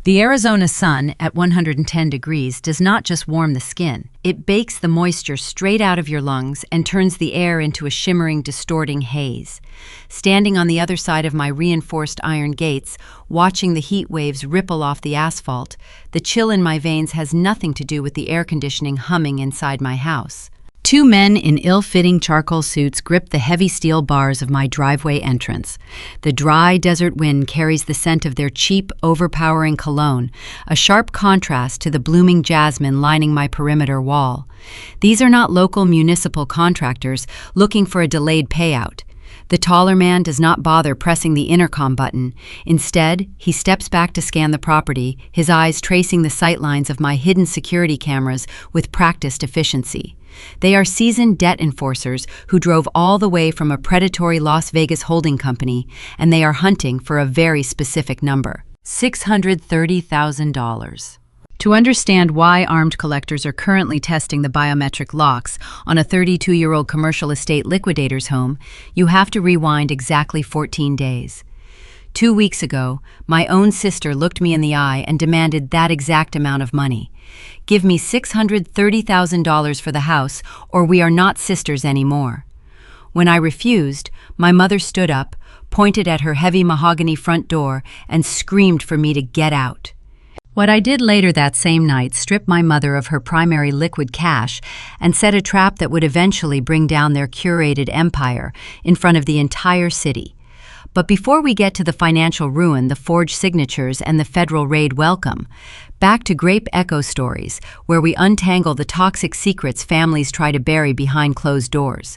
The Arizona sun at 110 degrees does not just warm the skin, it bakes the moisture straight out of your lungs and turns the air into a shimmering, distorting haze. Standing on the other side of my reinforced iron gates, watching the heat waves ripple off the asphalt, the chill in my veins has nothing to do with the air conditioning humming inside my house. Two men in ill-fitting charcoal suits grip the heavy steel bars of my driveway entrance. The dry desert wind carries the scent of their cheap, overpowering cologne, a sharp contrast to the blooming jasmine lining my perimeter wall. These are not local municipal contractors looking for a delayed payout. The taller man does not bother pressing the intercom button. Instead, he steps back to scan the property, his eyes tracing the sightlines of my hidden security cameras with practiced efficiency. They are seasoned debt enforcers who drove all the way from a predatory Las Vegas holding company, and they are hunting for a very specific number: $630,000. To understand why armed collectors are currently testing the biometric locks on a 32-year-old commercial estate liquidator's home, you have to rewind exactly 14 days. 2 weeks ago, my own sister looked me in the eye and demanded that exact amount of money. Give me $630,000 for the house, or we are not sisters anymore. When I refused, my mother stood up, pointed at her heavy mahogany front door, and screamed for me to get out. What I did later that same night stripped my mother of her primary liquid cash and set a trap that would eventually bring down their curated empire in front of the entire city. But before we get to the financial ruin, the forged signatures, and the federal raid welcome, back to Grape Echo Stories, where we untangle the toxic secrets families try to bury behind closed doors.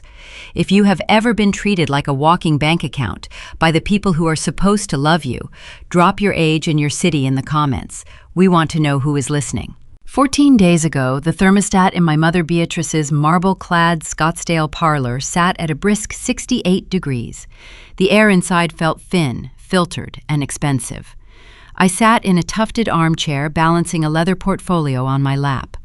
If you have ever been treated like a walking bank account by the people who are supposed to love you, drop your age and your city in the comments. We want to know who is listening. 14 days ago, the thermostat in my mother Beatrice's marble-clad Scottsdale parlor sat at a brisk 68 degrees. The air inside felt thin, filtered, and expensive. I sat in a tufted armchair balancing a leather portfolio on my lap.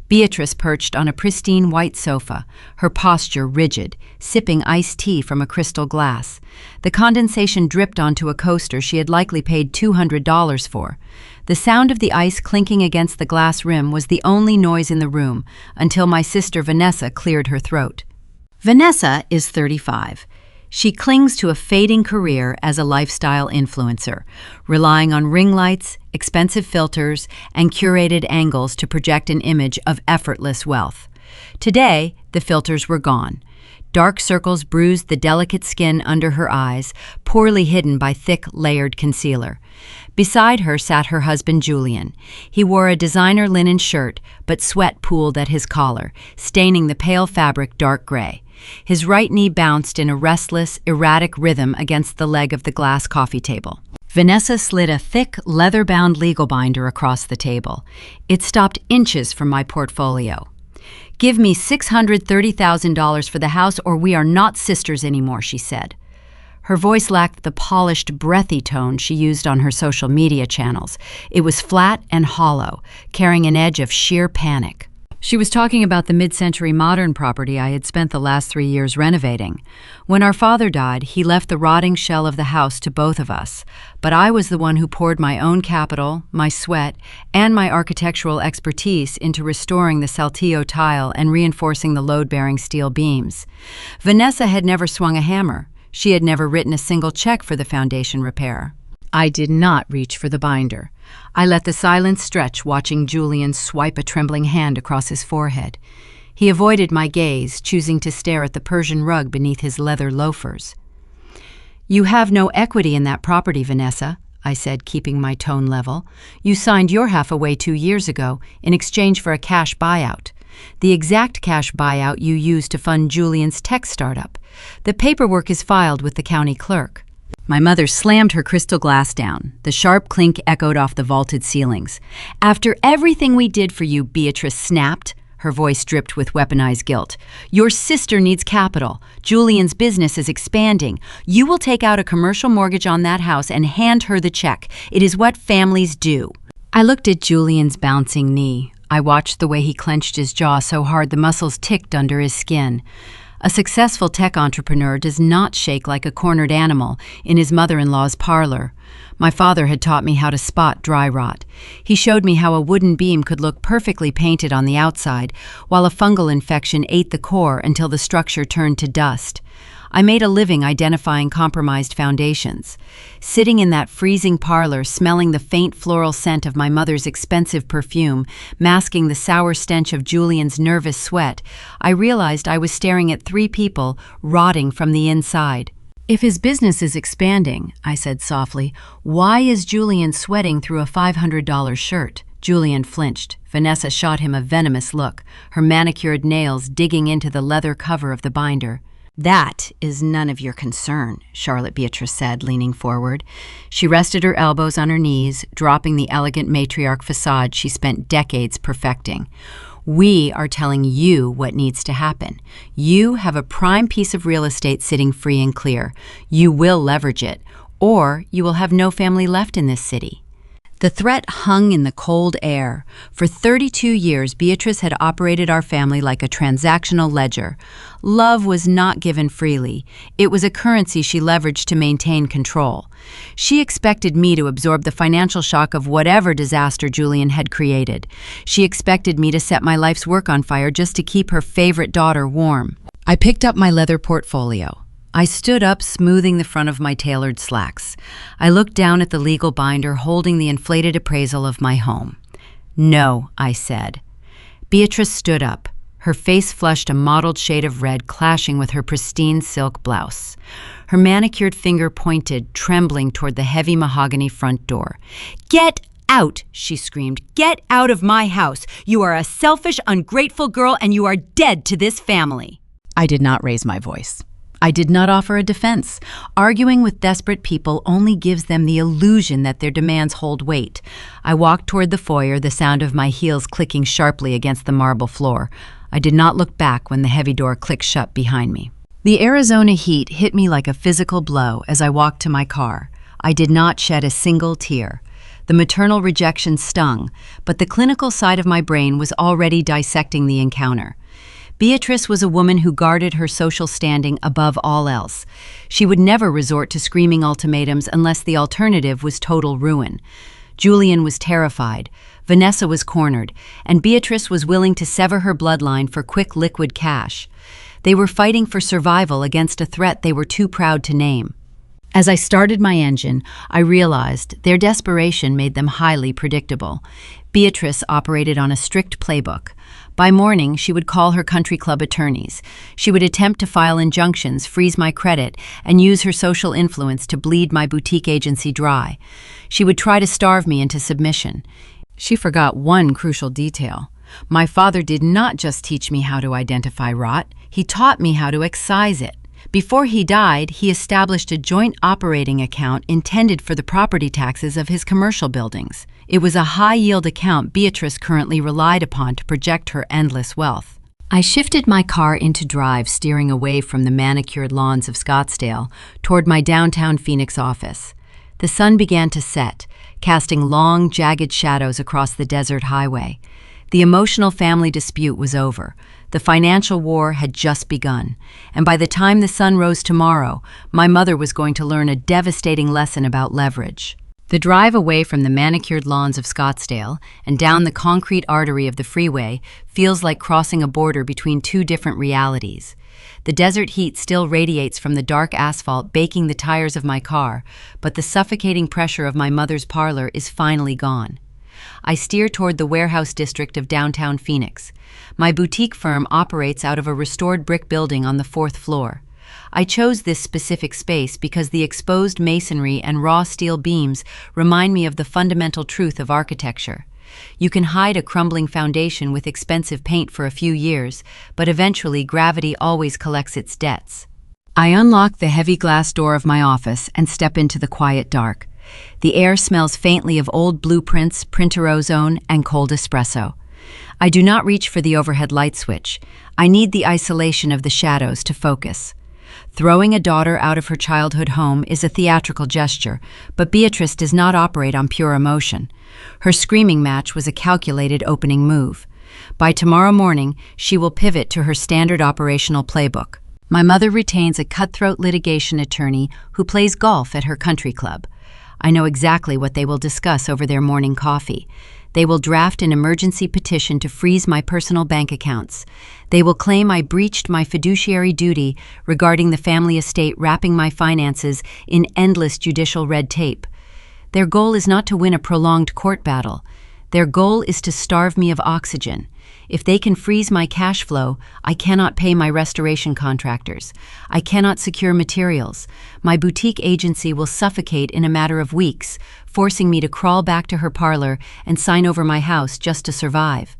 Beatrice perched on a pristine white sofa, her posture rigid, sipping iced tea from a crystal glass. The condensation dripped onto a coaster she had likely paid $200 for. The sound of the ice clinking against the glass rim was the only noise in the room until my sister Vanessa cleared her throat. Vanessa is 35. She clings to a fading career as a lifestyle influencer, relying on ring lights, expensive filters, and curated angles to project an image of effortless wealth. Today, the filters were gone. Dark circles bruised the delicate skin under her eyes, poorly hidden by thick, layered concealer. Beside her sat her husband, Julian. He wore a designer linen shirt, but sweat pooled at his collar, staining the pale fabric dark gray. His right knee bounced in a restless, erratic rhythm against the leg of the glass coffee table. Vanessa slid a thick, leather-bound legal binder across the table. It stopped inches from my portfolio. "Give me $630,000 for the house, or we are not sisters anymore," she said. Her voice lacked the polished, breathy tone she used on her social media channels. It was flat and hollow, carrying an edge of sheer panic. She was talking about the mid-century modern property I had spent the last 3 years renovating. When our father died, he left the rotting shell of the house to both of us, but I was the one who poured my own capital, my sweat, and my architectural expertise into restoring the Saltillo tile and reinforcing the load-bearing steel beams. Vanessa had never swung a hammer. She had never written a single check for the foundation repair. I did not reach for the binder. I let the silence stretch, watching Julian swipe a trembling hand across his forehead. He avoided my gaze, choosing to stare at the Persian rug beneath his leather loafers. "You have no equity in that property, Vanessa," I said, keeping my tone level. "You signed your half away 2 years ago in exchange for a cash buyout. The exact cash buyout you used to fund Julian's tech startup. The paperwork is filed with the county clerk." My mother slammed her crystal glass down. The sharp clink echoed off the vaulted ceilings. "After everything we did for you," Beatrice snapped. Her voice dripped with weaponized guilt. "Your sister needs capital. Julian's business is expanding. You will take out a commercial mortgage on that house and hand her the check. It is what families do." I looked at Julian's bouncing knee. I watched the way he clenched his jaw so hard the muscles ticked under his skin. A successful tech entrepreneur does not shake like a cornered animal in his mother-in-law's parlor. My father had taught me how to spot dry rot. He showed me how a wooden beam could look perfectly painted on the outside, while a fungal infection ate the core until the structure turned to dust. I made a living identifying compromised foundations. Sitting in that freezing parlor, smelling the faint floral scent of my mother's expensive perfume, masking the sour stench of Julian's nervous sweat, I realized I was staring at three people rotting from the inside. "If his business is expanding," I said softly, "why is Julian sweating through a $500 shirt?" Julian flinched. Vanessa shot him a venomous look, her manicured nails digging into the leather cover of the binder. "That is none of your concern," Charlotte Beatrice said, leaning forward. She rested her elbows on her knees, dropping the elegant matriarch facade she spent decades perfecting. "We are telling you what needs to happen. You have a prime piece of real estate sitting free and clear. You will leverage it, or you will have no family left in this city." The threat hung in the cold air. For 32 years, Beatrice had operated our family like a transactional ledger. Love was not given freely. It was a currency she leveraged to maintain control. She expected me to absorb the financial shock of whatever disaster Julian had created. She expected me to set my life's work on fire just to keep her favorite daughter warm. I picked up my leather portfolio. I stood up, smoothing the front of my tailored slacks. I looked down at the legal binder holding the inflated appraisal of my home. "No," I said. Beatrice stood up. Her face flushed a mottled shade of red clashing with her pristine silk blouse. Her manicured finger pointed, trembling toward the heavy mahogany front door. "Get out!" she screamed. "Get out of my house! You are a selfish, ungrateful girl, and you are dead to this family!" I did not raise my voice. I did not offer a defense. Arguing with desperate people only gives them the illusion that their demands hold weight. I walked toward the foyer, the sound of my heels clicking sharply against the marble floor. I did not look back when the heavy door clicked shut behind me. The Arizona heat hit me like a physical blow as I walked to my car. I did not shed a single tear. The maternal rejection stung, but the clinical side of my brain was already dissecting the encounter. Beatrice was a woman who guarded her social standing above all else. She would never resort to screaming ultimatums unless the alternative was total ruin. Julian was terrified, Vanessa was cornered, and Beatrice was willing to sever her bloodline for quick liquid cash. They were fighting for survival against a threat they were too proud to name. As I started my engine, I realized their desperation made them highly predictable. Beatrice operated on a strict playbook. By morning, she would call her country club attorneys. She would attempt to file injunctions, freeze my credit, and use her social influence to bleed my boutique agency dry. She would try to starve me into submission. She forgot one crucial detail. My father did not just teach me how to identify rot, he taught me how to excise it. Before he died, he established a joint operating account intended for the property taxes of his commercial buildings. It was a high-yield account Beatrice currently relied upon to project her endless wealth. I shifted my car into drive, steering away from the manicured lawns of Scottsdale toward my downtown Phoenix office. The sun began to set, casting long, jagged shadows across the desert highway. The emotional family dispute was over. The financial war had just begun, and by the time the sun rose tomorrow, my mother was going to learn a devastating lesson about leverage. The drive away from the manicured lawns of Scottsdale and down the concrete artery of the freeway feels like crossing a border between two different realities. The desert heat still radiates from the dark asphalt, baking the tires of my car, but the suffocating pressure of my mother's parlor is finally gone. I steer toward the warehouse district of downtown Phoenix. My boutique firm operates out of a restored brick building on the 4th floor. I chose this specific space because the exposed masonry and raw steel beams remind me of the fundamental truth of architecture. You can hide a crumbling foundation with expensive paint for a few years, but eventually gravity always collects its debts. I unlock the heavy glass door of my office and step into the quiet dark. The air smells faintly of old blueprints, printer ozone, and cold espresso. I do not reach for the overhead light switch. I need the isolation of the shadows to focus. Throwing a daughter out of her childhood home is a theatrical gesture, but Beatrice does not operate on pure emotion. Her screaming match was a calculated opening move. By tomorrow morning, she will pivot to her standard operational playbook: My mother retains a cutthroat litigation attorney who plays golf at her country club. I know exactly what they will discuss over their morning coffee. They will draft an emergency petition to freeze my personal bank accounts. They will claim I breached my fiduciary duty regarding the family estate, wrapping my finances in endless judicial red tape. Their goal is not to win a prolonged court battle. Their goal is to starve me of oxygen. If they can freeze my cash flow, I cannot pay my restoration contractors. I cannot secure materials. My boutique agency will suffocate in a matter of weeks, forcing me to crawl back to her parlor and sign over my house just to survive.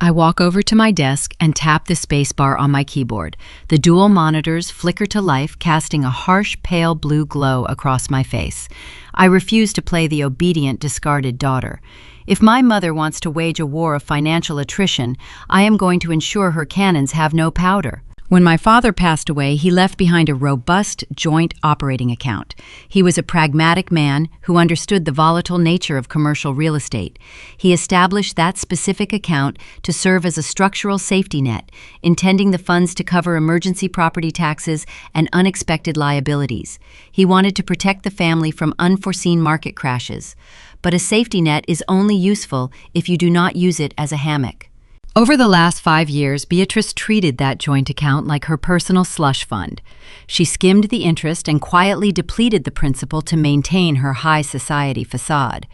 I walk over to my desk and tap the spacebar on my keyboard. The dual monitors flicker to life, casting a harsh, pale blue glow across my face. I refuse to play the obedient, discarded daughter. If my mother wants to wage a war of financial attrition, I am going to ensure her cannons have no powder. When my father passed away, he left behind a robust joint operating account. He was a pragmatic man who understood the volatile nature of commercial real estate. He established that specific account to serve as a structural safety net, intending the funds to cover emergency property taxes and unexpected liabilities. He wanted to protect the family from unforeseen market crashes. But a safety net is only useful if you do not use it as a hammock. Over the last 5 years, Beatrice treated that joint account like her personal slush fund. She skimmed the interest and quietly depleted the principal to maintain her high society facade.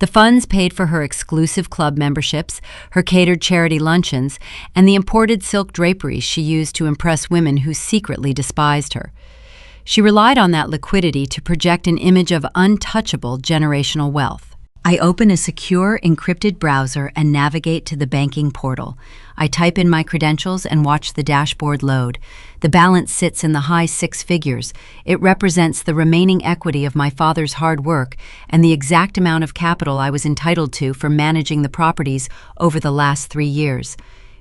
The funds paid for her exclusive club memberships, her catered charity luncheons, and the imported silk draperies she used to impress women who secretly despised her. She relied on that liquidity to project an image of untouchable generational wealth. I open a secure, encrypted browser and navigate to the banking portal. I type in my credentials and watch the dashboard load. The balance sits in the high 6 figures. It represents the remaining equity of my father's hard work and the exact amount of capital I was entitled to for managing the properties over the last 3 years.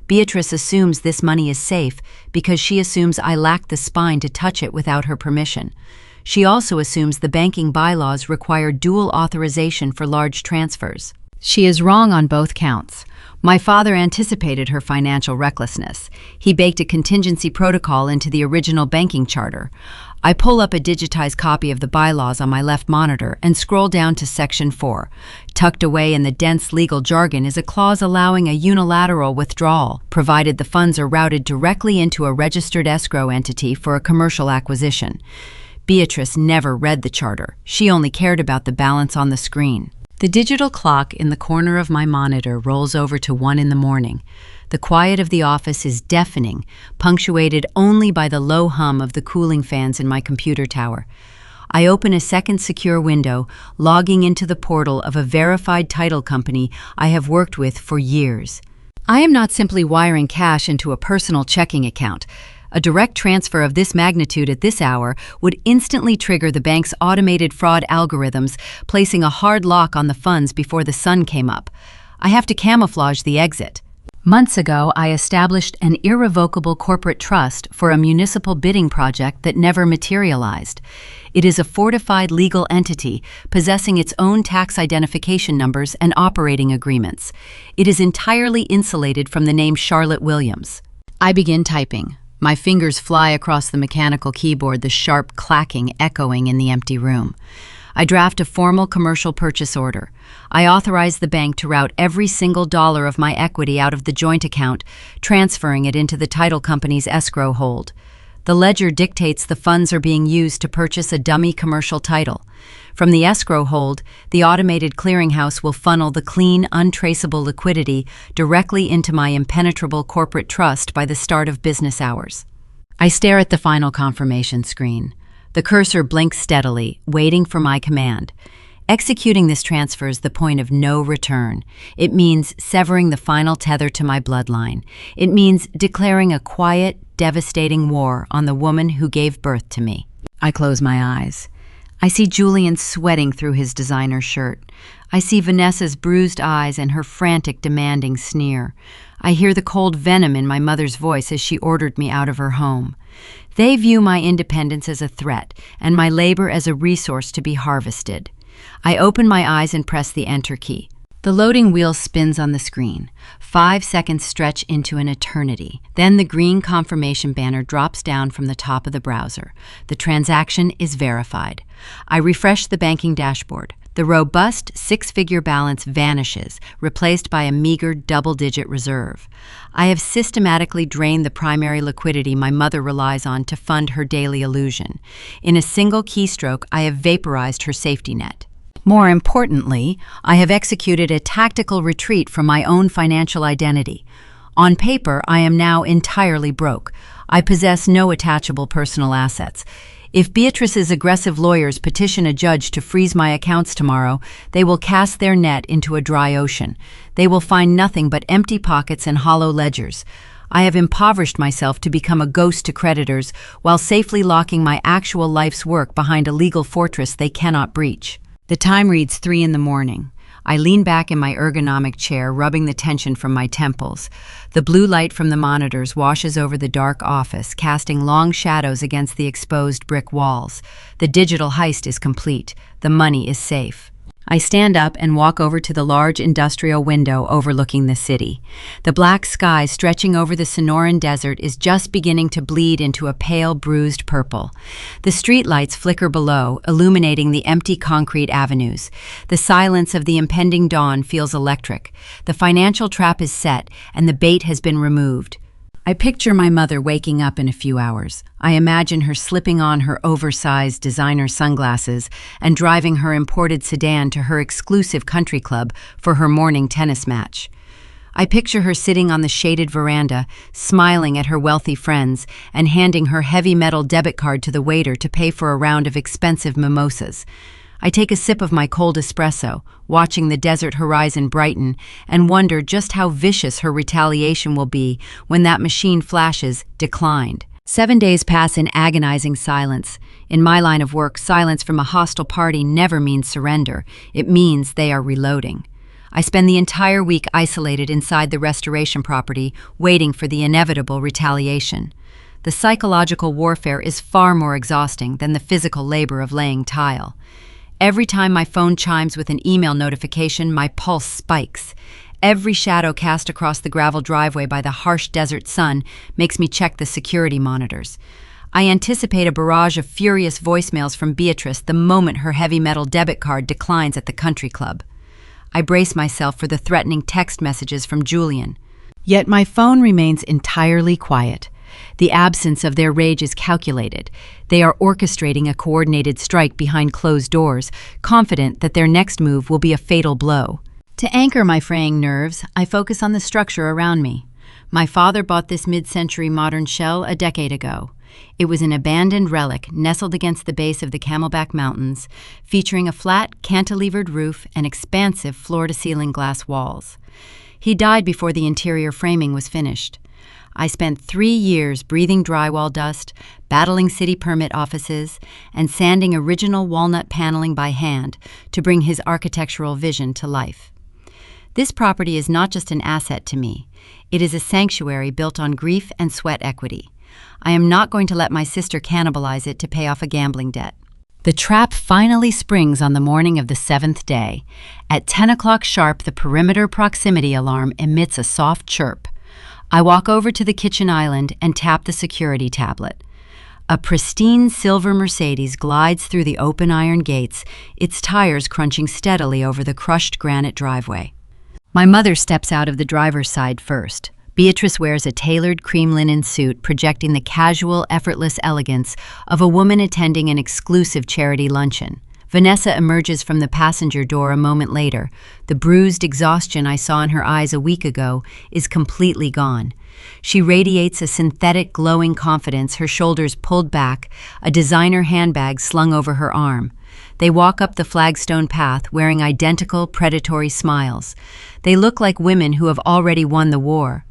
Beatrice assumes this money is safe because she assumes I lack the spine to touch it without her permission. She also assumes the banking bylaws require dual authorization for large transfers. She is wrong on both counts. My father anticipated her financial recklessness. He baked a contingency protocol into the original banking charter. I pull up a digitized copy of the bylaws on my left monitor and scroll down to Section 4. Tucked away in the dense legal jargon is a clause allowing a unilateral withdrawal, provided the funds are routed directly into a registered escrow entity for a commercial acquisition. Beatrice never read the charter. She only cared about the balance on the screen. The digital clock in the corner of my monitor rolls over to 1 in the morning. The quiet of the office is deafening, punctuated only by the low hum of the cooling fans in my computer tower. I open a second secure window, logging into the portal of a verified title company I have worked with for years. I am not simply wiring cash into a personal checking account. A direct transfer of this magnitude at this hour would instantly trigger the bank's automated fraud algorithms, placing a hard lock on the funds before the sun came up. I have to camouflage the exit. Months ago, I established an irrevocable corporate trust for a municipal bidding project that never materialized. It is a fortified legal entity possessing its own tax identification numbers and operating agreements. It is entirely insulated from the name Charlotte Williams. I begin typing. My fingers fly across the mechanical keyboard, the sharp clacking echoing in the empty room. I draft a formal commercial purchase order. I authorize the bank to route every single dollar of my equity out of the joint account, transferring it into the title company's escrow hold. The ledger dictates the funds are being used to purchase a dummy commercial title. From the escrow hold, the automated clearinghouse will funnel the clean, untraceable liquidity directly into my impenetrable corporate trust by the start of business hours. I stare at the final confirmation screen. The cursor blinks steadily, waiting for my command. Executing this transfer is the point of no return. It means severing the final tether to my bloodline. It means declaring a quiet, devastating war on the woman who gave birth to me. I close my eyes. I see Julian sweating through his designer shirt. I see Vanessa's bruised eyes and her frantic, demanding sneer. I hear the cold venom in my mother's voice as she ordered me out of her home. They view my independence as a threat and my labor as a resource to be harvested. I open my eyes and press the enter key. The loading wheel spins on the screen. 5 seconds stretch into an eternity. Then the green confirmation banner drops down from the top of the browser. The transaction is verified. I refresh the banking dashboard. The robust 6-figure balance vanishes, replaced by a meager double-digit reserve. I have systematically drained the primary liquidity my mother relies on to fund her daily illusion. In a single keystroke, I have vaporized her safety net. More importantly, I have executed a tactical retreat from my own financial identity. On paper, I am now entirely broke. I possess no attachable personal assets. If Beatrice's aggressive lawyers petition a judge to freeze my accounts tomorrow, they will cast their net into a dry ocean. They will find nothing but empty pockets and hollow ledgers. I have impoverished myself to become a ghost to creditors while safely locking my actual life's work behind a legal fortress they cannot breach. The time reads 3 in the morning. I lean back in my ergonomic chair, rubbing the tension from my temples. The blue light from the monitors washes over the dark office, casting long shadows against the exposed brick walls. The digital heist is complete. The money is safe. I stand up and walk over to the large industrial window overlooking the city. The black sky stretching over the Sonoran Desert is just beginning to bleed into a pale, bruised purple. The streetlights flicker below, illuminating the empty concrete avenues. The silence of the impending dawn feels electric. The financial trap is set, and the bait has been removed. I picture my mother waking up in a few hours. I imagine her slipping on her oversized designer sunglasses and driving her imported sedan to her exclusive country club for her morning tennis match. I picture her sitting on the shaded veranda, smiling at her wealthy friends and handing her heavy metal debit card to the waiter to pay for a round of expensive mimosas. I take a sip of my cold espresso, watching the desert horizon brighten, and wonder just how vicious her retaliation will be when that machine flashes declined. 7 days pass in agonizing silence. In my line of work, silence from a hostile party never means surrender. It means they are reloading. I spend the entire week isolated inside the restoration property, waiting for the inevitable retaliation. The psychological warfare is far more exhausting than the physical labor of laying tile. Every time my phone chimes with an email notification, my pulse spikes. Every shadow cast across the gravel driveway by the harsh desert sun makes me check the security monitors. I anticipate a barrage of furious voicemails from Beatrice the moment her heavy metal debit card declines at the country club. I brace myself for the threatening text messages from Julian. Yet my phone remains entirely quiet. The absence of their rage is calculated. They are orchestrating a coordinated strike behind closed doors, confident that their next move will be a fatal blow. To anchor my fraying nerves, I focus on the structure around me. My father bought this mid-century modern shell a decade ago. It was an abandoned relic nestled against the base of the Camelback Mountains, featuring a flat, cantilevered roof and expansive floor-to-ceiling glass walls. He died before the interior framing was finished. I spent 3 years breathing drywall dust, battling city permit offices, and sanding original walnut paneling by hand to bring his architectural vision to life. This property is not just an asset to me. It is a sanctuary built on grief and sweat equity. I am not going to let my sister cannibalize it to pay off a gambling debt. The trap finally springs on the morning of the 7th day. At 10 o'clock sharp, the perimeter proximity alarm emits a soft chirp. I walk over to the kitchen island and tap the security tablet. A pristine silver Mercedes glides through the open iron gates, its tires crunching steadily over the crushed granite driveway. My mother steps out of the driver's side first. Beatrice wears a tailored cream linen suit, projecting the casual, effortless elegance of a woman attending an exclusive charity luncheon. Vanessa emerges from the passenger door a moment later. The bruised exhaustion I saw in her eyes a week ago is completely gone. She radiates a synthetic, glowing confidence, her shoulders pulled back, a designer handbag slung over her arm. They walk up the flagstone path wearing identical, predatory smiles. They look like women who have already won the war.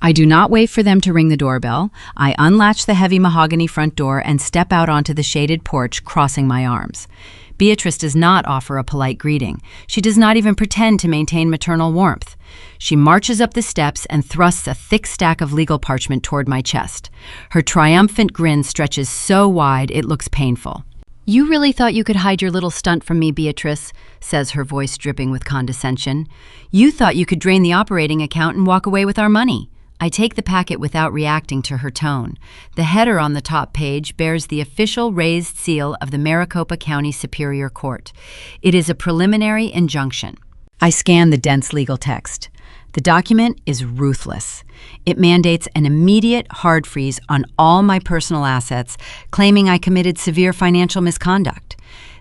I do not wait for them to ring the doorbell. I unlatch the heavy mahogany front door and step out onto the shaded porch, crossing my arms. Beatrice does not offer a polite greeting. She does not even pretend to maintain maternal warmth. She marches up the steps and thrusts a thick stack of legal parchment toward my chest. Her triumphant grin stretches so wide it looks painful. "You really thought you could hide your little stunt from me, Beatrice," says her voice dripping with condescension. "You thought you could drain the operating account and walk away with our money." I take the packet without reacting to her tone. The header on the top page bears the official raised seal of the Maricopa County Superior Court. It is a preliminary injunction. I scan the dense legal text. The document is ruthless. It mandates an immediate hard freeze on all my personal assets, claiming I committed severe financial misconduct.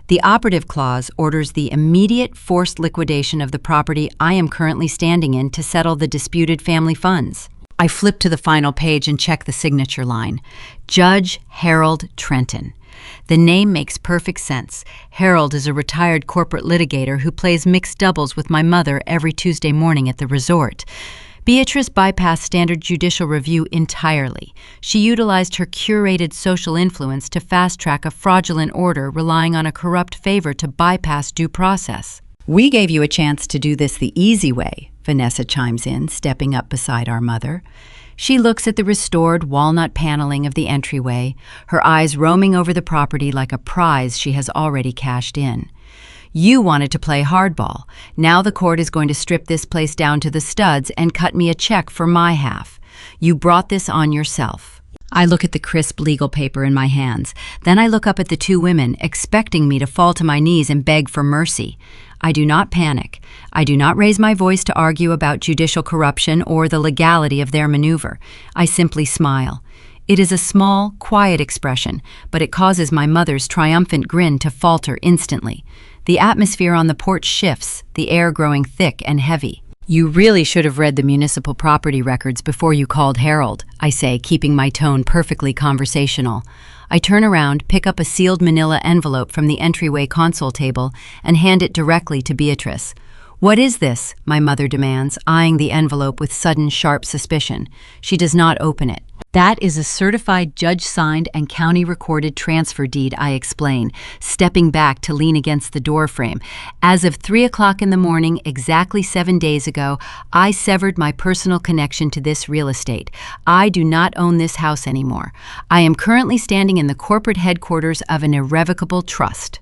The operative clause orders the immediate forced liquidation of the property I am currently standing in to settle the disputed family funds. I flip to the final page and check the signature line. Judge Harold Trenton. The name makes perfect sense. Harold is a retired corporate litigator who plays mixed doubles with my mother every Tuesday morning at the resort. Beatrice bypassed standard judicial review entirely. She utilized her curated social influence to fast-track a fraudulent order relying on a corrupt favor to bypass due process. "We gave you a chance to do this the easy way," Vanessa chimes in, stepping up beside our mother. She looks at the restored walnut paneling of the entryway, her eyes roaming over the property like a prize she has already cashed in. "You wanted to play hardball. Now the court is going to strip this place down to the studs and cut me a check for my half. You brought this on yourself." I look at the crisp legal paper in my hands. Then I look up at the two women, expecting me to fall to my knees and beg for mercy. I do not panic. I do not raise my voice to argue about judicial corruption or the legality of their maneuver. I simply smile. It is a small, quiet expression, but it causes my mother's triumphant grin to falter instantly. The atmosphere on the porch shifts, the air growing thick and heavy. "You really should have read the municipal property records before you called Harold," I say, keeping my tone perfectly conversational. I turn around, pick up a sealed manila envelope from the entryway console table, and hand it directly to Beatrice. "What is this?" my mother demands, eyeing the envelope with sudden, sharp suspicion. She does not open it. "That is a certified judge-signed and county-recorded transfer deed," I explain, stepping back to lean against the doorframe. "As of 3 o'clock in the morning, exactly 7 days ago, I severed my personal connection to this real estate. I do not own this house anymore. I am currently standing in the corporate headquarters of an irrevocable trust."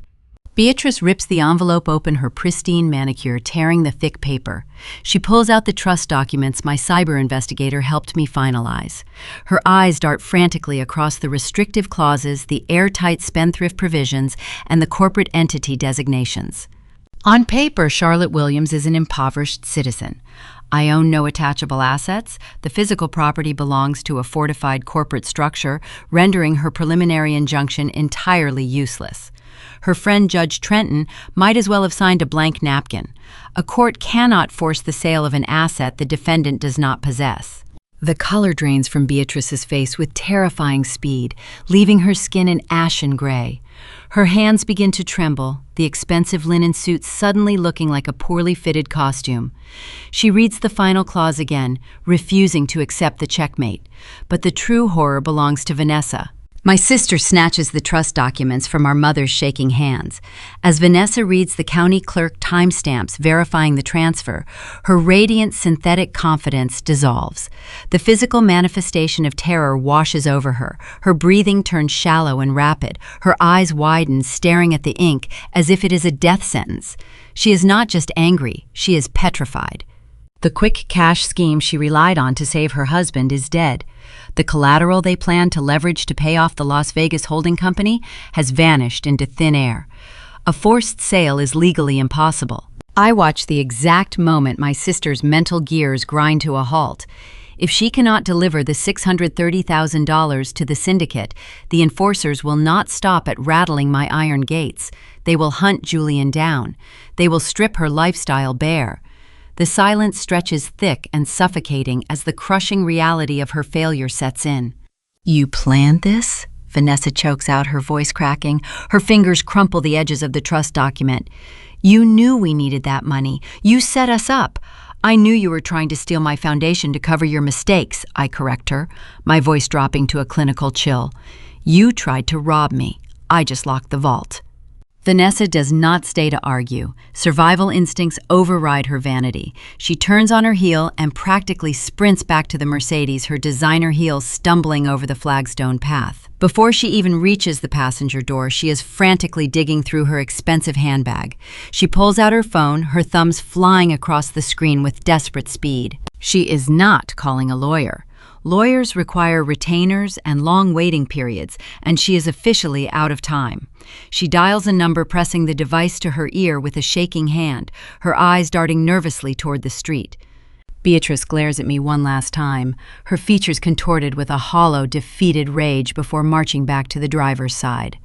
Beatrice rips the envelope open, her pristine manicure tearing the thick paper. She pulls out the trust documents my cyber investigator helped me finalize. Her eyes dart frantically across the restrictive clauses, the airtight spendthrift provisions, and the corporate entity designations. On paper, Charlotte Williams is an impoverished citizen. I own no attachable assets. The physical property belongs to a fortified corporate structure, rendering her preliminary injunction entirely useless. Her friend Judge Trenton might as well have signed a blank napkin. A court cannot force the sale of an asset the defendant does not possess. The color drains from Beatrice's face with terrifying speed, leaving her skin an ashen gray. Her hands begin to tremble, the expensive linen suit suddenly looking like a poorly fitted costume. She reads the final clause again, refusing to accept the checkmate. But the true horror belongs to Vanessa. My sister snatches the trust documents from our mother's shaking hands. As Vanessa reads the county clerk timestamps verifying the transfer, her radiant synthetic confidence dissolves. The physical manifestation of terror washes over her. Her breathing turns shallow and rapid. Her eyes widen, staring at the ink as if it is a death sentence. She is not just angry, she is petrified. The quick cash scheme she relied on to save her husband is dead. The collateral they planned to leverage to pay off the Las Vegas holding company has vanished into thin air. A forced sale is legally impossible. I watch the exact moment my sister's mental gears grind to a halt. If she cannot deliver the $630,000 to the syndicate, the enforcers will not stop at rattling my iron gates. They will hunt Julian down. They will strip her lifestyle bare. The silence stretches thick and suffocating as the crushing reality of her failure sets in. "You planned this?" Vanessa chokes out, her voice cracking. Her fingers crumple the edges of the trust document. "You knew we needed that money. You set us up. I knew you were trying to steal my foundation to cover your mistakes," I correct her, my voice dropping to a clinical chill. "You tried to rob me. I just locked the vault." Vanessa does not stay to argue. Survival instincts override her vanity. She turns on her heel and practically sprints back to the Mercedes, her designer heels stumbling over the flagstone path. Before she even reaches the passenger door, she is frantically digging through her expensive handbag. She pulls out her phone, her thumbs flying across the screen with desperate speed. She is not calling a lawyer. Lawyers require retainers and long waiting periods, and she is officially out of time. She dials a number, pressing the device to her ear with a shaking hand, her eyes darting nervously toward the street. Beatrice glares at me one last time, her features contorted with a hollow, defeated rage before marching back to the driver's side.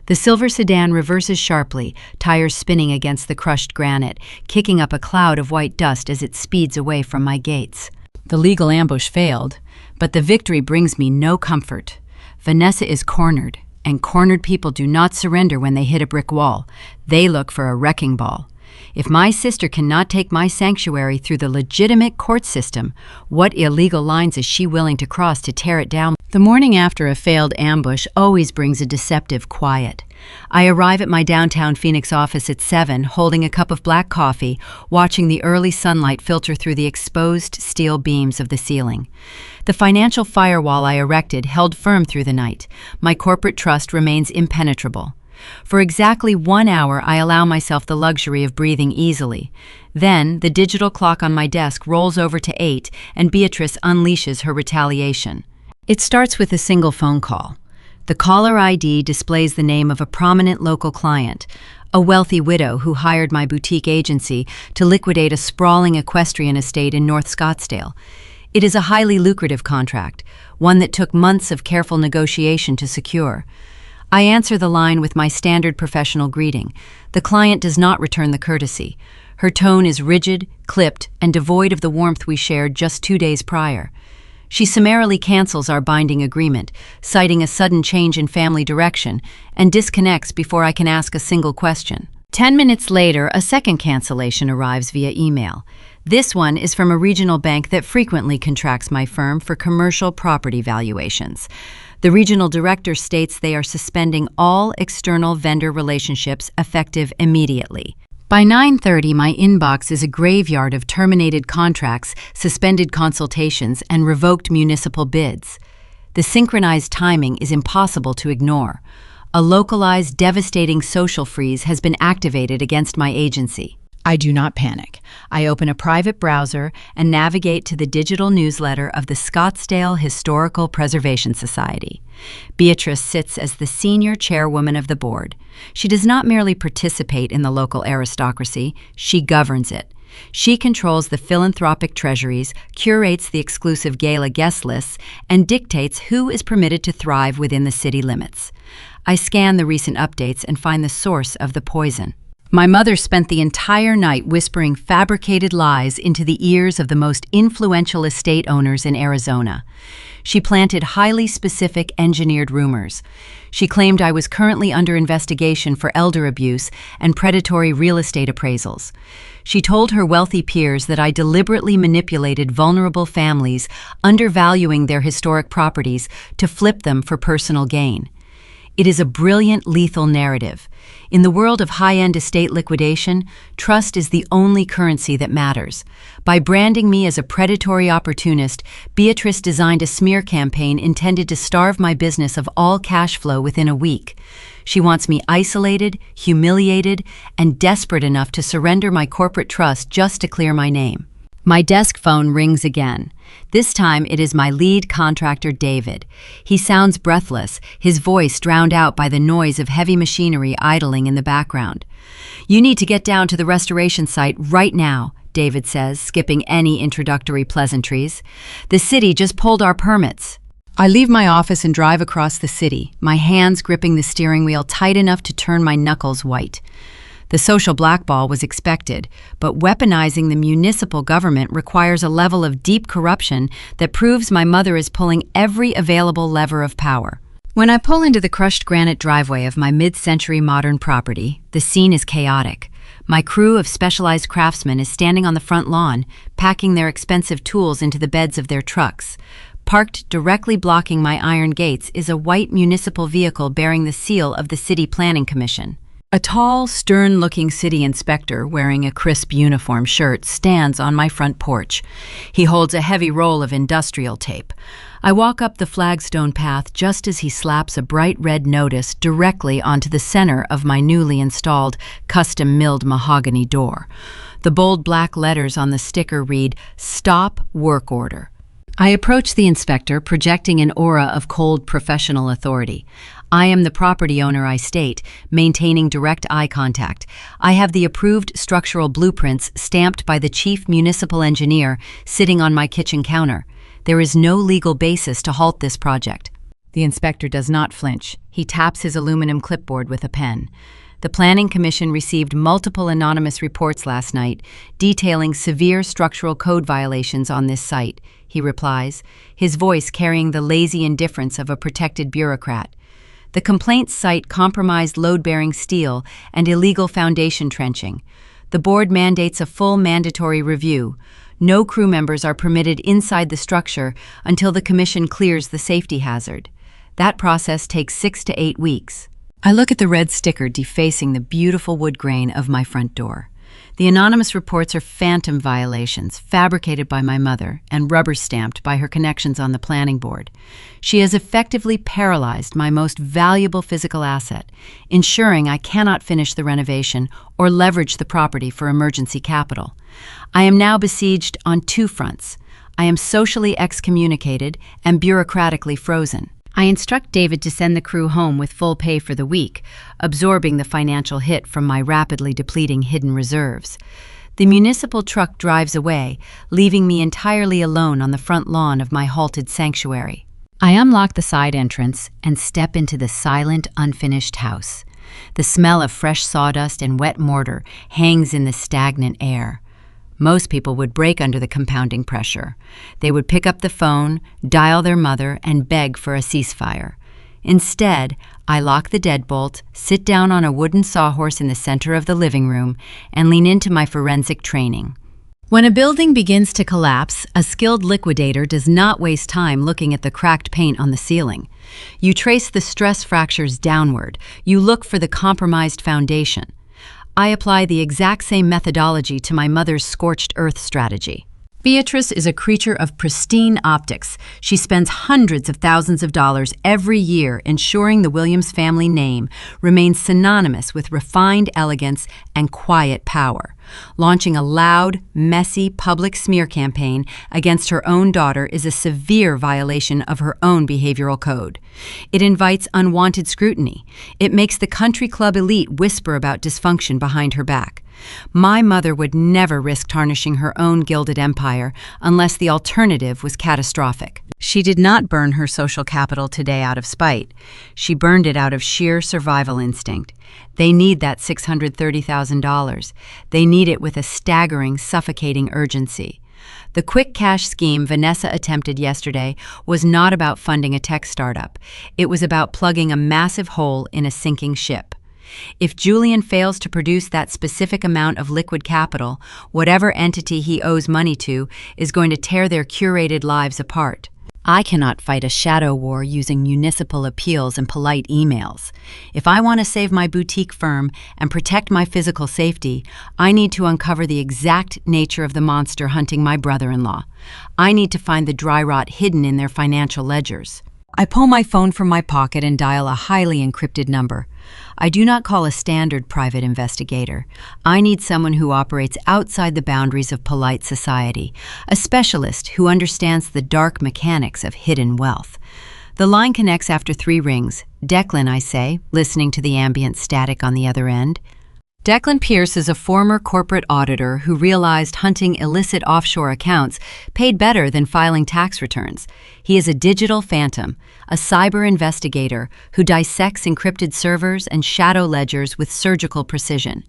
The silver sedan reverses sharply, tires spinning against the crushed granite, kicking up a cloud of white dust as it speeds away from my gates. The legal ambush failed, but the victory brings me no comfort. Vanessa is cornered, and cornered people do not surrender when they hit a brick wall. They look for a wrecking ball. If my sister cannot take my sanctuary through the legitimate court system, what illegal lines is she willing to cross to tear it down? The morning after a failed ambush always brings a deceptive quiet. I arrive at my downtown Phoenix office at 7, holding a cup of black coffee, watching the early sunlight filter through the exposed steel beams of the ceiling. The financial firewall I erected held firm through the night. My corporate trust remains impenetrable. For exactly 1 hour, I allow myself the luxury of breathing easily. Then, the digital clock on my desk rolls over to 8, and Beatrice unleashes her retaliation. It starts with a single phone call. The caller ID displays the name of a prominent local client, a wealthy widow who hired my boutique agency to liquidate a sprawling equestrian estate in North Scottsdale. It is a highly lucrative contract, one that took months of careful negotiation to secure. I answer the line with my standard professional greeting. The client does not return the courtesy. Her tone is rigid, clipped, and devoid of the warmth we shared just 2 days prior. She summarily cancels our binding agreement, citing a sudden change in family direction, and disconnects before I can ask a single question. 10 minutes later, a second cancellation arrives via email. This one is from a regional bank that frequently contracts my firm for commercial property valuations. The regional director states they are suspending all external vendor relationships effective immediately. By 9:30, my inbox is a graveyard of terminated contracts, suspended consultations, and revoked municipal bids. The synchronized timing is impossible to ignore. A localized, devastating social freeze has been activated against my agency. I do not panic. I open a private browser and navigate to the digital newsletter of the Scottsdale Historical Preservation Society. Beatrice sits as the senior chairwoman of the board. She does not merely participate in the local aristocracy, she governs it. She controls the philanthropic treasuries, curates the exclusive gala guest lists, and dictates who is permitted to thrive within the city limits. I scan the recent updates and find the source of the poison. My mother spent the entire night whispering fabricated lies into the ears of the most influential estate owners in Arizona. She planted highly specific engineered rumors. She claimed I was currently under investigation for elder abuse and predatory real estate appraisals. She told her wealthy peers that I deliberately manipulated vulnerable families, undervaluing their historic properties to flip them for personal gain. It is a brilliant, lethal narrative. In the world of high-end estate liquidation, trust is the only currency that matters. By branding me as a predatory opportunist, Beatrice designed a smear campaign intended to starve my business of all cash flow within a week. She wants me isolated, humiliated, and desperate enough to surrender my corporate trust just to clear my name. My desk phone rings again. This time it is my lead contractor, David. He sounds breathless, his voice drowned out by the noise of heavy machinery idling in the background. "You need to get down to the restoration site right now," David says, skipping any introductory pleasantries. "The city just pulled our permits." I leave my office and drive across the city, my hands gripping the steering wheel tight enough to turn my knuckles white. The social blackball was expected, but weaponizing the municipal government requires a level of deep corruption that proves my mother is pulling every available lever of power. When I pull into the crushed granite driveway of my mid-century modern property, the scene is chaotic. My crew of specialized craftsmen is standing on the front lawn, packing their expensive tools into the beds of their trucks. Parked directly blocking my iron gates is a white municipal vehicle bearing the seal of the City Planning Commission. A tall, stern-looking city inspector wearing a crisp uniform shirt stands on my front porch. He holds a heavy roll of industrial tape. I walk up the flagstone path just as he slaps a bright red notice directly onto the center of my newly installed, custom-milled mahogany door. The bold black letters on the sticker read, "Stop Work Order." I approach the inspector, projecting an aura of cold professional authority. I am the property owner I state, maintaining direct eye contact. I have the approved structural blueprints stamped by the chief municipal engineer sitting on my kitchen counter. There is no legal basis to halt this project. The inspector does not flinch. He taps his aluminum clipboard with a pen. The Planning Commission received multiple anonymous reports last night detailing severe structural code violations on this site, he replies, his voice carrying the lazy indifference of a protected bureaucrat. The complaints cite compromised load-bearing steel and illegal foundation trenching. The board mandates a full mandatory review. No crew members are permitted inside the structure until the commission clears the safety hazard. That process takes 6 to 8 weeks. I look at the red sticker defacing the beautiful wood grain of my front door. The anonymous reports are phantom violations fabricated by my mother and rubber-stamped by her connections on the planning board. She has effectively paralyzed my most valuable physical asset, ensuring I cannot finish the renovation or leverage the property for emergency capital. I am now besieged on 2 fronts. I am socially excommunicated and bureaucratically frozen. I instruct David to send the crew home with full pay for the week, absorbing the financial hit from my rapidly depleting hidden reserves. The municipal truck drives away, leaving me entirely alone on the front lawn of my halted sanctuary. I unlock the side entrance and step into the silent, unfinished house. The smell of fresh sawdust and wet mortar hangs in the stagnant air. Most people would break under the compounding pressure. They would pick up the phone, dial their mother, and beg for a ceasefire. Instead, I lock the deadbolt, sit down on a wooden sawhorse in the center of the living room, and lean into my forensic training. When a building begins to collapse, a skilled liquidator does not waste time looking at the cracked paint on the ceiling. You trace the stress fractures downward. You look for the compromised foundation. I apply the exact same methodology to my mother's scorched earth strategy. Beatrice is a creature of pristine optics. She spends hundreds of thousands of dollars every year ensuring the Williams family name remains synonymous with refined elegance and quiet power. Launching a loud, messy public smear campaign against her own daughter is a severe violation of her own behavioral code. It invites unwanted scrutiny. It makes the country club elite whisper about dysfunction behind her back. My mother would never risk tarnishing her own gilded empire unless the alternative was catastrophic. She did not burn her social capital today out of spite. She burned it out of sheer survival instinct. They need that $630,000. They need it with a staggering, suffocating urgency. The quick cash scheme Vanessa attempted yesterday was not about funding a tech startup. It was about plugging a massive hole in a sinking ship. If Julian fails to produce that specific amount of liquid capital, whatever entity he owes money to is going to tear their curated lives apart. I cannot fight a shadow war using municipal appeals and polite emails. If I want to save my boutique firm and protect my physical safety, I need to uncover the exact nature of the monster hunting my brother-in-law. I need to find the dry rot hidden in their financial ledgers. I pull my phone from my pocket and dial a highly encrypted number. I do not call a standard private investigator. I need someone who operates outside the boundaries of polite society, a specialist who understands the dark mechanics of hidden wealth. The line connects after 3 rings. Declan, I say, listening to the ambient static on the other end. Declan Pierce is a former corporate auditor who realized hunting illicit offshore accounts paid better than filing tax returns. He is a digital phantom, a cyber investigator who dissects encrypted servers and shadow ledgers with surgical precision.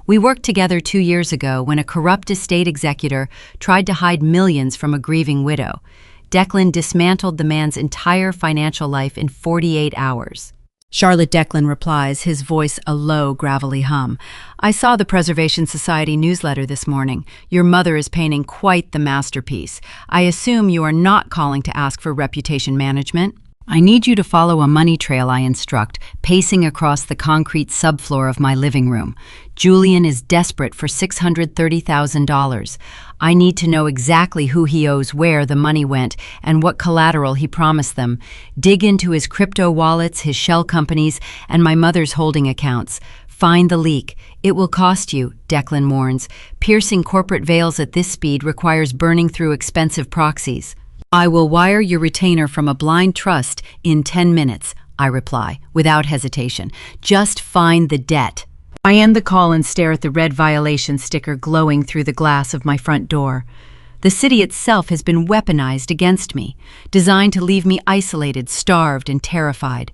We worked together 2 years ago when a corrupt estate executor tried to hide millions from a grieving widow. Declan dismantled the man's entire financial life in 48 hours. Charlotte Declan replies, his voice a low, gravelly hum. I saw the Preservation Society newsletter this morning. Your mother is painting quite the masterpiece. I assume you are not calling to ask for reputation management? I need you to follow a money trail, I instruct, pacing across the concrete subfloor of my living room. Julian is desperate for $630,000. I need to know exactly who he owes, where the money went, and what collateral he promised them. Dig into his crypto wallets, his shell companies, and my mother's holding accounts. Find the leak. It will cost you, Declan warns. Piercing corporate veils at this speed requires burning through expensive proxies. I will wire your retainer from a blind trust in 10 minutes, I reply, without hesitation. Just find the debt. I end the call and stare at the red violation sticker glowing through the glass of my front door. The city itself has been weaponized against me, designed to leave me isolated, starved, and terrified.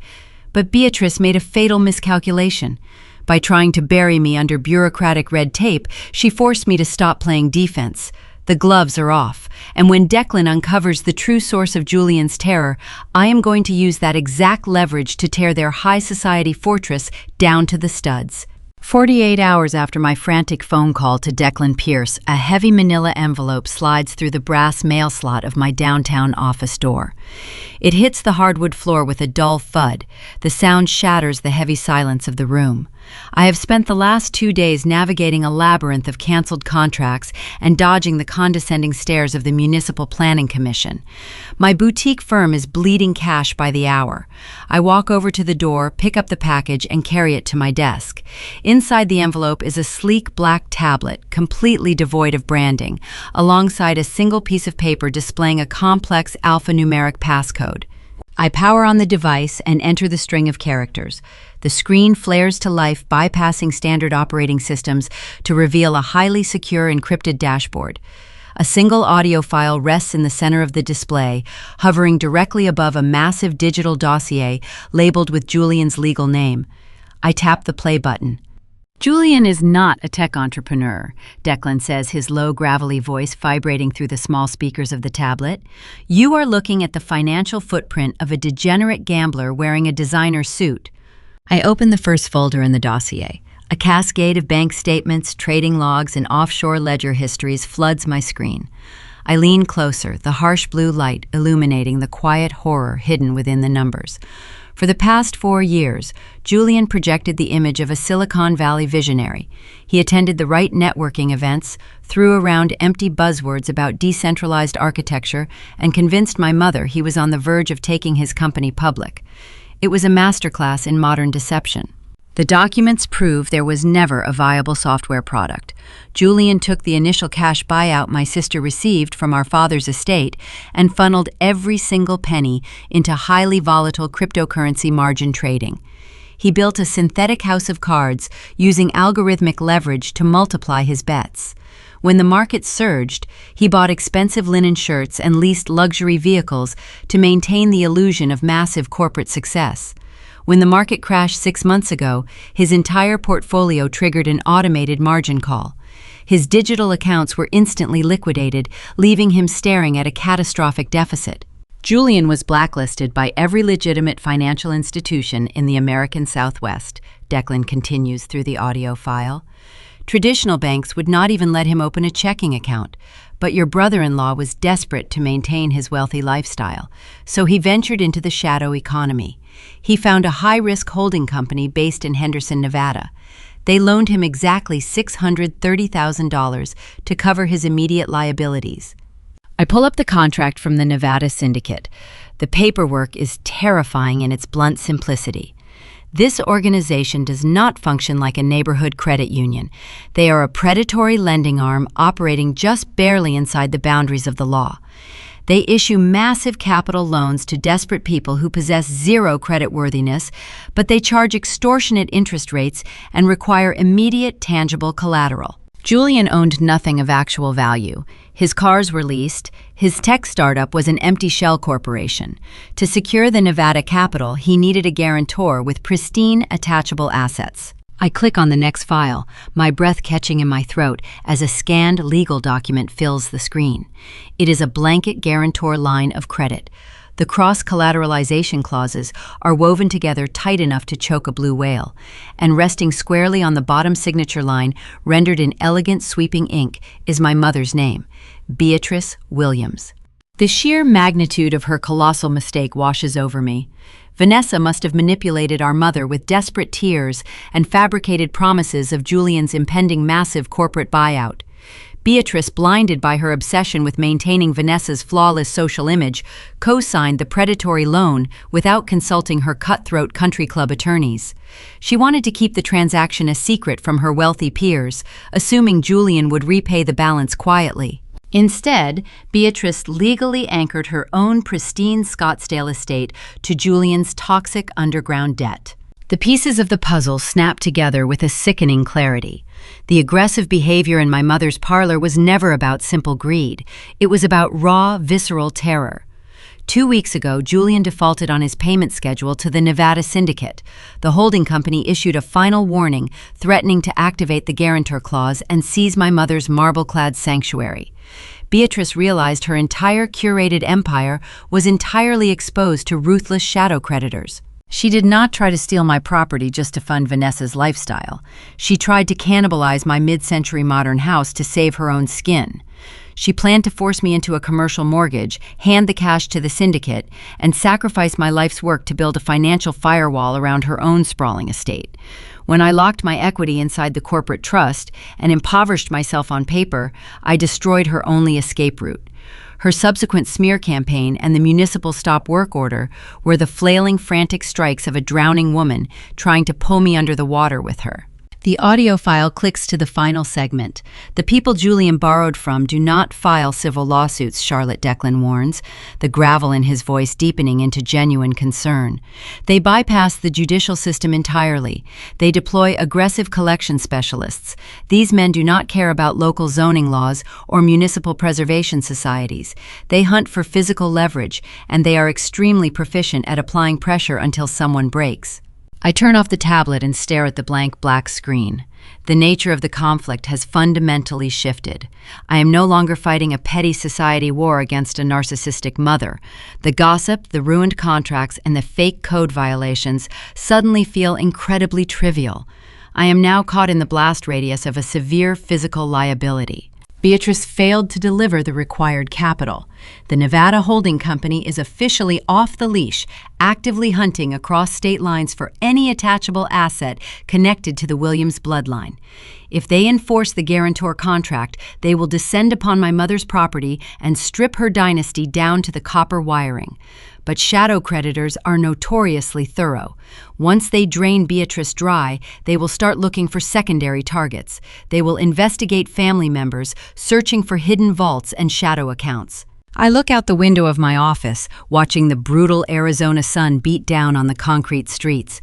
But Beatrice made a fatal miscalculation. By trying to bury me under bureaucratic red tape, she forced me to stop playing defense. The gloves are off, and when Declan uncovers the true source of Julian's terror, I am going to use that exact leverage to tear their high society fortress down to the studs. 48 hours after my frantic phone call to Declan Pierce, a heavy manila envelope slides through the brass mail slot of my downtown office door. It hits the hardwood floor with a dull thud. The sound shatters the heavy silence of the room. I have spent the last 2 days navigating a labyrinth of canceled contracts and dodging the condescending stares of the Municipal Planning Commission. My boutique firm is bleeding cash by the hour. I walk over to the door, pick up the package, and carry it to my desk. Inside the envelope is a sleek black tablet, completely devoid of branding, alongside a single piece of paper displaying a complex alphanumeric passcode. I power on the device and enter the string of characters. The screen flares to life, bypassing standard operating systems to reveal a highly secure encrypted dashboard. A single audio file rests in the center of the display, hovering directly above a massive digital dossier labeled with Julian's legal name. I tap the play button. Julian is not a tech entrepreneur, Declan says, his low, gravelly voice vibrating through the small speakers of the tablet. You are looking at the financial footprint of a degenerate gambler wearing a designer suit. I open the first folder in the dossier. A cascade of bank statements, trading logs, and offshore ledger histories floods my screen. I lean closer, the harsh blue light illuminating the quiet horror hidden within the numbers. For the past 4 years, Julian projected the image of a Silicon Valley visionary. He attended the right networking events, threw around empty buzzwords about decentralized architecture, and convinced my mother he was on the verge of taking his company public. It was a masterclass in modern deception. The documents prove there was never a viable software product. Julian took the initial cash buyout my sister received from our father's estate and funneled every single penny into highly volatile cryptocurrency margin trading. He built a synthetic house of cards using algorithmic leverage to multiply his bets. When the market surged, he bought expensive linen shirts and leased luxury vehicles to maintain the illusion of massive corporate success. When the market crashed 6 months ago, his entire portfolio triggered an automated margin call. His digital accounts were instantly liquidated, leaving him staring at a catastrophic deficit. Julian was blacklisted by every legitimate financial institution in the American Southwest, Declan continues through the audio file. Traditional banks would not even let him open a checking account, but your brother-in-law was desperate to maintain his wealthy lifestyle, so he ventured into the shadow economy. He found a high-risk holding company based in Henderson, Nevada. They loaned him exactly $630,000 to cover his immediate liabilities. I pull up the contract from the Nevada syndicate. The paperwork is terrifying in its blunt simplicity. This organization does not function like a neighborhood credit union. They are a predatory lending arm operating just barely inside the boundaries of the law. They issue massive capital loans to desperate people who possess zero creditworthiness, but they charge extortionate interest rates and require immediate, tangible collateral. Julian owned nothing of actual value. His cars were leased. His tech startup was an empty shell corporation. To secure the Nevada capital, he needed a guarantor with pristine, attachable assets. I click on the next file, my breath catching in my throat as a scanned legal document fills the screen. It is a blanket guarantor line of credit. The cross-collateralization clauses are woven together tight enough to choke a blue whale, and resting squarely on the bottom signature line, rendered in elegant sweeping ink, is my mother's name, Beatrice Williams. The sheer magnitude of her colossal mistake washes over me. Vanessa must have manipulated our mother with desperate tears and fabricated promises of Julian's impending massive corporate buyout. Beatrice, blinded by her obsession with maintaining Vanessa's flawless social image, co-signed the predatory loan without consulting her cutthroat country club attorneys. She wanted to keep the transaction a secret from her wealthy peers, assuming Julian would repay the balance quietly. Instead, Beatrice legally anchored her own pristine Scottsdale estate to Julian's toxic underground debt. The pieces of the puzzle snapped together with a sickening clarity. The aggressive behavior in my mother's parlor was never about simple greed. It was about raw, visceral terror. 2 weeks ago, Julian defaulted on his payment schedule to the Nevada Syndicate. The holding company issued a final warning, threatening to activate the guarantor clause and seize my mother's marble-clad sanctuary. Beatrice realized her entire curated empire was entirely exposed to ruthless shadow creditors. She did not try to steal my property just to fund Vanessa's lifestyle. She tried to cannibalize my mid-century modern house to save her own skin. She planned to force me into a commercial mortgage, hand the cash to the syndicate, and sacrifice my life's work to build a financial firewall around her own sprawling estate. When I locked my equity inside the corporate trust and impoverished myself on paper, I destroyed her only escape route. Her subsequent smear campaign and the municipal stop work order were the flailing, frantic strikes of a drowning woman trying to pull me under the water with her. The audio file clicks to the final segment. The people Julian borrowed from do not file civil lawsuits, Charlotte Declan warns, the gravel in his voice deepening into genuine concern. They bypass the judicial system entirely. They deploy aggressive collection specialists. These men do not care about local zoning laws or municipal preservation societies. They hunt for physical leverage, and they are extremely proficient at applying pressure until someone breaks. I turn off the tablet and stare at the blank black screen. The nature of the conflict has fundamentally shifted. I am no longer fighting a petty society war against a narcissistic mother. The gossip, the ruined contracts, and the fake code violations suddenly feel incredibly trivial. I am now caught in the blast radius of a severe physical liability. Beatrice failed to deliver the required capital. The Nevada holding company is officially off the leash, actively hunting across state lines for any attachable asset connected to the Williams bloodline. If they enforce the guarantor contract, they will descend upon my mother's property and strip her dynasty down to the copper wiring. But shadow creditors are notoriously thorough. Once they drain Beatrice dry, they will start looking for secondary targets. They will investigate family members, searching for hidden vaults and shadow accounts. I look out the window of my office, watching the brutal Arizona sun beat down on the concrete streets.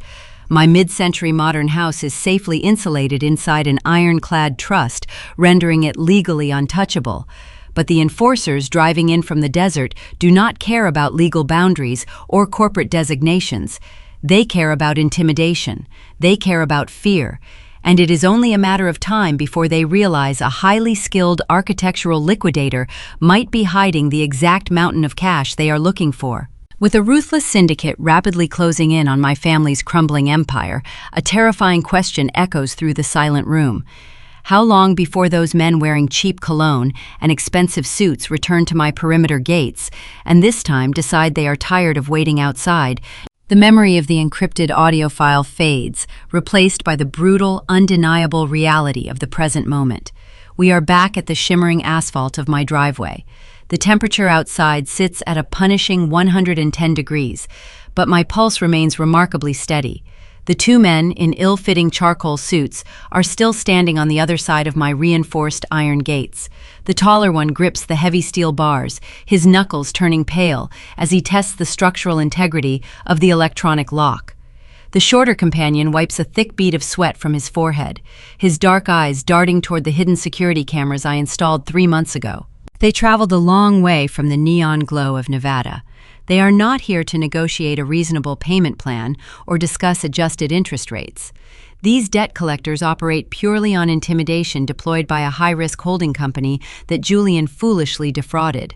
My mid-century modern house is safely insulated inside an ironclad trust, rendering it legally untouchable. But the enforcers driving in from the desert do not care about legal boundaries or corporate designations. They care about intimidation. They care about fear. And it is only a matter of time before they realize a highly skilled architectural liquidator might be hiding the exact mountain of cash they are looking for. With a ruthless syndicate rapidly closing in on my family's crumbling empire, a terrifying question echoes through the silent room. How long before those men wearing cheap cologne and expensive suits return to my perimeter gates, and this time decide they are tired of waiting outside? The memory of the encrypted audio file fades, replaced by the brutal, undeniable reality of the present moment. We are back at the shimmering asphalt of my driveway. The temperature outside sits at a punishing 110 degrees, but my pulse remains remarkably steady. The two men in ill-fitting charcoal suits are still standing on the other side of my reinforced iron gates. The taller one grips the heavy steel bars, his knuckles turning pale as he tests the structural integrity of the electronic lock. The shorter companion wipes a thick bead of sweat from his forehead, his dark eyes darting toward the hidden security cameras I installed 3 months ago. They traveled a long way from the neon glow of Nevada. They are not here to negotiate a reasonable payment plan or discuss adjusted interest rates. These debt collectors operate purely on intimidation deployed by a high-risk holding company that Julian foolishly defrauded.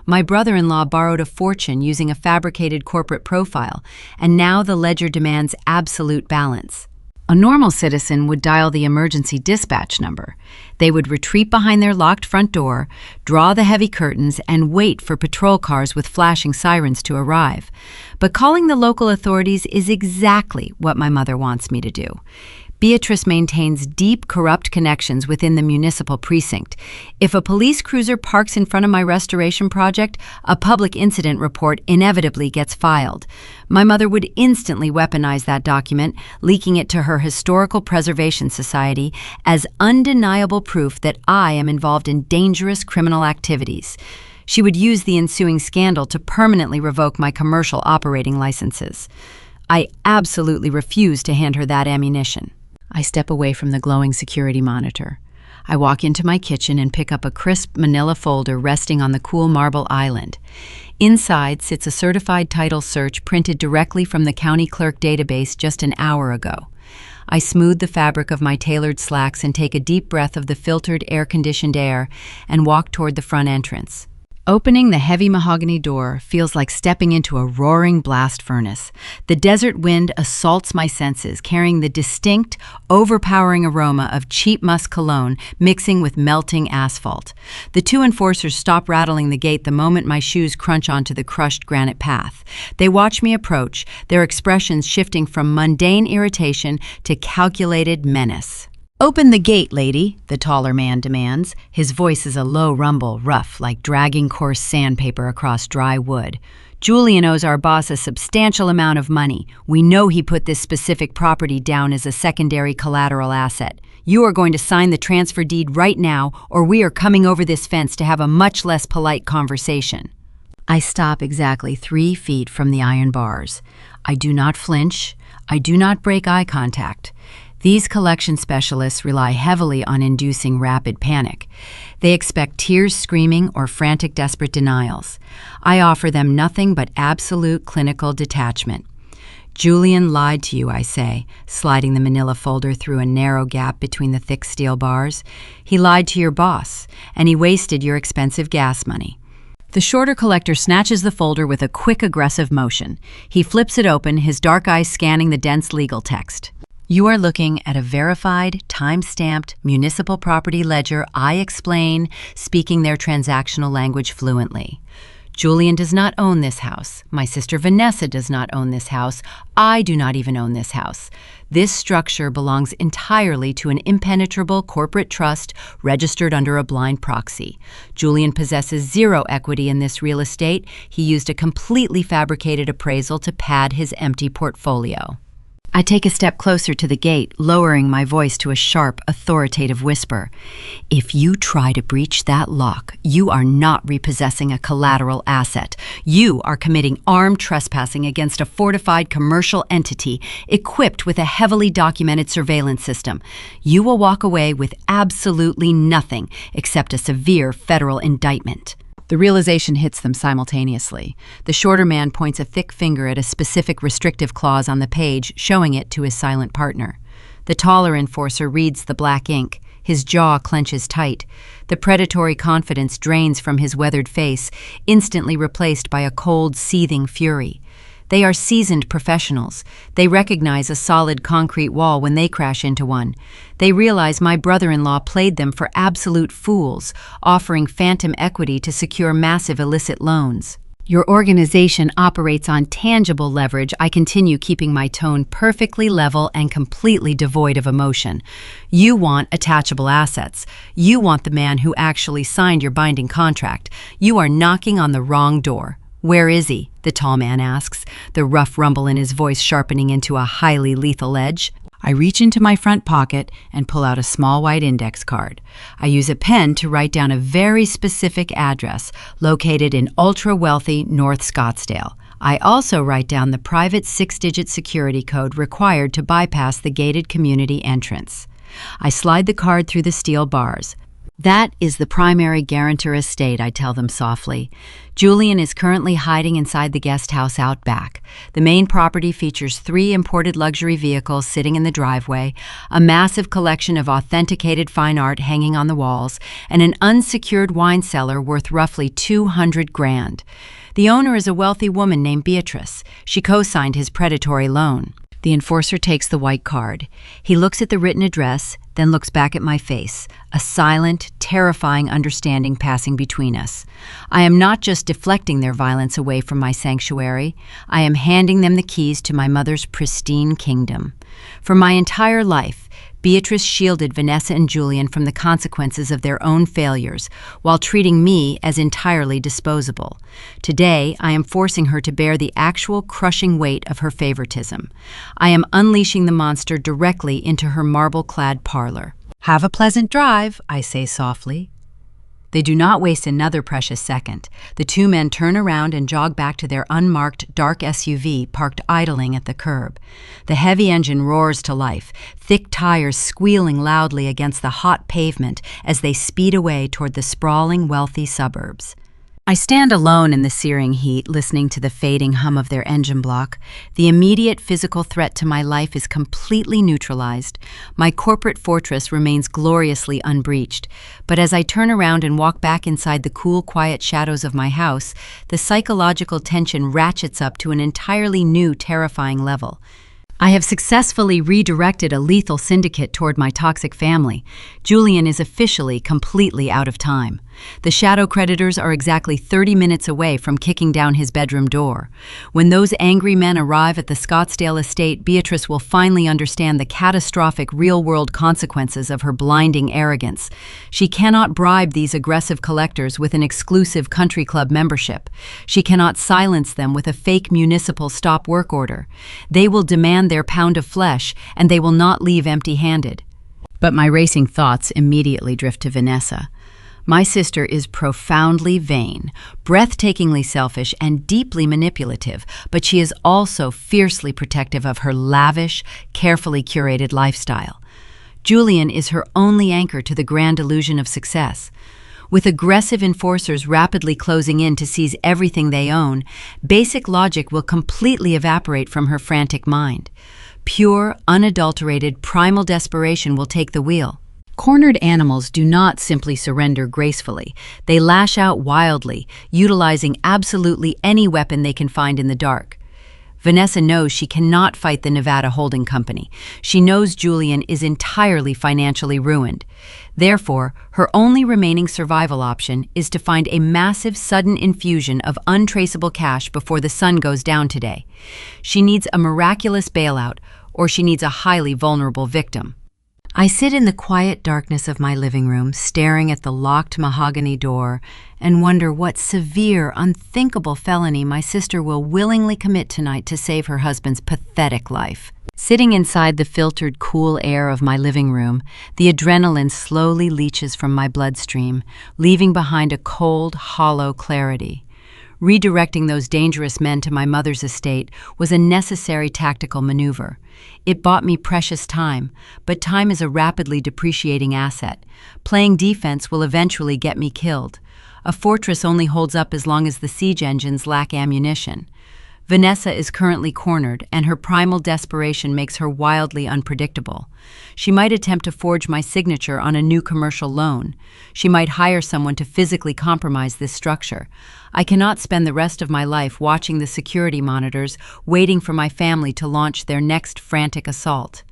My brother-in-law borrowed a fortune using a fabricated corporate profile, and now the ledger demands absolute balance. A normal citizen would dial the emergency dispatch number. They would retreat behind their locked front door, draw the heavy curtains, and wait for patrol cars with flashing sirens to arrive. But calling the local authorities is exactly what my mother wants me to do. Beatrice maintains deep, corrupt connections within the municipal precinct. If a police cruiser parks in front of my restoration project, a public incident report inevitably gets filed. My mother would instantly weaponize that document, leaking it to her Historical Preservation Society as undeniable proof that I am involved in dangerous criminal activities. She would use the ensuing scandal to permanently revoke my commercial operating licenses. I absolutely refuse to hand her that ammunition. I step away from the glowing security monitor. I walk into my kitchen and pick up a crisp manila folder resting on the cool marble island. Inside sits a certified title search printed directly from the county clerk database just an hour ago. I smooth the fabric of my tailored slacks and take a deep breath of the filtered, air-conditioned air and walk toward the front entrance. Opening the heavy mahogany door feels like stepping into a roaring blast furnace. The desert wind assaults my senses, carrying the distinct, overpowering aroma of cheap musk cologne mixing with melting asphalt. The two enforcers stop rattling the gate the moment my shoes crunch onto the crushed granite path. They watch me approach, their expressions shifting from mundane irritation to calculated menace. "Open the gate, lady," the taller man demands. His voice is a low rumble, rough, like dragging coarse sandpaper across dry wood. "Julian owes our boss a substantial amount of money. We know he put this specific property down as a secondary collateral asset. You are going to sign the transfer deed right now, or we are coming over this fence to have a much less polite conversation." I stop exactly 3 feet from the iron bars. I do not flinch. I do not break eye contact. These collection specialists rely heavily on inducing rapid panic. They expect tears screaming or frantic desperate denials. I offer them nothing but absolute clinical detachment. "Julian lied to you," I say, sliding the manila folder through a narrow gap between the thick steel bars. "He lied to your boss, and he wasted your expensive gas money." The shorter collector snatches the folder with a quick, aggressive motion. He flips it open, his dark eyes scanning the dense legal text. "You are looking at a verified, time-stamped municipal property ledger," I explain, speaking their transactional language fluently. "Julian does not own this house. My sister Vanessa does not own this house. I do not even own this house. This structure belongs entirely to an impenetrable corporate trust registered under a blind proxy. Julian possesses zero equity in this real estate. He used a completely fabricated appraisal to pad his empty portfolio." I take a step closer to the gate, lowering my voice to a sharp, authoritative whisper. "If you try to breach that lock, you are not repossessing a collateral asset. You are committing armed trespassing against a fortified commercial entity equipped with a heavily documented surveillance system. You will walk away with absolutely nothing except a severe federal indictment." The realization hits them simultaneously. The shorter man points a thick finger at a specific restrictive clause on the page, showing it to his silent partner. The taller enforcer reads the black ink. His jaw clenches tight. The predatory confidence drains from his weathered face, instantly replaced by a cold, seething fury. They are seasoned professionals. They recognize a solid concrete wall when they crash into one. They realize my brother-in-law played them for absolute fools, offering phantom equity to secure massive illicit loans. "Your organization operates on tangible leverage," I continue, keeping my tone perfectly level and completely devoid of emotion. "You want attachable assets. You want the man who actually signed your binding contract. You are knocking on the wrong door." "Where is he?" the tall man asks, the rough rumble in his voice sharpening into a highly lethal edge. I reach into my front pocket and pull out a small white index card. I use a pen to write down a very specific address located in ultra-wealthy North Scottsdale. I also write down the private 6-digit security code required to bypass the gated community entrance. I slide the card through the steel bars. "That is the primary guarantor estate," I tell them softly. "Julian is currently hiding inside the guest house out back. The main property features 3 imported luxury vehicles sitting in the driveway, a massive collection of authenticated fine art hanging on the walls, and an unsecured wine cellar worth roughly $200,000. The owner is a wealthy woman named Beatrice. She co-signed his predatory loan." The enforcer takes the white card. He looks at the written address, then looks back at my face, a silent, terrifying understanding passing between us. I am not just deflecting their violence away from my sanctuary, I am handing them the keys to my mother's pristine kingdom. For my entire life, Beatrice shielded Vanessa and Julian from the consequences of their own failures, while treating me as entirely disposable. Today, I am forcing her to bear the actual crushing weight of her favoritism. I am unleashing the monster directly into her marble-clad parlor. "Have a pleasant drive," I say softly. They do not waste another precious second. The two men turn around and jog back to their unmarked, dark SUV parked idling at the curb. The heavy engine roars to life, thick tires squealing loudly against the hot pavement as they speed away toward the sprawling, wealthy suburbs. I stand alone in the searing heat, listening to the fading hum of their engine block. The immediate physical threat to my life is completely neutralized. My corporate fortress remains gloriously unbreached. But as I turn around and walk back inside the cool, quiet shadows of my house, the psychological tension ratchets up to an entirely new, terrifying level. I have successfully redirected a lethal syndicate toward my toxic family. Julian is officially completely out of time. The shadow creditors are exactly 30 minutes away from kicking down his bedroom door. When those angry men arrive at the Scottsdale estate, Beatrice will finally understand the catastrophic real-world consequences of her blinding arrogance. She cannot bribe these aggressive collectors with an exclusive country club membership. She cannot silence them with a fake municipal stop work order. They will demand their pound of flesh, and they will not leave empty-handed. But my racing thoughts immediately drift to Vanessa. My sister is profoundly vain, breathtakingly selfish, and deeply manipulative, but she is also fiercely protective of her lavish, carefully curated lifestyle. Julian is her only anchor to the grand illusion of success. With aggressive enforcers rapidly closing in to seize everything they own, basic logic will completely evaporate from her frantic mind. Pure, unadulterated, primal desperation will take the wheel. Cornered animals do not simply surrender gracefully. They lash out wildly, utilizing absolutely any weapon they can find in the dark. Vanessa knows she cannot fight the Nevada Holding Company. She knows Julian is entirely financially ruined. Therefore, her only remaining survival option is to find a massive sudden infusion of untraceable cash before the sun goes down today. She needs a miraculous bailout, or she needs a highly vulnerable victim. I sit in the quiet darkness of my living room, staring at the locked mahogany door, and wonder what severe, unthinkable felony my sister will willingly commit tonight to save her husband's pathetic life. Sitting inside the filtered, cool air of my living room, the adrenaline slowly leaches from my bloodstream, leaving behind a cold, hollow clarity. Redirecting those dangerous men to my mother's estate was a necessary tactical maneuver. It bought me precious time, but time is a rapidly depreciating asset. Playing defense will eventually get me killed. A fortress only holds up as long as the siege engines lack ammunition. Vanessa is currently cornered, and her primal desperation makes her wildly unpredictable. She might attempt to forge my signature on a new commercial loan. She might hire someone to physically compromise this structure. I cannot spend the rest of my life watching the security monitors, waiting for my family to launch their next frantic assault.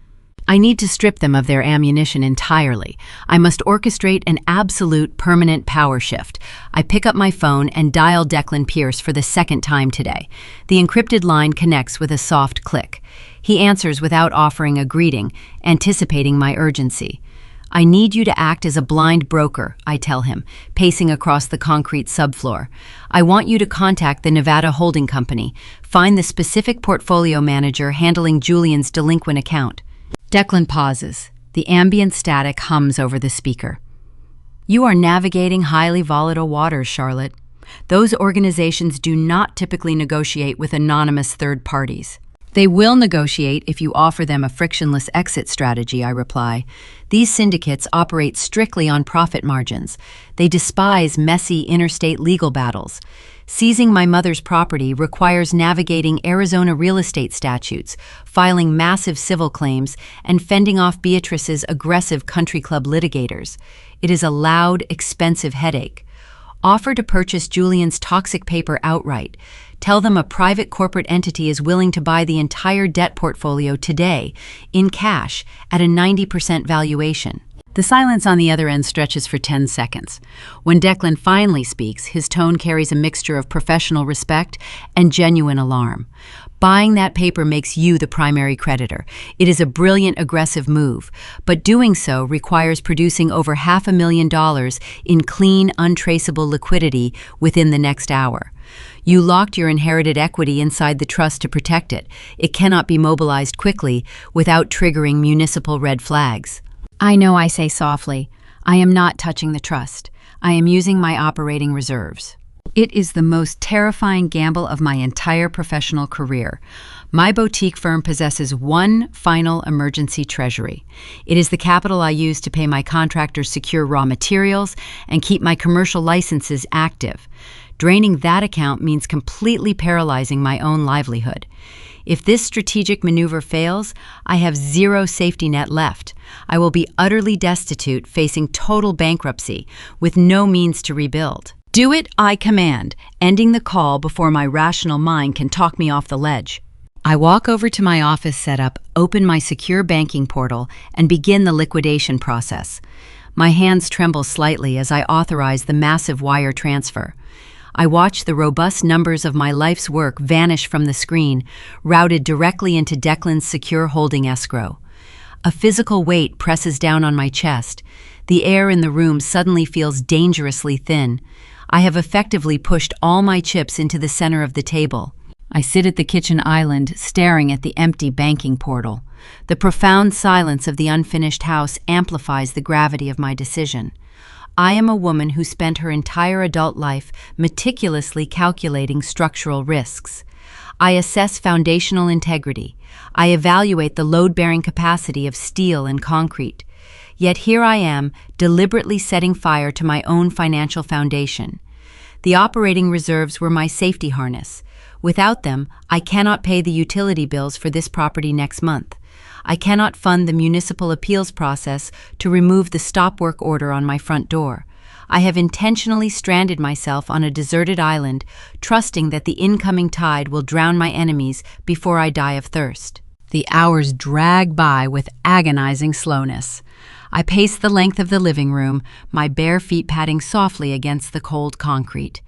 I need to strip them of their ammunition entirely. I must orchestrate an absolute permanent power shift. I pick up my phone and dial Declan Pierce for the second time today. The encrypted line connects with a soft click. He answers without offering a greeting, anticipating my urgency. "I need you to act as a blind broker," I tell him, pacing across the concrete subfloor. "I want you to contact the Nevada Holding Company, find the specific portfolio manager handling Julian's delinquent account." Declan pauses. The ambient static hums over the speaker. "You are navigating highly volatile waters, Charlotte. Those organizations do not typically negotiate with anonymous third parties." "They will negotiate if you offer them a frictionless exit strategy," I reply. "These syndicates operate strictly on profit margins. They despise messy interstate legal battles. Seizing my mother's property requires navigating Arizona real estate statutes, filing massive civil claims, and fending off Beatrice's aggressive country club litigators. It is a loud, expensive headache. Offer to purchase Julian's toxic paper outright. Tell them a private corporate entity is willing to buy the entire debt portfolio today, in cash, at a 90% valuation. The silence on the other end stretches for 10 seconds. When Declan finally speaks, his tone carries a mixture of professional respect and genuine alarm. Buying that paper makes you the primary creditor. It is a brilliant, aggressive move, but doing so requires producing over $500,000 in clean, untraceable liquidity within the next hour. You locked your inherited equity inside the trust to protect it. It cannot be mobilized quickly without triggering municipal red flags. I know, I say softly. I am not touching the trust. I am using my operating reserves. It is the most terrifying gamble of my entire professional career. My boutique firm possesses one final emergency treasury. It is the capital I use to pay my contractors secure raw materials and keep my commercial licenses active. Draining that account means completely paralyzing my own livelihood. If this strategic maneuver fails, I have zero safety net left. I will be utterly destitute, facing total bankruptcy, with no means to rebuild. Do it, I command, ending the call before my rational mind can talk me off the ledge. I walk over to my office setup, open my secure banking portal, and begin the liquidation process. My hands tremble slightly as I authorize the massive wire transfer. I watch the robust numbers of my life's work vanish from the screen, routed directly into Declan's secure holding escrow. A physical weight presses down on my chest. The air in the room suddenly feels dangerously thin. I have effectively pushed all my chips into the center of the table. I sit at the kitchen island, staring at the empty banking portal. The profound silence of the unfinished house amplifies the gravity of my decision. I am a woman who spent her entire adult life meticulously calculating structural risks. I assess foundational integrity. I evaluate the load-bearing capacity of steel and concrete. Yet here I am, deliberately setting fire to my own financial foundation. The operating reserves were my safety harness. Without them, I cannot pay the utility bills for this property next month. I cannot fund the municipal appeals process to remove the stop work order on my front door. I have intentionally stranded myself on a deserted island, trusting that the incoming tide will drown my enemies before I die of thirst. The hours drag by with agonizing slowness. I pace the length of the living room, my bare feet padding softly against the cold concrete.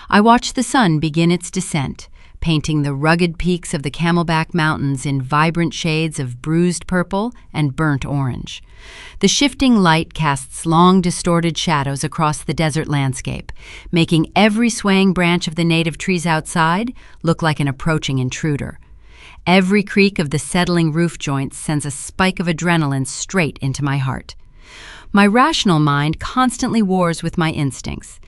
I watch the sun begin its descent, painting the rugged peaks of the Camelback Mountains in vibrant shades of bruised purple and burnt orange. The shifting light casts long, distorted shadows across the desert landscape, making every swaying branch of the native trees outside look like an approaching intruder. Every creak of the settling roof joints sends a spike of adrenaline straight into my heart. My rational mind constantly wars with my instincts.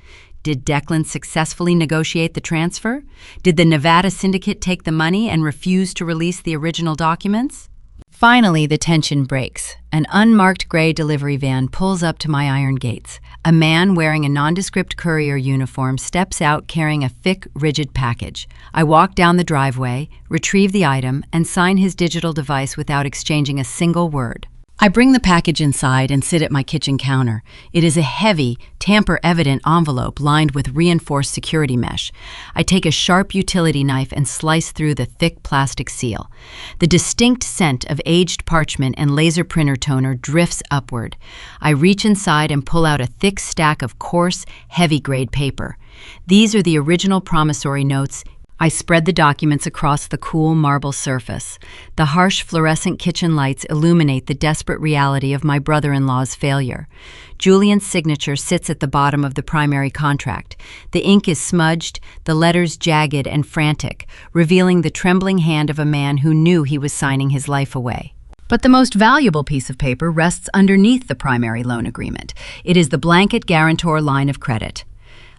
Did Declan successfully negotiate the transfer? Did the Nevada syndicate take the money and refuse to release the original documents? Finally, the tension breaks. An unmarked gray delivery van pulls up to my iron gates. A man wearing a nondescript courier uniform steps out carrying a thick, rigid package. I walk down the driveway, retrieve the item, and sign his digital device without exchanging a single word. I bring the package inside and sit at my kitchen counter. It is a heavy, tamper-evident envelope lined with reinforced security mesh. I take a sharp utility knife and slice through the thick plastic seal. The distinct scent of aged parchment and laser printer toner drifts upward. I reach inside and pull out a thick stack of coarse, heavy-grade paper. These are the original promissory notes. I spread the documents across the cool marble surface. The harsh fluorescent kitchen lights illuminate the desperate reality of my brother-in-law's failure. Julian's signature sits at the bottom of the primary contract. The ink is smudged, the letters jagged and frantic, revealing the trembling hand of a man who knew he was signing his life away. But the most valuable piece of paper rests underneath the primary loan agreement. It is the blanket guarantor line of credit.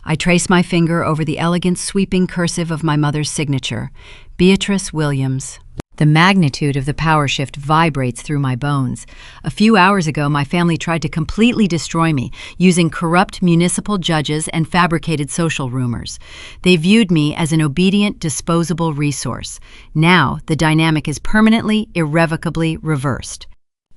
I trace my finger over the elegant sweeping cursive of my mother's signature, Beatrice Williams. The magnitude of the power shift vibrates through my bones. A few hours ago, my family tried to completely destroy me, using corrupt municipal judges and fabricated social rumors. They viewed me as an obedient, disposable resource. Now, the dynamic is permanently, irrevocably reversed.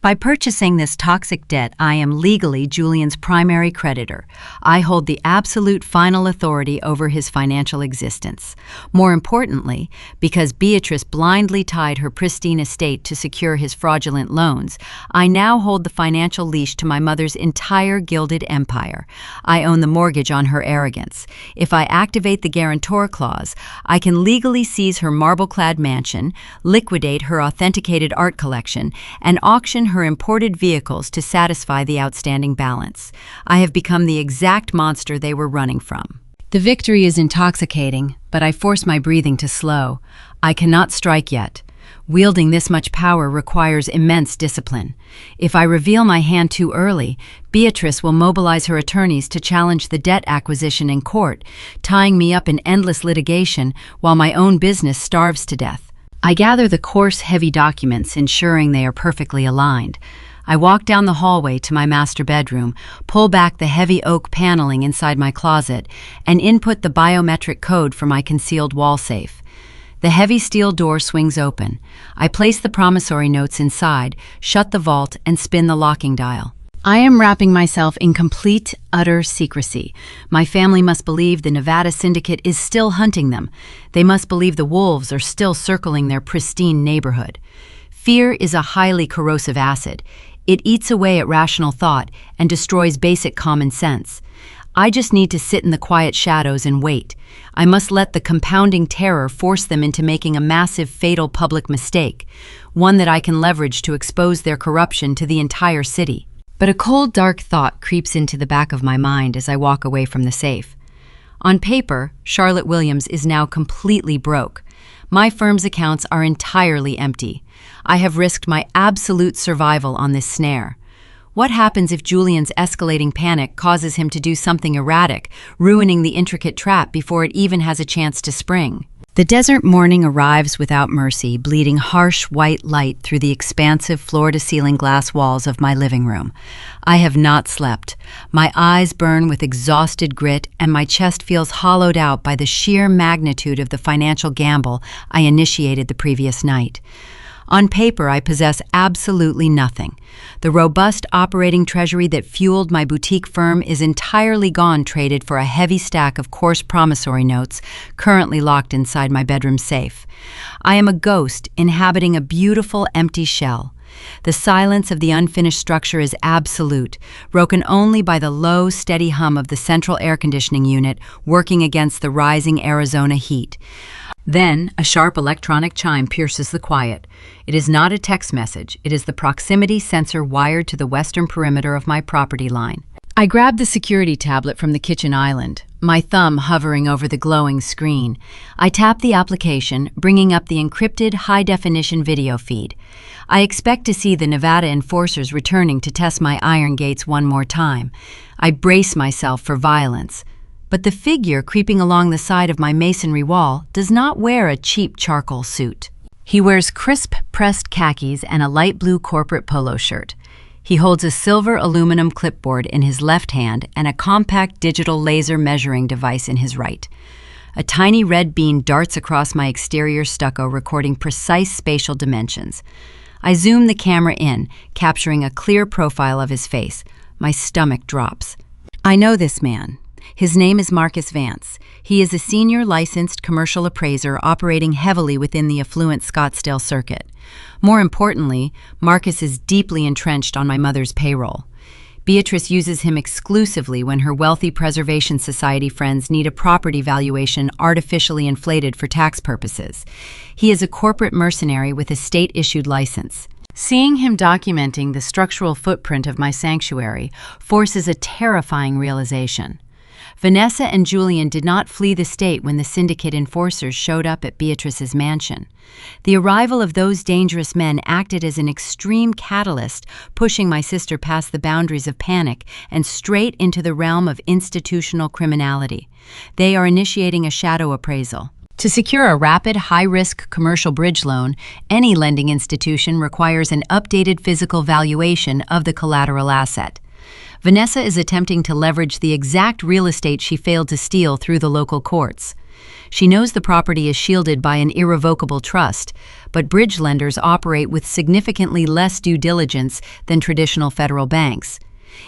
By purchasing this toxic debt, I am legally Julian's primary creditor. I hold the absolute final authority over his financial existence. More importantly, because Beatrice blindly tied her pristine estate to secure his fraudulent loans, I now hold the financial leash to my mother's entire gilded empire. I own the mortgage on her arrogance. If I activate the guarantor clause, I can legally seize her marble-clad mansion, liquidate her authenticated art collection, and auction her imported vehicles to satisfy the outstanding balance. I have become the exact monster they were running from. The victory is intoxicating, but I force my breathing to slow. I cannot strike yet. Wielding this much power requires immense discipline. If I reveal my hand too early, Beatrice will mobilize her attorneys to challenge the debt acquisition in court, tying me up in endless litigation while my own business starves to death. I gather the coarse, heavy documents, ensuring they are perfectly aligned. I walk down the hallway to my master bedroom, pull back the heavy oak paneling inside my closet, and input the biometric code for my concealed wall safe. The heavy steel door swings open. I place the promissory notes inside, shut the vault, and spin the locking dial. I am wrapping myself in complete, utter secrecy. My family must believe the Nevada Syndicate is still hunting them. They must believe the wolves are still circling their pristine neighborhood. Fear is a highly corrosive acid. It eats away at rational thought and destroys basic common sense. I just need to sit in the quiet shadows and wait. I must let the compounding terror force them into making a massive, fatal public mistake, one that I can leverage to expose their corruption to the entire city. But a cold, dark thought creeps into the back of my mind as I walk away from the safe. On paper, Charlotte Williams is now completely broke. My firm's accounts are entirely empty. I have risked my absolute survival on this snare. What happens if Julian's escalating panic causes him to do something erratic, ruining the intricate trap before it even has a chance to spring? The desert morning arrives without mercy, bleeding harsh white light through the expansive floor-to-ceiling glass walls of my living room. I have not slept. My eyes burn with exhausted grit, and my chest feels hollowed out by the sheer magnitude of the financial gamble I initiated the previous night. On paper, I possess absolutely nothing. The robust operating treasury that fueled my boutique firm is entirely gone, traded for a heavy stack of coarse promissory notes currently locked inside my bedroom safe. I am a ghost inhabiting a beautiful empty shell. The silence of the unfinished structure is absolute, broken only by the low, steady hum of the central air conditioning unit working against the rising Arizona heat. Then, a sharp electronic chime pierces the quiet. It is not a text message. It is the proximity sensor wired to the western perimeter of my property line. I grab the security tablet from the kitchen island, my thumb hovering over the glowing screen. I tap the application, bringing up the encrypted, high-definition video feed. I expect to see the Nevada enforcers returning to test my iron gates one more time. I brace myself for violence. But the figure creeping along the side of my masonry wall does not wear a cheap charcoal suit. He wears crisp, pressed khakis and a light blue corporate polo shirt. He holds a silver aluminum clipboard in his left hand and a compact digital laser measuring device in his right. A tiny red beam darts across my exterior stucco, recording precise spatial dimensions. I zoom the camera in, capturing a clear profile of his face. My stomach drops. I know this man. His name is Marcus Vance. He is a senior licensed commercial appraiser operating heavily within the affluent Scottsdale circuit. More importantly, Marcus is deeply entrenched on my mother's payroll. Beatrice uses him exclusively when her wealthy Preservation Society friends need a property valuation artificially inflated for tax purposes. He is a corporate mercenary with a state-issued license. Seeing him documenting the structural footprint of my sanctuary forces a terrifying realization. Vanessa and Julian did not flee the state when the syndicate enforcers showed up at Beatrice's mansion. The arrival of those dangerous men acted as an extreme catalyst, pushing my sister past the boundaries of panic and straight into the realm of institutional criminality. They are initiating a shadow appraisal. To secure a rapid, high-risk commercial bridge loan, any lending institution requires an updated physical valuation of the collateral asset. Vanessa is attempting to leverage the exact real estate she failed to steal through the local courts. She knows the property is shielded by an irrevocable trust, but bridge lenders operate with significantly less due diligence than traditional federal banks.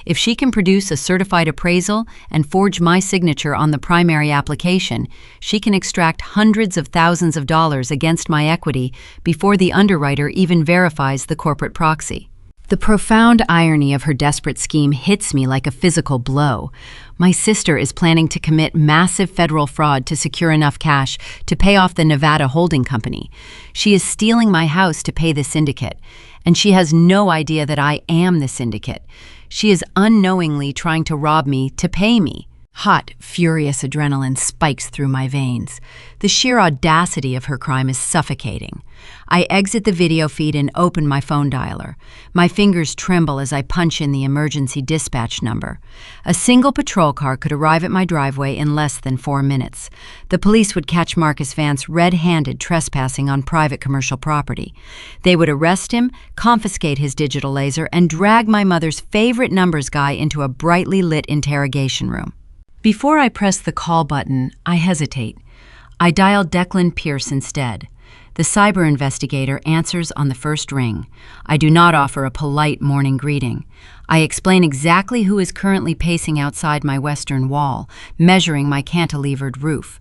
If she can produce a certified appraisal and forge my signature on the primary application, she can extract hundreds of thousands of dollars against my equity before the underwriter even verifies the corporate proxy. The profound irony of her desperate scheme hits me like a physical blow. My sister is planning to commit massive federal fraud to secure enough cash to pay off the Nevada holding company. She is stealing my house to pay the syndicate, and she has no idea that I am the syndicate. She is unknowingly trying to rob me to pay me. Hot, furious adrenaline spikes through my veins. The sheer audacity of her crime is suffocating. I exit the video feed and open my phone dialer. My fingers tremble as I punch in the emergency dispatch number. A single patrol car could arrive at my driveway in less than 4 minutes. The police would catch Marcus Vance red-handed trespassing on private commercial property. They would arrest him, confiscate his digital laser, and drag my mother's favorite numbers guy into a brightly lit interrogation room. Before I press the call button, I hesitate. I dial Declan Pierce instead. The cyber investigator answers on the first ring. I do not offer a polite morning greeting. I explain exactly who is currently pacing outside my western wall, measuring my cantilevered roof.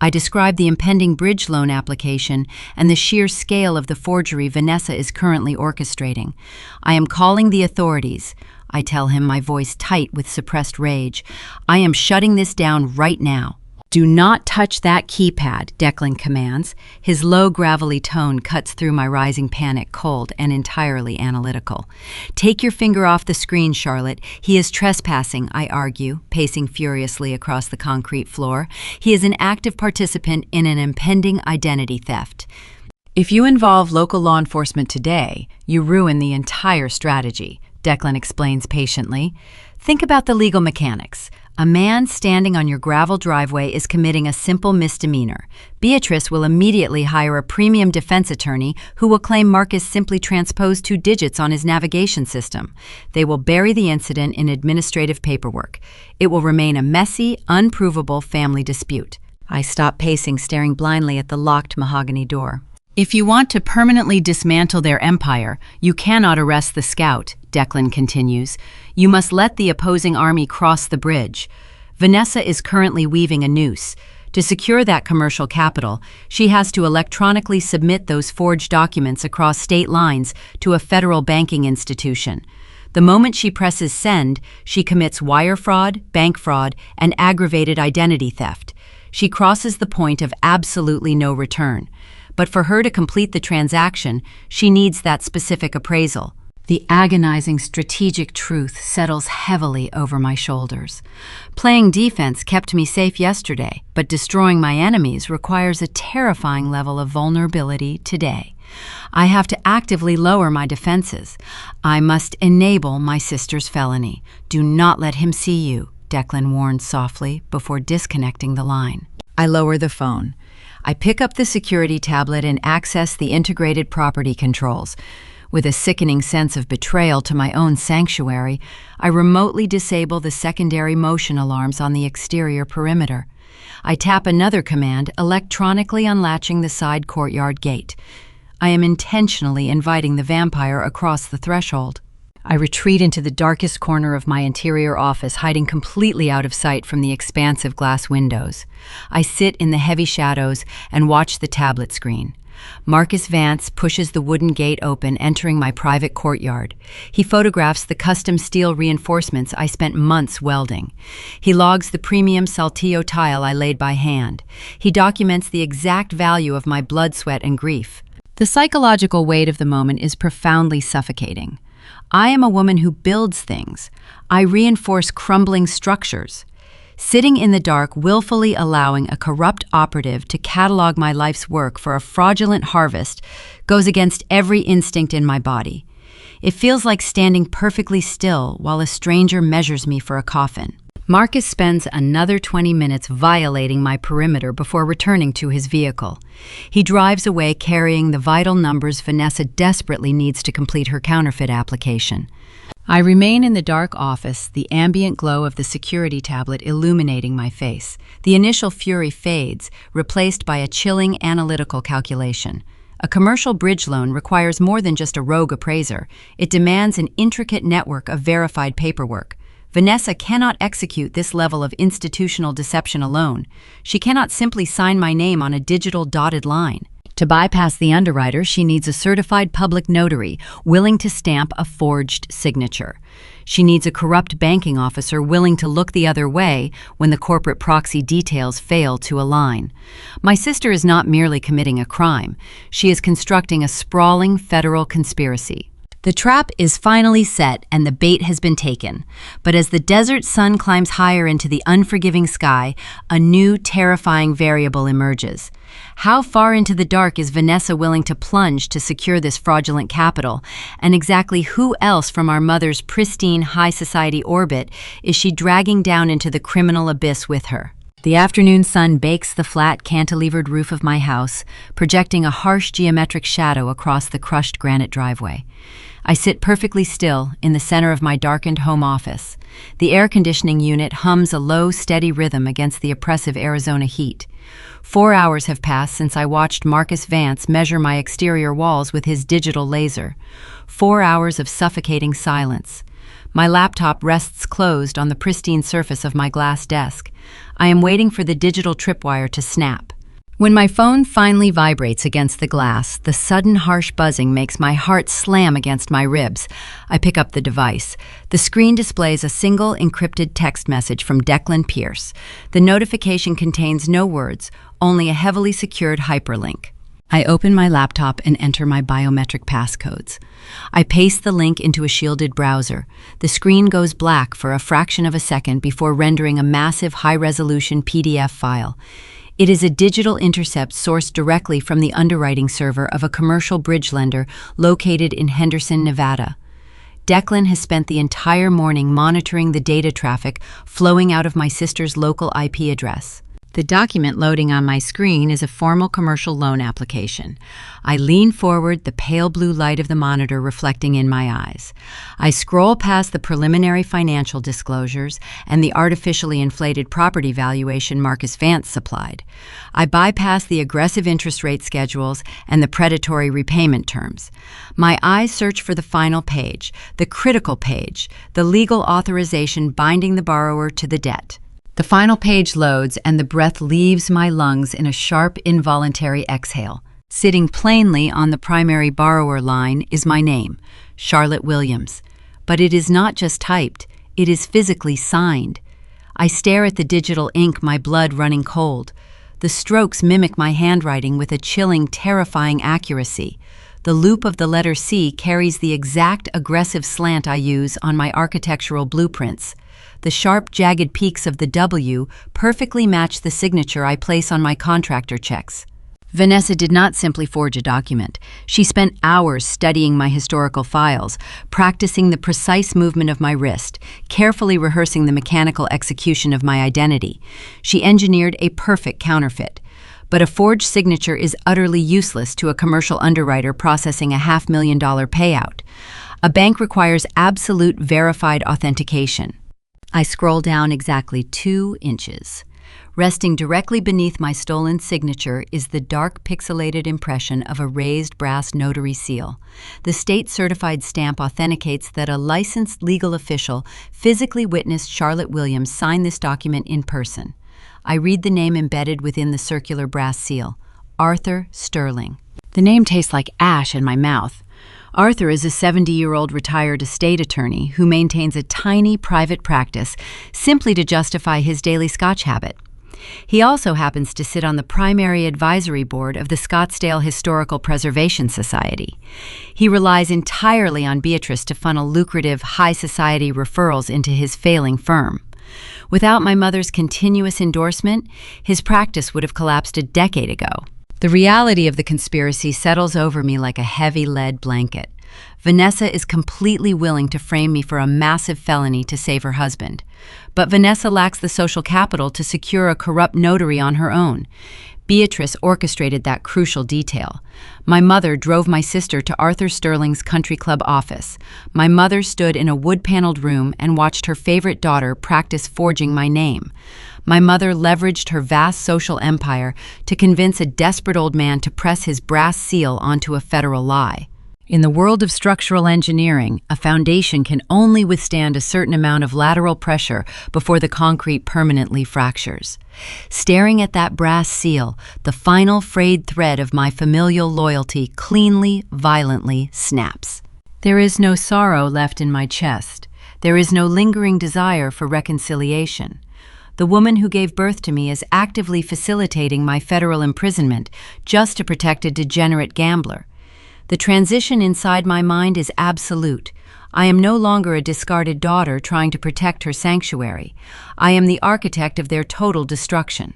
I describe the impending bridge loan application and the sheer scale of the forgery Vanessa is currently orchestrating. I am calling the authorities. I tell him, my voice tight with suppressed rage. I am shutting this down right now. Do not touch that keypad, Declan commands. His low, gravelly tone cuts through my rising panic, cold and entirely analytical. Take your finger off the screen, Charlotte. He is trespassing, I argue, pacing furiously across the concrete floor. He is an active participant in an impending identity theft. If you involve local law enforcement today, you ruin the entire strategy, Declan explains patiently. Think about the legal mechanics. A man standing on your gravel driveway is committing a simple misdemeanor. Beatrice will immediately hire a premium defense attorney who will claim Marcus simply transposed 2 digits on his navigation system. They will bury the incident in administrative paperwork. It will remain a messy, unprovable family dispute. I stop pacing, staring blindly at the locked mahogany door. If you want to permanently dismantle their empire, you cannot arrest the scout, Declan continues. You must let the opposing army cross the bridge. Vanessa is currently weaving a noose. To secure that commercial capital, she has to electronically submit those forged documents across state lines to a federal banking institution. The moment she presses send, she commits wire fraud, bank fraud, and aggravated identity theft. She crosses the point of absolutely no return. But for her to complete the transaction, she needs that specific appraisal. The agonizing strategic truth settles heavily over my shoulders. Playing defense kept me safe yesterday, but destroying my enemies requires a terrifying level of vulnerability today. I have to actively lower my defenses. I must enable my sister's felony. Do not let him see you, Declan warns softly before disconnecting the line. I lower the phone. I pick up the security tablet and access the integrated property controls. With a sickening sense of betrayal to my own sanctuary, I remotely disable the secondary motion alarms on the exterior perimeter. I tap another command, electronically unlatching the side courtyard gate. I am intentionally inviting the vampire across the threshold. I retreat into the darkest corner of my interior office, hiding completely out of sight from the expansive glass windows. I sit in the heavy shadows and watch the tablet screen. Marcus Vance pushes the wooden gate open, entering my private courtyard. He photographs the custom steel reinforcements I spent months welding. He logs the premium Saltillo tile I laid by hand. He documents the exact value of my blood, sweat, and grief. The psychological weight of the moment is profoundly suffocating. I am a woman who builds things. I reinforce crumbling structures. Sitting in the dark, willfully allowing a corrupt operative to catalog my life's work for a fraudulent harvest goes against every instinct in my body. It feels like standing perfectly still while a stranger measures me for a coffin. Marcus spends another 20 minutes violating my perimeter before returning to his vehicle. He drives away carrying the vital numbers Vanessa desperately needs to complete her counterfeit application. I remain in the dark office, the ambient glow of the security tablet illuminating my face. The initial fury fades, replaced by a chilling analytical calculation. A commercial bridge loan requires more than just a rogue appraiser. It demands an intricate network of verified paperwork. Vanessa cannot execute this level of institutional deception alone. She cannot simply sign my name on a digital dotted line. To bypass the underwriter, she needs a certified public notary willing to stamp a forged signature. She needs a corrupt banking officer willing to look the other way when the corporate proxy details fail to align. My sister is not merely committing a crime. She is constructing a sprawling federal conspiracy. The trap is finally set and the bait has been taken. But as the desert sun climbs higher into the unforgiving sky, a new terrifying variable emerges. How far into the dark is Vanessa willing to plunge to secure this fraudulent capital? And exactly who else from our mother's pristine high society orbit is she dragging down into the criminal abyss with her? The afternoon sun bakes the flat, cantilevered roof of my house, projecting a harsh geometric shadow across the crushed granite driveway. I sit perfectly still in the center of my darkened home office. The air conditioning unit hums a low, steady rhythm against the oppressive Arizona heat. 4 hours have passed since I watched Marcus Vance measure my exterior walls with his digital laser. 4 hours of suffocating silence. My laptop rests closed on the pristine surface of my glass desk. I am waiting for the digital tripwire to snap. When my phone finally vibrates against the glass, the sudden harsh buzzing makes my heart slam against my ribs. I pick up the device. The screen displays a single encrypted text message from Declan Pierce. The notification contains no words, only a heavily secured hyperlink. I open my laptop and enter my biometric passcodes. I paste the link into a shielded browser. The screen goes black for a fraction of a second before rendering a massive high-resolution PDF file. It is a digital intercept sourced directly from the underwriting server of a commercial bridge lender located in Henderson, Nevada. Declan has spent the entire morning monitoring the data traffic flowing out of my sister's local IP address. The document loading on my screen is a formal commercial loan application. I lean forward, the pale blue light of the monitor reflecting in my eyes. I scroll past the preliminary financial disclosures and the artificially inflated property valuation Marcus Vance supplied. I bypass the aggressive interest rate schedules and the predatory repayment terms. My eyes search for the final page, the critical page, the legal authorization binding the borrower to the debt. The final page loads and the breath leaves my lungs in a sharp, involuntary exhale. Sitting plainly on the primary borrower line is my name, Charlotte Williams. But it is not just typed, it is physically signed. I stare at the digital ink, my blood running cold. The strokes mimic my handwriting with a chilling, terrifying accuracy. The loop of the letter C carries the exact aggressive slant I use on my architectural blueprints. The sharp, jagged peaks of the W perfectly match the signature I place on my contractor checks. Vanessa did not simply forge a document. She spent hours studying my historical files, practicing the precise movement of my wrist, carefully rehearsing the mechanical execution of my identity. She engineered a perfect counterfeit. But a forged signature is utterly useless to a commercial underwriter processing a $500,000 payout. A bank requires absolute verified authentication. I scroll down exactly 2 inches. Resting directly beneath my stolen signature is the dark pixelated impression of a raised brass notary seal. The state-certified stamp authenticates that a licensed legal official physically witnessed Charlotte Williams sign this document in person. I read the name embedded within the circular brass seal, Arthur Sterling. The name tastes like ash in my mouth. Arthur is a 70-year-old retired estate attorney who maintains a tiny private practice simply to justify his daily Scotch habit. He also happens to sit on the primary advisory board of the Scottsdale Historical Preservation Society. He relies entirely on Beatrice to funnel lucrative high society referrals into his failing firm. Without my mother's continuous endorsement, his practice would have collapsed a decade ago. The reality of the conspiracy settles over me like a heavy lead blanket. Vanessa is completely willing to frame me for a massive felony to save her husband. But Vanessa lacks the social capital to secure a corrupt notary on her own. Beatrice orchestrated that crucial detail. My mother drove my sister to Arthur Sterling's country club office. My mother stood in a wood-paneled room and watched her favorite daughter practice forging my name. My mother leveraged her vast social empire to convince a desperate old man to press his brass seal onto a federal lie. In the world of structural engineering, a foundation can only withstand a certain amount of lateral pressure before the concrete permanently fractures. Staring at that brass seal, the final frayed thread of my familial loyalty cleanly, violently snaps. There is no sorrow left in my chest. There is no lingering desire for reconciliation. The woman who gave birth to me is actively facilitating my federal imprisonment just to protect a degenerate gambler. The transition inside my mind is absolute. I am no longer a discarded daughter trying to protect her sanctuary. I am the architect of their total destruction.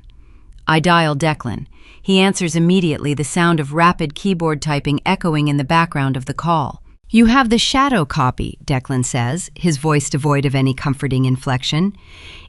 I dial Declan. He answers immediately, the sound of rapid keyboard typing echoing in the background of the call. "You have the shadow copy," Declan says, his voice devoid of any comforting inflection.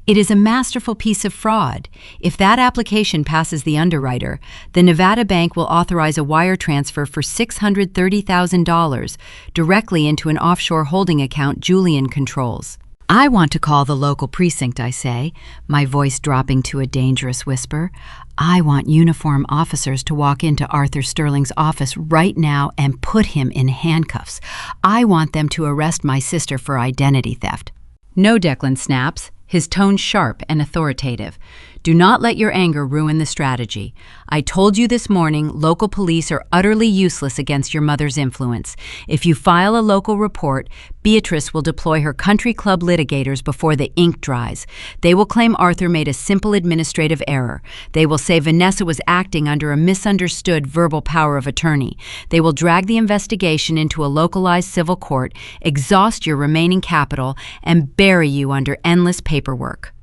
"It is a masterful piece of fraud. If that application passes the underwriter, the Nevada bank will authorize a wire transfer for $630,000 directly into an offshore holding account Julian controls." "I want to call the local precinct," I say, my voice dropping to a dangerous whisper. "I want uniformed officers to walk into Arthur Sterling's office right now and put him in handcuffs. I want them to arrest my sister for identity theft." "No," Declan snaps, his tone sharp and authoritative. "Do not let your anger ruin the strategy. I told you this morning local police are utterly useless against your mother's influence. If you file a local report, Beatrice will deploy her country club litigators before the ink dries. They will claim Arthur made a simple administrative error. They will say Vanessa was acting under a misunderstood verbal power of attorney. They will drag the investigation into a localized civil court, exhaust your remaining capital, and bury you under endless paperwork."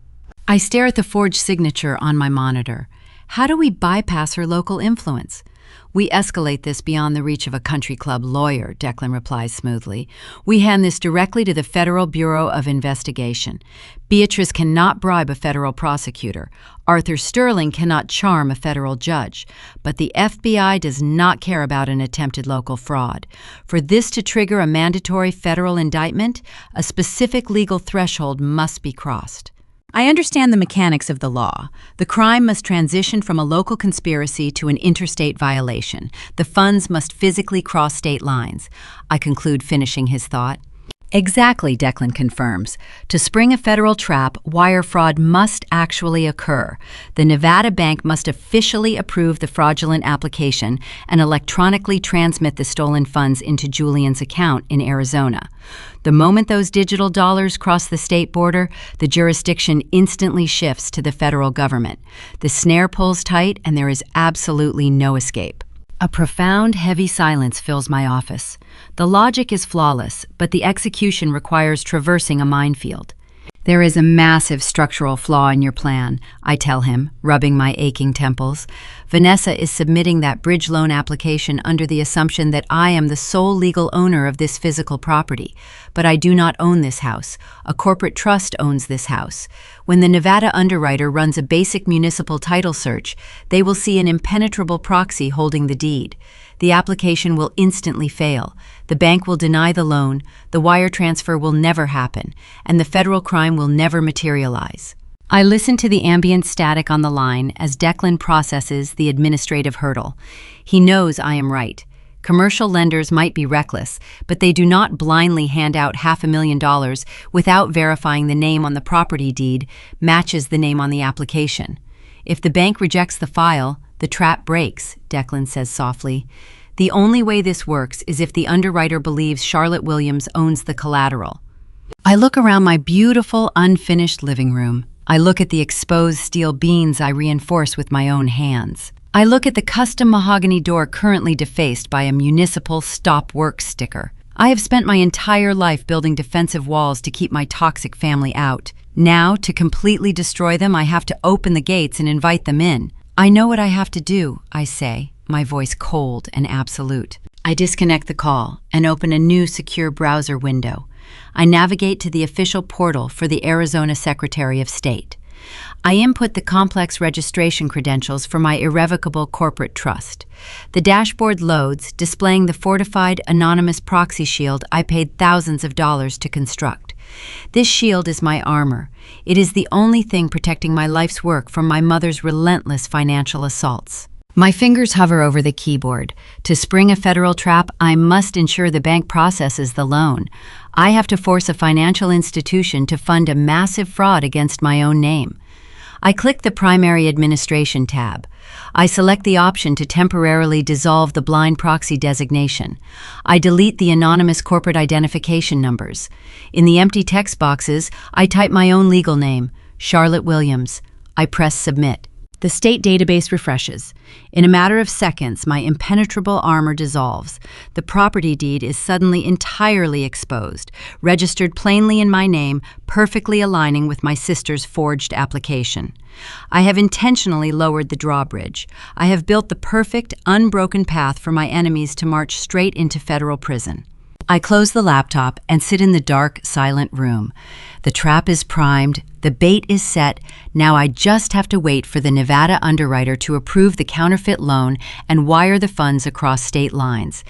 I stare at the forged signature on my monitor. How do we bypass her local influence? "We escalate this beyond the reach of a country club lawyer," Declan replies smoothly. "We hand this directly to the Federal Bureau of Investigation. Beatrice cannot bribe a federal prosecutor. Arthur Sterling cannot charm a federal judge. But the FBI does not care about an attempted local fraud. For this to trigger a mandatory federal indictment, a specific legal threshold must be crossed." I understand the mechanics of the law. The crime must transition from a local conspiracy to an interstate violation. The funds must physically cross state lines. I conclude, finishing his thought. "Exactly," Declan confirms. "To spring a federal trap, wire fraud must actually occur. The Nevada bank must officially approve the fraudulent application and electronically transmit the stolen funds into Julian's account in Arizona. The moment those digital dollars cross the state border, the jurisdiction instantly shifts to the federal government. The snare pulls tight and there is absolutely no escape." A profound, heavy silence fills my office. The logic is flawless, but the execution requires traversing a minefield. "There is a massive structural flaw in your plan," I tell him, rubbing my aching temples. "Vanessa is submitting that bridge loan application under the assumption that I am the sole legal owner of this physical property. But I do not own this house. A corporate trust owns this house. When the Nevada underwriter runs a basic municipal title search, they will see an impenetrable proxy holding the deed. The application will instantly fail. The bank will deny the loan, the wire transfer will never happen, and the federal crime will never materialize." I listen to the ambient static on the line as Declan processes the administrative hurdle. He knows I am right. Commercial lenders might be reckless, but they do not blindly hand out $500,000 without verifying the name on the property deed matches the name on the application. "If the bank rejects the file, the trap breaks," Declan says softly. "The only way this works is if the underwriter believes Charlotte Williams owns the collateral." I look around my beautiful, unfinished living room. I look at the exposed steel beams I reinforce with my own hands. I look at the custom mahogany door currently defaced by a municipal stop work sticker. I have spent my entire life building defensive walls to keep my toxic family out. Now, to completely destroy them, I have to open the gates and invite them in. "I know what I have to do," I say, my voice cold and absolute. I disconnect the call and open a new secure browser window. I navigate to the official portal for the Arizona Secretary of State. I input the complex registration credentials for my irrevocable corporate trust. The dashboard loads, displaying the fortified, anonymous proxy shield I paid thousands of dollars to construct. This shield is my armor. It is the only thing protecting my life's work from my mother's relentless financial assaults. My fingers hover over the keyboard. To spring a federal trap, I must ensure the bank processes the loan. I have to force a financial institution to fund a massive fraud against my own name. I click the Primary Administration tab. I select the option to temporarily dissolve the blind proxy designation. I delete the anonymous corporate identification numbers. In the empty text boxes, I type my own legal name, Charlotte Williams. I press Submit. The state database refreshes. In a matter of seconds, my impenetrable armor dissolves. The property deed is suddenly entirely exposed, registered plainly in my name, perfectly aligning with my sister's forged application. I have intentionally lowered the drawbridge. I have built the perfect, unbroken path for my enemies to march straight into federal prison. I close the laptop and sit in the dark, silent room. The trap is primed, the bait is set. Now I just have to wait for the Nevada underwriter to approve the counterfeit loan and wire the funds across state lines.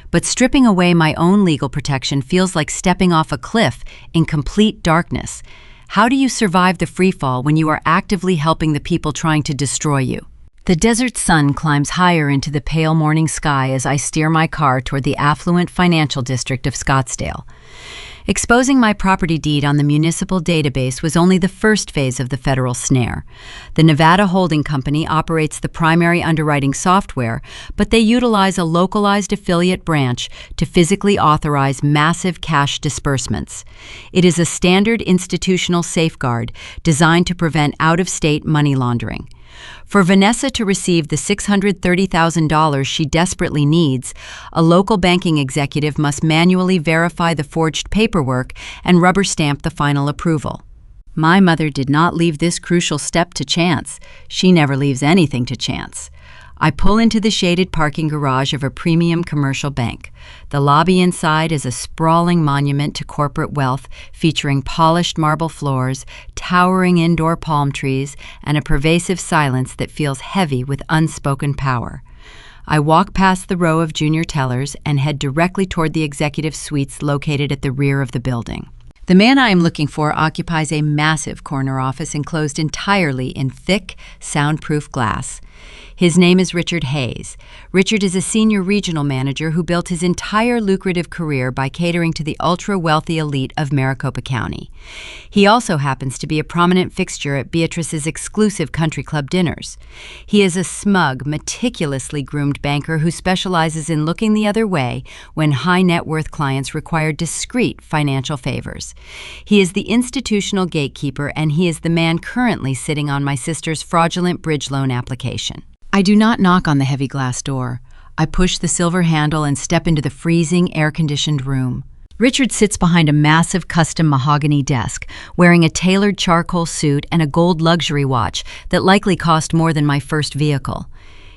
But stripping away my own legal protection feels like stepping off a cliff in complete darkness. How do you survive the freefall when you are actively helping the people trying to destroy you? The desert sun climbs higher into the pale morning sky as I steer my car toward the affluent financial district of Scottsdale. Exposing my property deed on the municipal database was only the first phase of the federal snare. The Nevada Holding Company operates the primary underwriting software, but they utilize a localized affiliate branch to physically authorize massive cash disbursements. It is a standard institutional safeguard designed to prevent out-of-state money laundering. For Vanessa to receive the $630,000 she desperately needs, a local banking executive must manually verify the forged paperwork and rubber stamp the final approval. My mother did not leave this crucial step to chance. She never leaves anything to chance. I pull into the shaded parking garage of a premium commercial bank. The lobby inside is a sprawling monument to corporate wealth, featuring polished marble floors, towering indoor palm trees, and a pervasive silence that feels heavy with unspoken power. I walk past the row of junior tellers and head directly toward the executive suites located at the rear of the building. The man I am looking for occupies a massive corner office enclosed entirely in thick, soundproof glass. His name is Richard Hayes. Richard is a senior regional manager who built his entire lucrative career by catering to the ultra-wealthy elite of Maricopa County. He also happens to be a prominent fixture at Beatrice's exclusive country club dinners. He is a smug, meticulously groomed banker who specializes in looking the other way when high-net-worth clients require discreet financial favors. He is the institutional gatekeeper, and he is the man currently sitting on my sister's fraudulent bridge loan application. I do not knock on the heavy glass door. I push the silver handle and step into the freezing, air-conditioned room. Richard sits behind a massive custom mahogany desk, wearing a tailored charcoal suit and a gold luxury watch that likely cost more than my first vehicle.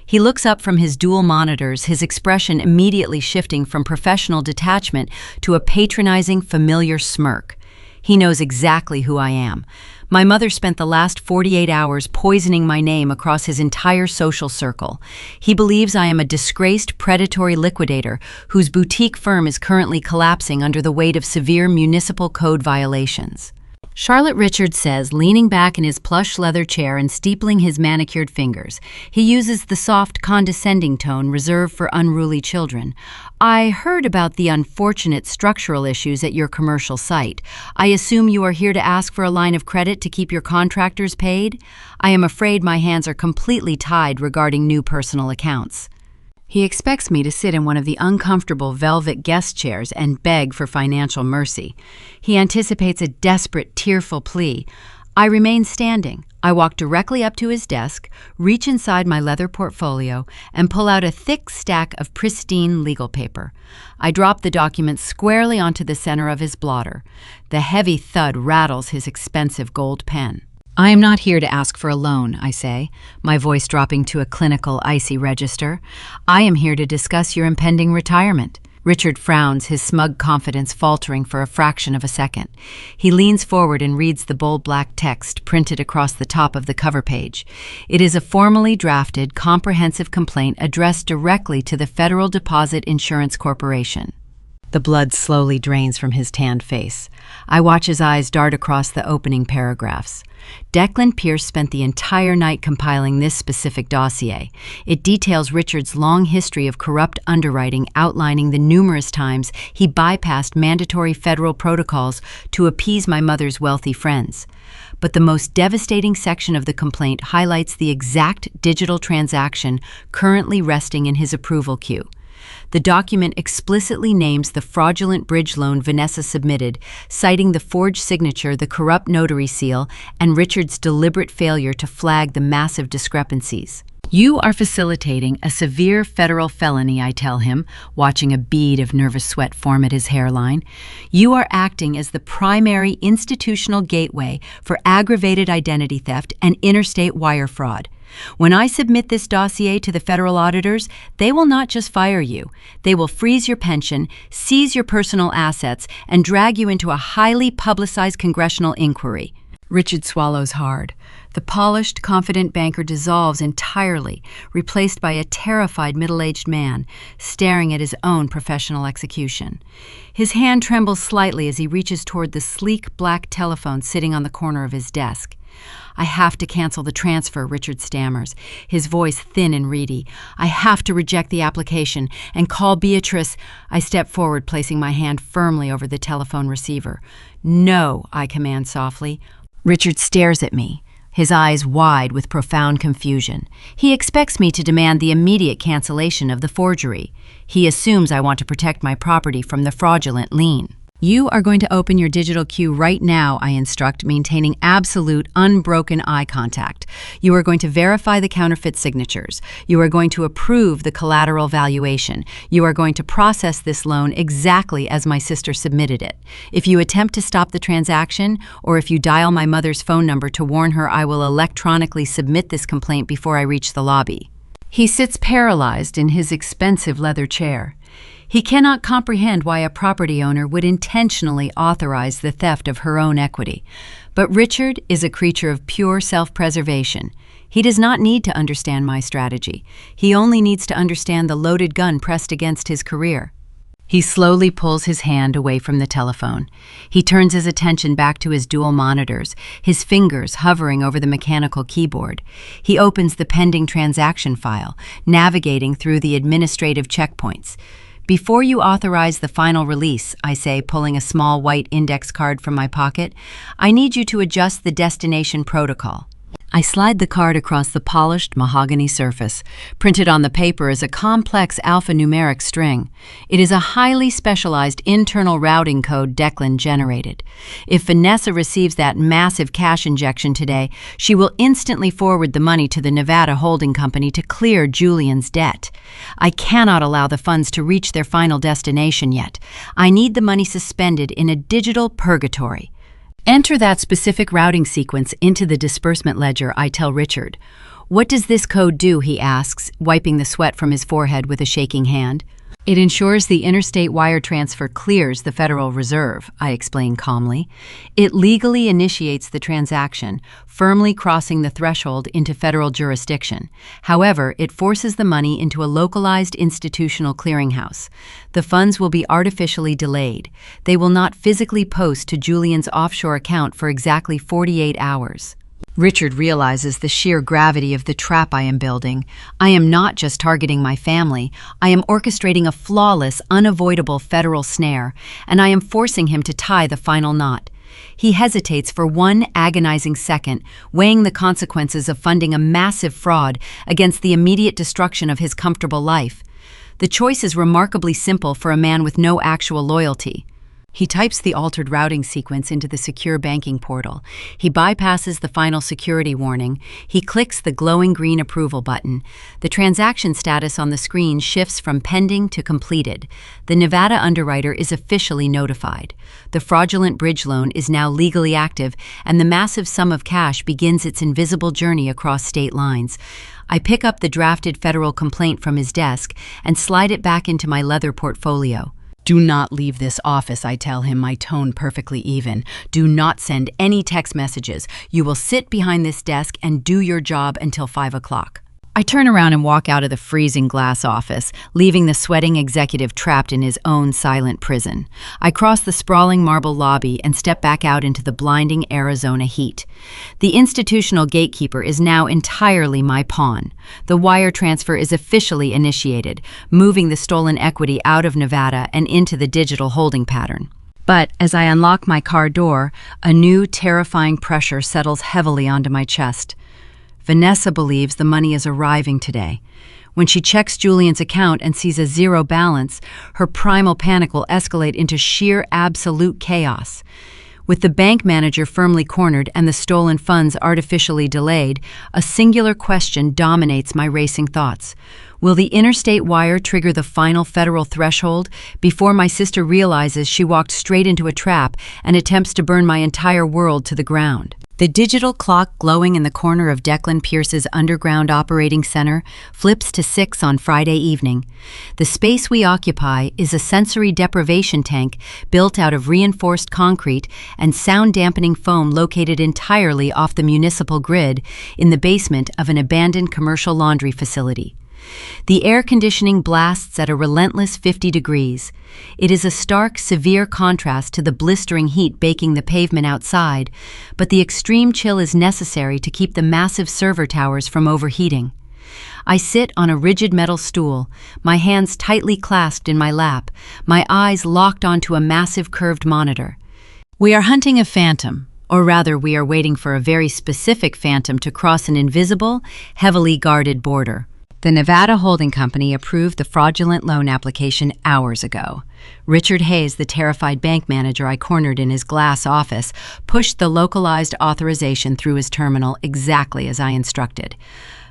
He looks up from his dual monitors, his expression immediately shifting from professional detachment to a patronizing, familiar smirk. He knows exactly who I am. My mother spent the last 48 hours poisoning my name across his entire social circle. He believes I am a disgraced predatory liquidator whose boutique firm is currently collapsing under the weight of severe municipal code violations. Charlotte, Richard says, leaning back in his plush leather chair and steepling his manicured fingers. He uses the soft, condescending tone reserved for unruly children. I heard about the unfortunate structural issues at your commercial site. I assume you are here to ask for a line of credit to keep your contractors paid? I am afraid my hands are completely tied regarding new personal accounts. He expects me to sit in one of the uncomfortable velvet guest chairs and beg for financial mercy. He anticipates a desperate, tearful plea. I remain standing. I walk directly up to his desk, reach inside my leather portfolio, and pull out a thick stack of pristine legal paper. I drop the document squarely onto the center of his blotter. The heavy thud rattles his expensive gold pen. I am not here to ask for a loan, I say, my voice dropping to a clinical, icy register. I am here to discuss your impending retirement. Richard frowns, his smug confidence faltering for a fraction of a second. He leans forward and reads the bold black text printed across the top of the cover page. It is a formally drafted, comprehensive complaint addressed directly to the Federal Deposit Insurance Corporation. The blood slowly drains from his tanned face. I watch his eyes dart across the opening paragraphs. Declan Pierce spent the entire night compiling this specific dossier. It details Richard's long history of corrupt underwriting, outlining the numerous times he bypassed mandatory federal protocols to appease my mother's wealthy friends. But the most devastating section of the complaint highlights the exact digital transaction currently resting in his approval queue. The document explicitly names the fraudulent bridge loan Vanessa submitted, citing the forged signature, the corrupt notary seal, and Richard's deliberate failure to flag the massive discrepancies. You are facilitating a severe federal felony, I tell him, watching a bead of nervous sweat form at his hairline. You are acting as the primary institutional gateway for aggravated identity theft and interstate wire fraud. When I submit this dossier to the federal auditors, they will not just fire you. They will freeze your pension, seize your personal assets, and drag you into a highly publicized congressional inquiry. Richard swallows hard. The polished, confident banker dissolves entirely, replaced by a terrified middle-aged man, staring at his own professional execution. His hand trembles slightly as he reaches toward the sleek black telephone sitting on the corner of his desk. I have to cancel the transfer, Richard stammers, his voice thin and reedy. I have to reject the application and call Beatrice. I step forward, placing my hand firmly over the telephone receiver. No, I command softly. Richard stares at me, his eyes wide with profound confusion. He expects me to demand the immediate cancellation of the forgery. He assumes I want to protect my property from the fraudulent lien. You are going to open your digital queue right now, I instruct, maintaining absolute, unbroken eye contact. You are going to verify the counterfeit signatures. You are going to approve the collateral valuation. You are going to process this loan exactly as my sister submitted it. If you attempt to stop the transaction, or if you dial my mother's phone number to warn her, I will electronically submit this complaint before I reach the lobby. He sits paralyzed in his expensive leather chair. He cannot comprehend why a property owner would intentionally authorize the theft of her own equity. But Richard is a creature of pure self-preservation. He does not need to understand my strategy. He only needs to understand the loaded gun pressed against his career. He slowly pulls his hand away from the telephone. He turns his attention back to his dual monitors, his fingers hovering over the mechanical keyboard. He opens the pending transaction file, navigating through the administrative checkpoints. Before you authorize the final release, I say, pulling a small white index card from my pocket, I need you to adjust the destination protocol. I slide the card across the polished mahogany surface. Printed on the paper is a complex alphanumeric string. It is a highly specialized internal routing code Declan generated. If Vanessa receives that massive cash injection today, she will instantly forward the money to the Nevada holding company to clear Julian's debt. I cannot allow the funds to reach their final destination yet. I need the money suspended in a digital purgatory. Enter that specific routing sequence into the disbursement ledger, I tell Richard. What does this code do, he asks, wiping the sweat from his forehead with a shaking hand. It ensures the interstate wire transfer clears the Federal Reserve, I explain calmly. It legally initiates the transaction, firmly crossing the threshold into federal jurisdiction. However, it forces the money into a localized institutional clearinghouse. The funds will be artificially delayed. They will not physically post to Julian's offshore account for exactly 48 hours. Richard realizes the sheer gravity of the trap I am building. I am not just targeting my family. I am orchestrating a flawless, unavoidable federal snare, and I am forcing him to tie the final knot. He hesitates for one agonizing second, weighing the consequences of funding a massive fraud against the immediate destruction of his comfortable life. The choice is remarkably simple for a man with no actual loyalty. He types the altered routing sequence into the secure banking portal. He bypasses the final security warning. He clicks the glowing green approval button. The transaction status on the screen shifts from pending to completed. The Nevada underwriter is officially notified. The fraudulent bridge loan is now legally active, and the massive sum of cash begins its invisible journey across state lines. I pick up the drafted federal complaint from his desk and slide it back into my leather portfolio. "Do not leave this office," I tell him, my tone perfectly even. "Do not send any text messages. You will sit behind this desk and do your job until 5 o'clock. I turn around and walk out of the freezing glass office, leaving the sweating executive trapped in his own silent prison. I cross the sprawling marble lobby and step back out into the blinding Arizona heat. The institutional gatekeeper is now entirely my pawn. The wire transfer is officially initiated, moving the stolen equity out of Nevada and into the digital holding pattern. But as I unlock my car door, a new terrifying pressure settles heavily onto my chest. Vanessa believes the money is arriving today. When she checks Julian's account and sees a zero balance, her primal panic will escalate into sheer absolute chaos. With the bank manager firmly cornered and the stolen funds artificially delayed, a singular question dominates my racing thoughts. Will the interstate wire trigger the final federal threshold before my sister realizes she walked straight into a trap and attempts to burn my entire world to the ground? The digital clock glowing in the corner of Declan Pierce's underground operating center flips to 6 on Friday evening. The space we occupy is a sensory deprivation tank built out of reinforced concrete and sound-dampening foam located entirely off the municipal grid in the basement of an abandoned commercial laundry facility. The air conditioning blasts at a relentless 50 degrees. It is a stark, severe contrast to the blistering heat baking the pavement outside, but the extreme chill is necessary to keep the massive server towers from overheating. I sit on a rigid metal stool, my hands tightly clasped in my lap, my eyes locked onto a massive curved monitor. We are hunting a phantom, or rather we are waiting for a very specific phantom to cross an invisible, heavily guarded border. The Nevada Holding Company approved the fraudulent loan application hours ago. Richard Hayes, the terrified bank manager I cornered in his glass office, pushed the localized authorization through his terminal exactly as I instructed.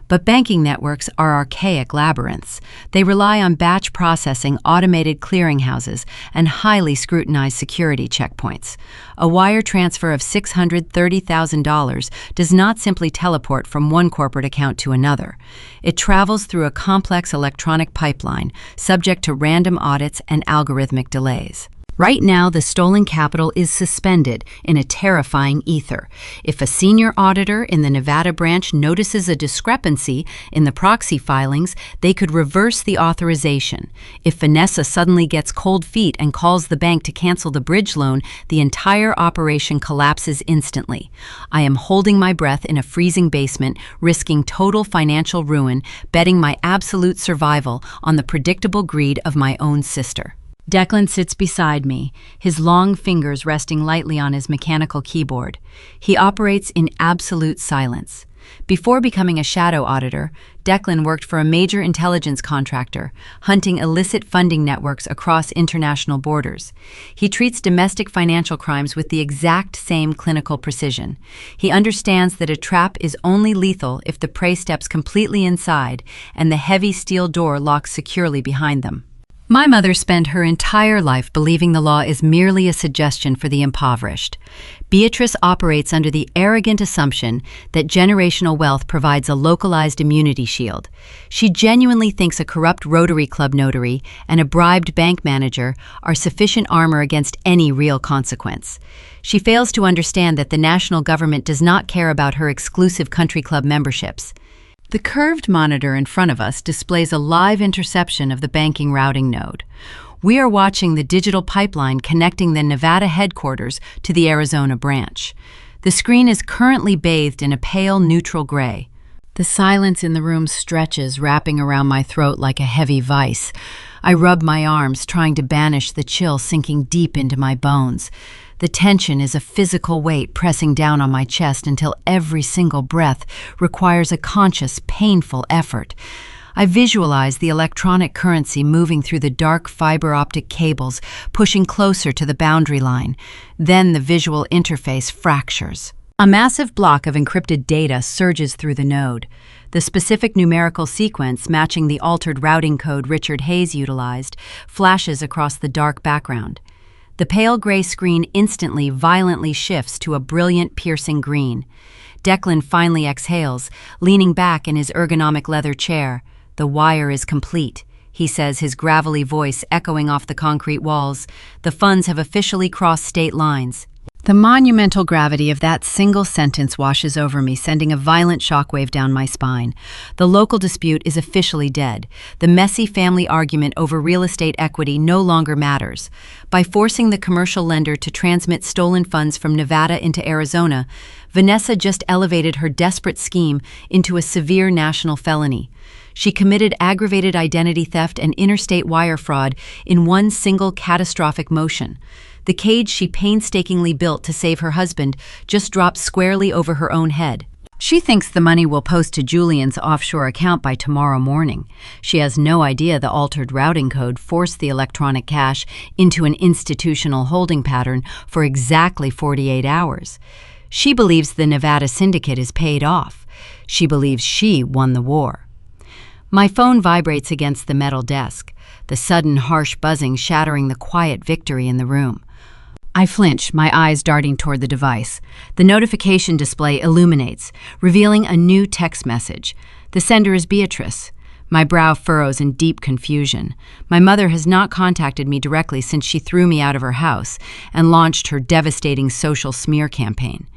But banking networks are archaic labyrinths. They rely on batch processing, automated clearinghouses, and highly scrutinized security checkpoints. A wire transfer of $630,000 does not simply teleport from one corporate account to another. It travels through a complex electronic pipeline, subject to random audits and algorithmic delays. Right now, the stolen capital is suspended in a terrifying ether. If a senior auditor in the Nevada branch notices a discrepancy in the proxy filings, they could reverse the authorization. If Vanessa suddenly gets cold feet and calls the bank to cancel the bridge loan, the entire operation collapses instantly. I am holding my breath in a freezing basement, risking total financial ruin, betting my absolute survival on the predictable greed of my own sister. Declan sits beside me, his long fingers resting lightly on his mechanical keyboard. He operates in absolute silence. Before becoming a shadow auditor, Declan worked for a major intelligence contractor, hunting illicit funding networks across international borders. He treats domestic financial crimes with the exact same clinical precision. He understands that a trap is only lethal if the prey steps completely inside and the heavy steel door locks securely behind them. My mother spent her entire life believing the law is merely a suggestion for the impoverished. Beatrice operates under the arrogant assumption that generational wealth provides a localized immunity shield. She genuinely thinks a corrupt Rotary Club notary and a bribed bank manager are sufficient armor against any real consequence. She fails to understand that the national government does not care about her exclusive country club memberships. The curved monitor in front of us displays a live interception of the banking routing node. We are watching the digital pipeline connecting the Nevada headquarters to the Arizona branch. The screen is currently bathed in a pale neutral gray. The silence in the room stretches, wrapping around my throat like a heavy vice. I rub my arms, trying to banish the chill sinking deep into my bones. The tension is a physical weight pressing down on my chest until every single breath requires a conscious, painful effort. I visualize the electronic currency moving through the dark fiber optic cables, pushing closer to the boundary line. Then the visual interface fractures. A massive block of encrypted data surges through the node. The specific numerical sequence, matching the altered routing code Richard Hayes utilized, flashes across the dark background. The pale gray screen instantly, violently shifts to a brilliant, piercing green. Declan finally exhales, leaning back in his ergonomic leather chair. The wire is complete, he says, his gravelly voice echoing off the concrete walls. The funds have officially crossed state lines. The monumental gravity of that single sentence washes over me, sending a violent shockwave down my spine. The local dispute is officially dead. The messy family argument over real estate equity no longer matters. By forcing the commercial lender to transmit stolen funds from Nevada into Arizona, Vanessa just elevated her desperate scheme into a severe national felony. She committed aggravated identity theft and interstate wire fraud in one single catastrophic motion. The cage she painstakingly built to save her husband just dropped squarely over her own head. She thinks the money will post to Julian's offshore account by tomorrow morning. She has no idea the altered routing code forced the electronic cash into an institutional holding pattern for exactly 48 hours. She believes the Nevada syndicate is paid off. She believes she won the war. My phone vibrates against the metal desk, the sudden harsh buzzing shattering the quiet victory in the room. I flinch, my eyes darting toward the device. The notification display illuminates, revealing a new text message. The sender is Beatrice. My brow furrows in deep confusion. My mother has not contacted me directly since she threw me out of her house and launched her devastating social smear campaign.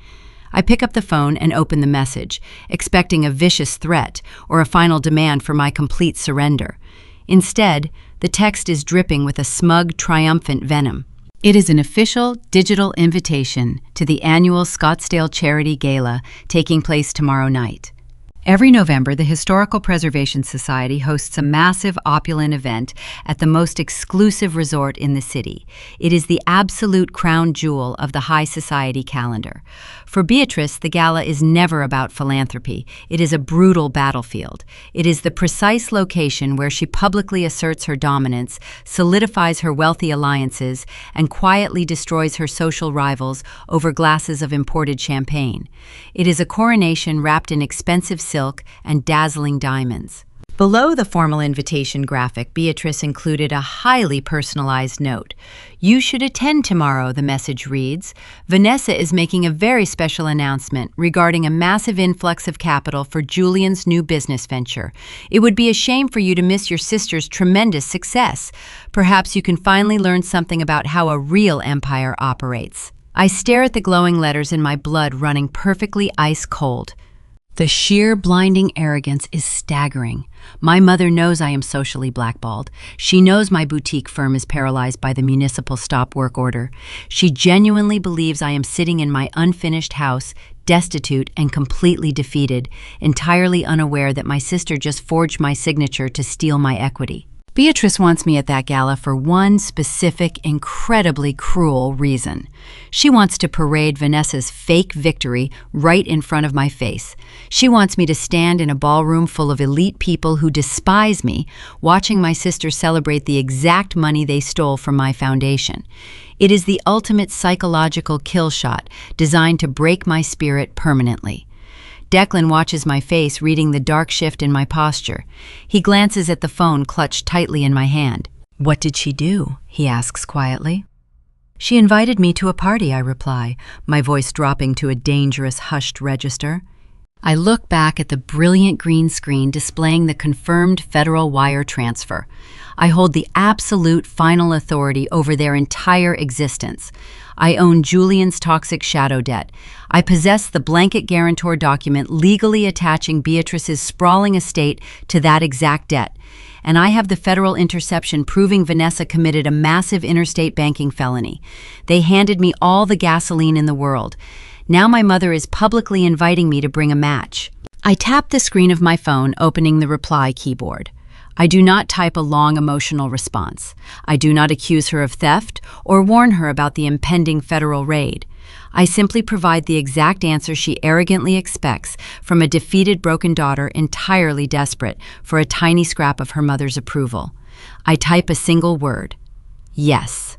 I pick up the phone and open the message, expecting a vicious threat or a final demand for my complete surrender. Instead, the text is dripping with a smug, triumphant venom. It is an official digital invitation to the annual Scottsdale Charity Gala taking place tomorrow night. Every November, the Historical Preservation Society hosts a massive, opulent event at the most exclusive resort in the city. It is the absolute crown jewel of the high society calendar. For Beatrice, the gala is never about philanthropy. It is a brutal battlefield. It is the precise location where she publicly asserts her dominance, solidifies her wealthy alliances, and quietly destroys her social rivals over glasses of imported champagne. It is a coronation wrapped in expensive silk and dazzling diamonds. Below the formal invitation graphic, Beatrice included a highly personalized note. "You should attend tomorrow," the message reads. "Vanessa is making a very special announcement regarding a massive influx of capital for Julian's new business venture. It would be a shame for you to miss your sister's tremendous success. Perhaps you can finally learn something about how a real empire operates." I stare at the glowing letters in my blood running perfectly ice cold. The sheer, blinding arrogance is staggering. My mother knows I am socially blackballed. She knows my boutique firm is paralyzed by the municipal stop work order. She genuinely believes I am sitting in my unfinished house, destitute and completely defeated, entirely unaware that my sister just forged my signature to steal my equity. Beatrice wants me at that gala for one specific, incredibly cruel reason. She wants to parade Vanessa's fake victory right in front of my face. She wants me to stand in a ballroom full of elite people who despise me, watching my sister celebrate the exact money they stole from my foundation. It is the ultimate psychological kill shot, designed to break my spirit permanently. Declan watches my face, reading the dark shift in my posture. He glances at the phone clutched tightly in my hand. "What did she do?" he asks quietly. "She invited me to a party," I reply, my voice dropping to a dangerous, hushed register. I look back at the brilliant green screen displaying the confirmed federal wire transfer. I hold the absolute final authority over their entire existence. I own Julian's toxic shadow debt. I possess the blanket guarantor document legally attaching Beatrice's sprawling estate to that exact debt. And I have the federal interception proving Vanessa committed a massive interstate banking felony. They handed me all the gasoline in the world. Now my mother is publicly inviting me to bring a match. I tap the screen of my phone, opening the reply keyboard. I do not type a long emotional response. I do not accuse her of theft or warn her about the impending federal raid. I simply provide the exact answer she arrogantly expects from a defeated, broken daughter entirely desperate for a tiny scrap of her mother's approval. I type a single word: yes.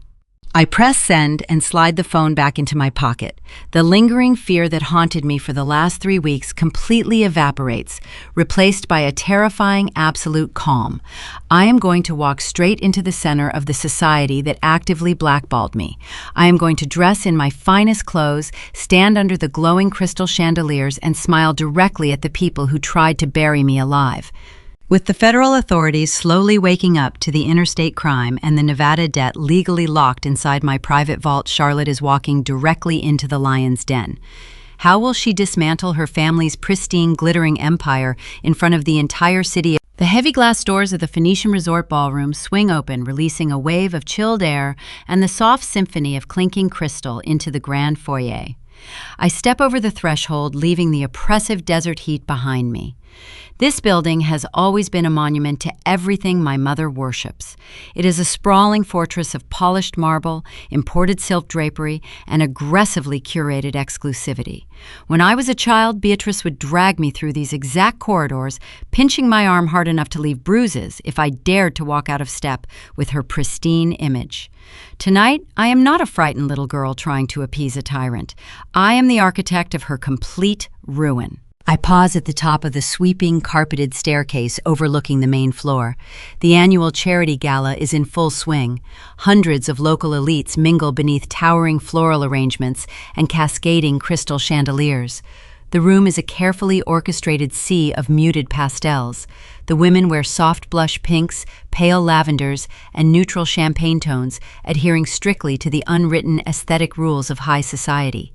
I press send and slide the phone back into my pocket. The lingering fear that haunted me for the last 3 weeks completely evaporates, replaced by a terrifying absolute calm. I am going to walk straight into the center of the society that actively blackballed me. I am going to dress in my finest clothes, stand under the glowing crystal chandeliers, and smile directly at the people who tried to bury me alive. With the federal authorities slowly waking up to the interstate crime and the Nevada debt legally locked inside my private vault, Charlotte is walking directly into the lion's den. How will she dismantle her family's pristine, glittering empire in front of the entire city? The heavy glass doors of the Phoenician Resort Ballroom swing open, releasing a wave of chilled air and the soft symphony of clinking crystal into the grand foyer. I step over the threshold, leaving the oppressive desert heat behind me. This building has always been a monument to everything my mother worships. It is a sprawling fortress of polished marble, imported silk drapery, and aggressively curated exclusivity. When I was a child, Beatrice would drag me through these exact corridors, pinching my arm hard enough to leave bruises if I dared to walk out of step with her pristine image. Tonight, I am not a frightened little girl trying to appease a tyrant. I am the architect of her complete ruin. I pause at the top of the sweeping, carpeted staircase overlooking the main floor. The annual charity gala is in full swing. Hundreds of local elites mingle beneath towering floral arrangements and cascading crystal chandeliers. The room is a carefully orchestrated sea of muted pastels. The women wear soft blush pinks, pale lavenders, and neutral champagne tones, adhering strictly to the unwritten aesthetic rules of high society.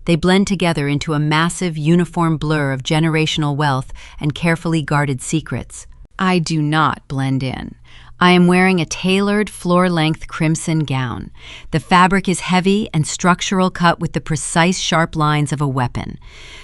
They blend together into a massive, uniform blur of generational wealth and carefully guarded secrets. I do not blend in. I am wearing a tailored, floor-length crimson gown. The fabric is heavy and structural, cut with the precise, sharp lines of a weapon.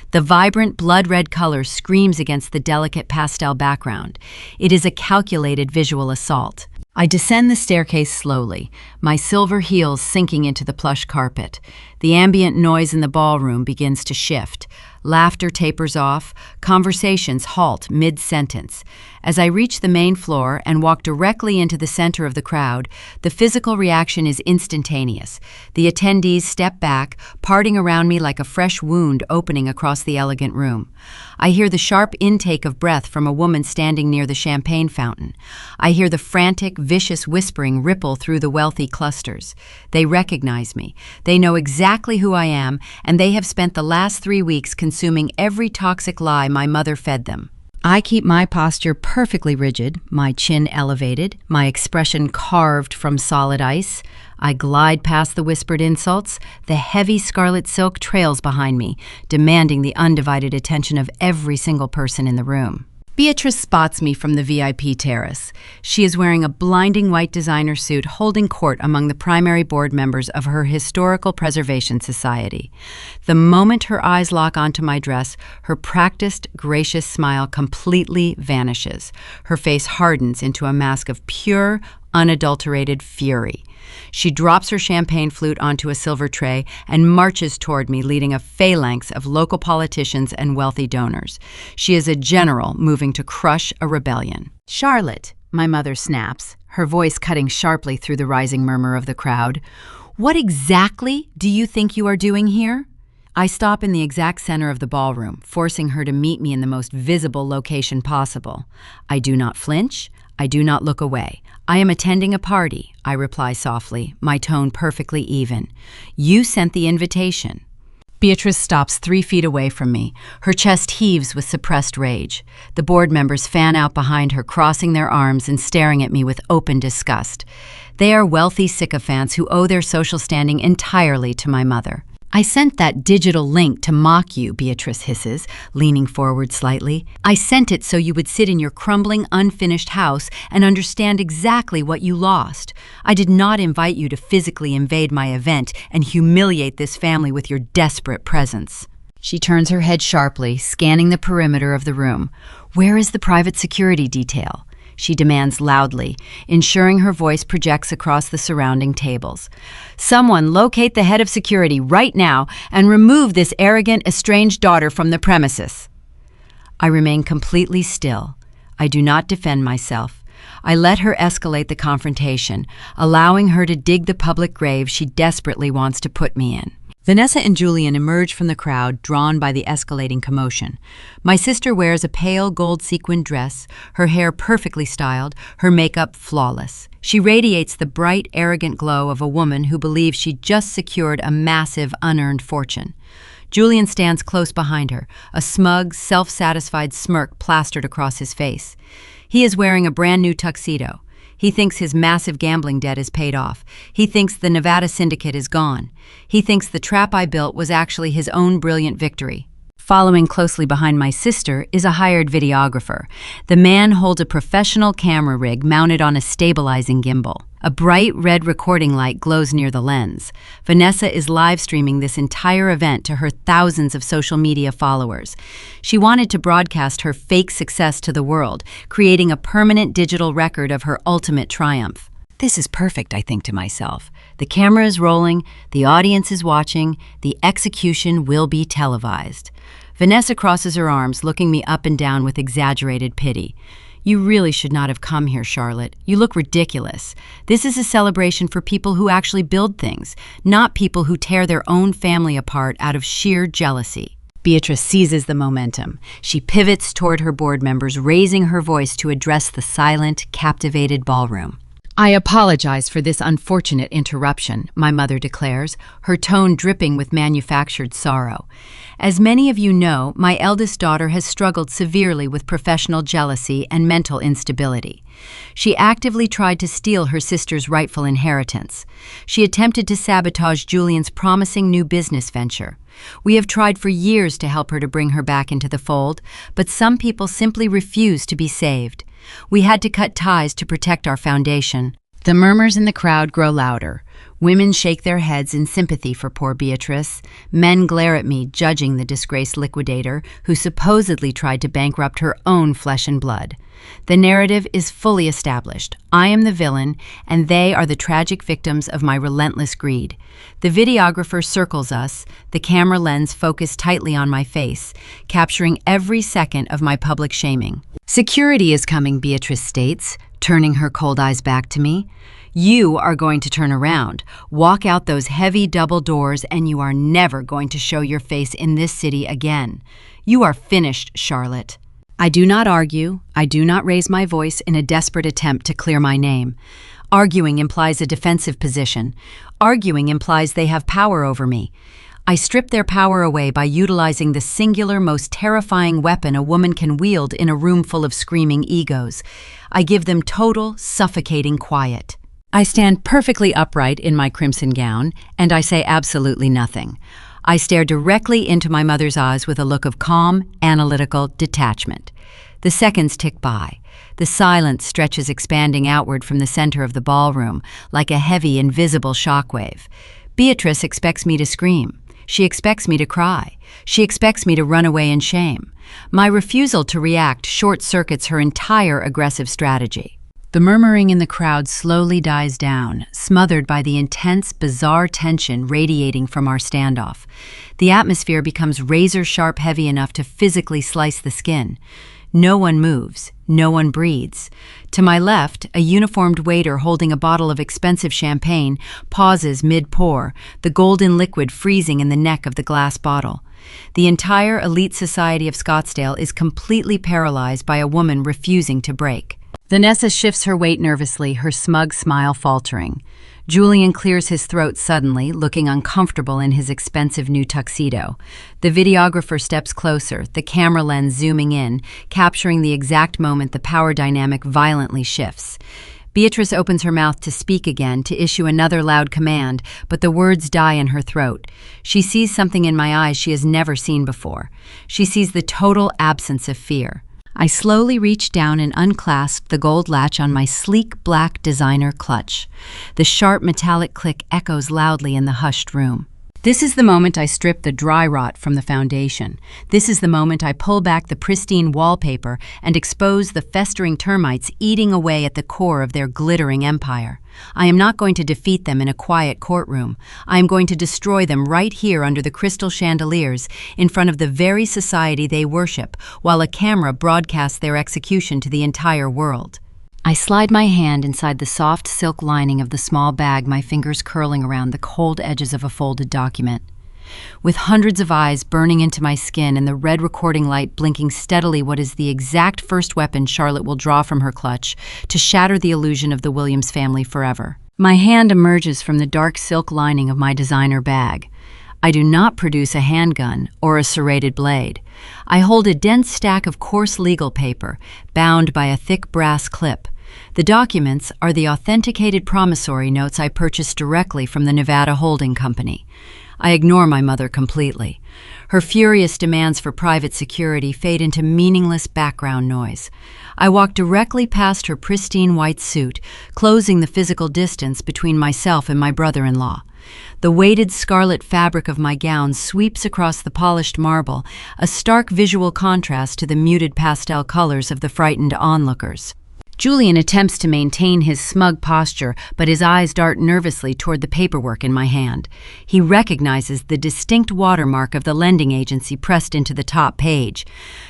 The vibrant, blood-red color screams against the delicate pastel background. It is a calculated visual assault. I descend the staircase slowly, my silver heels sinking into the plush carpet. The ambient noise in the ballroom begins to shift. Laughter tapers off, conversations halt mid-sentence. As I reach the main floor and walk directly into the center of the crowd, the physical reaction is instantaneous. The attendees step back, parting around me like a fresh wound opening across the elegant room. I hear the sharp intake of breath from a woman standing near the champagne fountain. I hear the frantic, vicious whispering ripple through the wealthy clusters. They recognize me. They know exactly who I am, and they have spent the last 3 weeks consuming every toxic lie my mother fed them. I keep my posture perfectly rigid, my chin elevated, my expression carved from solid ice. I glide past the whispered insults. The heavy scarlet silk trails behind me, demanding the undivided attention of every single person in the room. Beatrice spots me from the VIP terrace. She is wearing a blinding white designer suit, holding court among the primary board members of her Historical Preservation Society. The moment her eyes lock onto my dress, her practiced, gracious smile completely vanishes. Her face hardens into a mask of pure, unadulterated fury. She drops her champagne flute onto a silver tray and marches toward me, leading a phalanx of local politicians and wealthy donors. She is a general moving to crush a rebellion. "Charlotte," my mother snaps, her voice cutting sharply through the rising murmur of the crowd, "what exactly do you think you are doing here?" I stop in the exact center of the ballroom, forcing her to meet me in the most visible location possible. I do not flinch. I do not look away. "I am attending a party," I reply softly, my tone perfectly even. "You sent the invitation." Beatrice stops 3 feet away from me. Her chest heaves with suppressed rage. The board members fan out behind her, crossing their arms and staring at me with open disgust. They are wealthy sycophants who owe their social standing entirely to my mother. "I sent that digital link to mock you," Beatrice hisses, leaning forward slightly. "I sent it so you would sit in your crumbling, unfinished house and understand exactly what you lost. I did not invite you to physically invade my event and humiliate this family with your desperate presence." She turns her head sharply, scanning the perimeter of the room. "Where is the private security detail?" she demands loudly, ensuring her voice projects across the surrounding tables. "Someone locate the head of security right now and remove this arrogant, estranged daughter from the premises." I remain completely still. I do not defend myself. I let her escalate the confrontation, allowing her to dig the public grave she desperately wants to put me in. Vanessa and Julian emerge from the crowd, drawn by the escalating commotion. My sister wears a pale gold sequined dress, her hair perfectly styled, her makeup flawless. She radiates the bright, arrogant glow of a woman who believes she just secured a massive, unearned fortune. Julian stands close behind her, a smug, self-satisfied smirk plastered across his face. He is wearing a brand new tuxedo. He thinks his massive gambling debt is paid off. He thinks the Nevada syndicate is gone. He thinks the trap I built was actually his own brilliant victory. Following closely behind my sister is a hired videographer. The man holds a professional camera rig mounted on a stabilizing gimbal. A bright red recording light glows near the lens. Vanessa is live streaming this entire event to her thousands of social media followers. She wanted to broadcast her fake success to the world, creating a permanent digital record of her ultimate triumph. This is perfect, I think to myself. The camera is rolling, the audience is watching, the execution will be televised. Vanessa crosses her arms, looking me up and down with exaggerated pity. "You really should not have come here, Charlotte. You look ridiculous. This is a celebration for people who actually build things, not people who tear their own family apart out of sheer jealousy." Beatrice seizes the momentum. She pivots toward her board members, raising her voice to address the silent, captivated ballroom. "I apologize for this unfortunate interruption," my mother declares, her tone dripping with manufactured sorrow. "As many of you know, my eldest daughter has struggled severely with professional jealousy and mental instability. She actively tried to steal her sister's rightful inheritance. She attempted to sabotage Julian's promising new business venture. We have tried for years to help her to bring her back into the fold, but some people simply refuse to be saved. We had to cut ties to protect our foundation." The murmurs in the crowd grow louder. Women shake their heads in sympathy for poor Beatrice. Men glare at me, judging the disgraced liquidator who supposedly tried to bankrupt her own flesh and blood. The narrative is fully established. I am the villain, and they are the tragic victims of my relentless greed. The videographer circles us, the camera lens focused tightly on my face, capturing every second of my public shaming. "Security is coming," Beatrice states, turning her cold eyes back to me. "You are going to turn around, walk out those heavy double doors, and you are never going to show your face in this city again. You are finished, Charlotte." I do not argue. I do not raise my voice in a desperate attempt to clear my name. Arguing implies a defensive position. Arguing implies they have power over me. I strip their power away by utilizing the singular, most terrifying weapon a woman can wield in a room full of screaming egos. I give them total, suffocating quiet. I stand perfectly upright in my crimson gown, and I say absolutely nothing. I stare directly into my mother's eyes with a look of calm, analytical detachment. The seconds tick by. The silence stretches, expanding outward from the center of the ballroom, like a heavy, invisible shockwave. Beatrice expects me to scream. She expects me to cry. She expects me to run away in shame. My refusal to react short-circuits her entire aggressive strategy. The murmuring in the crowd slowly dies down, smothered by the intense, bizarre tension radiating from our standoff. The atmosphere becomes razor-sharp, heavy enough to physically slice the skin. No one moves. No one breathes. To my left, a uniformed waiter holding a bottle of expensive champagne pauses mid-pour, the golden liquid freezing in the neck of the glass bottle. The entire elite society of Scottsdale is completely paralyzed by a woman refusing to break. Vanessa shifts her weight nervously, her smug smile faltering. Julian clears his throat suddenly, looking uncomfortable in his expensive new tuxedo. The videographer steps closer, the camera lens zooming in, capturing the exact moment the power dynamic violently shifts. Beatrice opens her mouth to speak again, to issue another loud command, but the words die in her throat. She sees something in my eyes she has never seen before. She sees the total absence of fear. I slowly reach down and unclasp the gold latch on my sleek black designer clutch. The sharp metallic click echoes loudly in the hushed room. This is the moment I strip the dry rot from the foundation. This is the moment I pull back the pristine wallpaper and expose the festering termites eating away at the core of their glittering empire. I am not going to defeat them in a quiet courtroom. I am going to destroy them right here under the crystal chandeliers, in front of the very society they worship, while a camera broadcasts their execution to the entire world. I slide my hand inside the soft silk lining of the small bag, my fingers curling around the cold edges of a folded document. With hundreds of eyes burning into my skin and the red recording light blinking steadily, what is the exact first weapon Charlotte will draw from her clutch to shatter the illusion of the Williams family forever. My hand emerges from the dark silk lining of my designer bag. I do not produce a handgun or a serrated blade. I hold a dense stack of coarse legal paper, bound by a thick brass clip. The documents are the authenticated promissory notes I purchased directly from the Nevada Holding Company. I ignore my mother completely. Her furious demands for private security fade into meaningless background noise. I walk directly past her pristine white suit, closing the physical distance between myself and my brother-in-law. The weighted scarlet fabric of my gown sweeps across the polished marble, a stark visual contrast to the muted pastel colors of the frightened onlookers. Julian attempts to maintain his smug posture, but his eyes dart nervously toward the paperwork in my hand. He recognizes the distinct watermark of the lending agency pressed into the top page.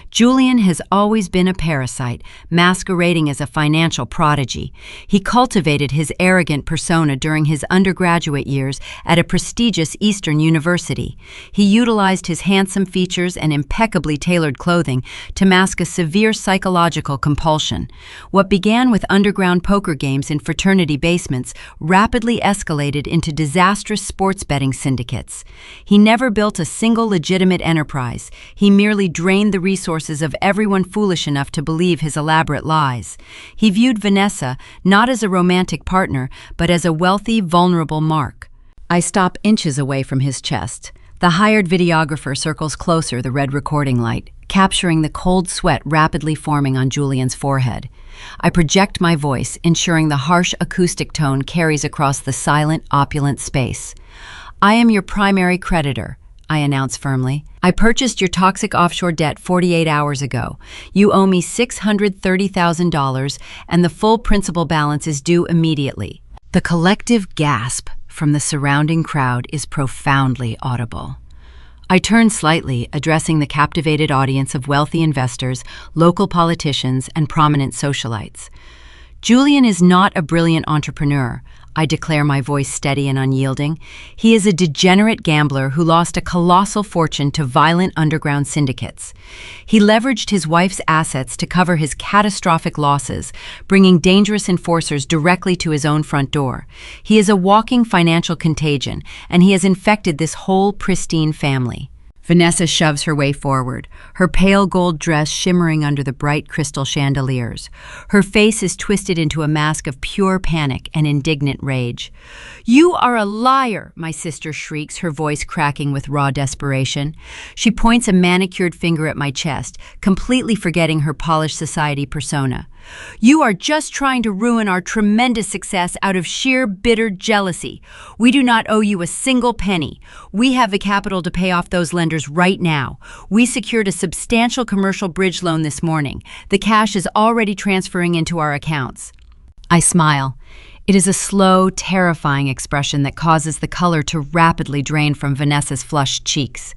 Julian has always been a parasite, masquerading as a financial prodigy. He cultivated his arrogant persona during his undergraduate years at a prestigious Eastern university. He utilized his handsome features and impeccably tailored clothing to mask a severe psychological compulsion. What began with underground poker games in fraternity basements rapidly escalated into disastrous sports betting syndicates. He never built a single legitimate enterprise. He merely drained the resources of everyone foolish enough to believe his elaborate lies. He viewed Vanessa not as a romantic partner, but as a wealthy, vulnerable mark. I stop inches away from his chest. The hired videographer circles closer, the red recording light, capturing the cold sweat rapidly forming on Julian's forehead. I project my voice, ensuring the harsh acoustic tone carries across the silent, opulent space. "I am your primary creditor," I announce firmly. "I purchased your toxic offshore debt 48 hours ago. You owe me $630,000, and the full principal balance is due immediately." The collective gasp from the surrounding crowd is profoundly audible. I turn slightly, addressing the captivated audience of wealthy investors, local politicians, and prominent socialites. "Julian is not a brilliant entrepreneur," I declare, my voice steady and unyielding. "He is a degenerate gambler who lost a colossal fortune to violent underground syndicates. He leveraged his wife's assets to cover his catastrophic losses, bringing dangerous enforcers directly to his own front door. He is a walking financial contagion, and he has infected this whole pristine family." Vanessa shoves her way forward, her pale gold dress shimmering under the bright crystal chandeliers. Her face is twisted into a mask of pure panic and indignant rage. "You are a liar," my sister shrieks, her voice cracking with raw desperation. She points a manicured finger at my chest, completely forgetting her polished society persona. "You are just trying to ruin our tremendous success out of sheer bitter jealousy. We do not owe you a single penny. We have the capital to pay off those lenders right now. We secured a substantial commercial bridge loan this morning. The cash is already transferring into our accounts." I smile. It is a slow, terrifying expression that causes the color to rapidly drain from Vanessa's flushed cheeks.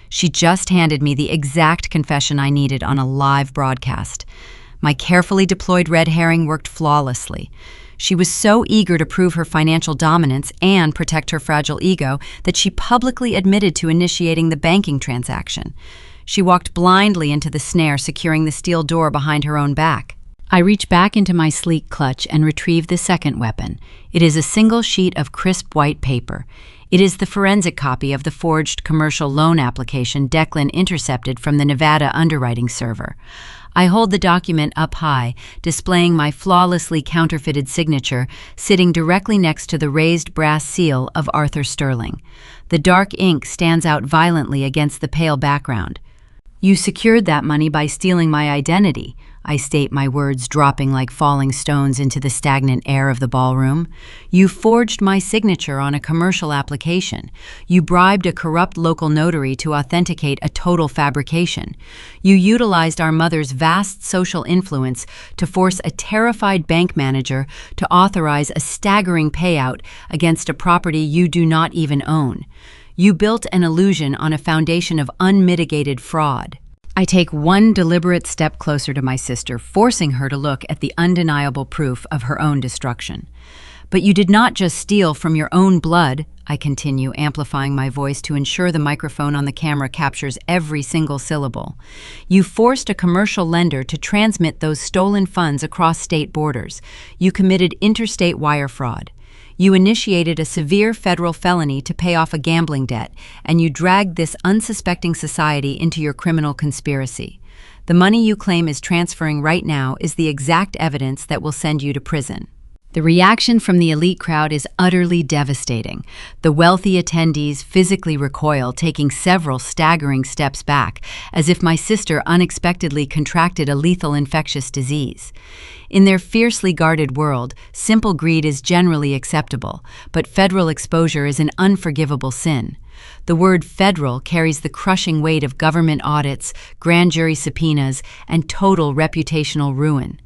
She just handed me the exact confession I needed on a live broadcast. My carefully deployed red herring worked flawlessly. She was so eager to prove her financial dominance and protect her fragile ego that she publicly admitted to initiating the banking transaction. She walked blindly into the snare, securing the steel door behind her own back. I reach back into my sleek clutch and retrieve the second weapon. It is a single sheet of crisp white paper. It is the forensic copy of the forged commercial loan application Declan intercepted from the Nevada underwriting server. I hold the document up high, displaying my flawlessly counterfeited signature, sitting directly next to the raised brass seal of Arthur Sterling. The dark ink stands out violently against the pale background. "You secured that money by stealing my identity," I state, my words dropping like falling stones into the stagnant air of the ballroom. You forged my signature on a commercial application. You bribed a corrupt local notary to authenticate a total fabrication. You utilized our mother's vast social influence to force a terrified bank manager to authorize a staggering payout against a property you do not even own. You built an illusion on a foundation of unmitigated fraud. I take one deliberate step closer to my sister, forcing her to look at the undeniable proof of her own destruction. But you did not just steal from your own blood, I continue, amplifying my voice to ensure the microphone on the camera captures every single syllable. You forced a commercial lender to transmit those stolen funds across state borders. You committed interstate wire fraud. You initiated a severe federal felony to pay off a gambling debt, and you dragged this unsuspecting society into your criminal conspiracy. The money you claim is transferring right now is the exact evidence that will send you to prison. The reaction from the elite crowd is utterly devastating. The wealthy attendees physically recoil, taking several staggering steps back, as if my sister unexpectedly contracted a lethal infectious disease. In their fiercely guarded world, simple greed is generally acceptable, but federal exposure is an unforgivable sin. The word federal carries the crushing weight of government audits, grand jury subpoenas, and total reputational ruin.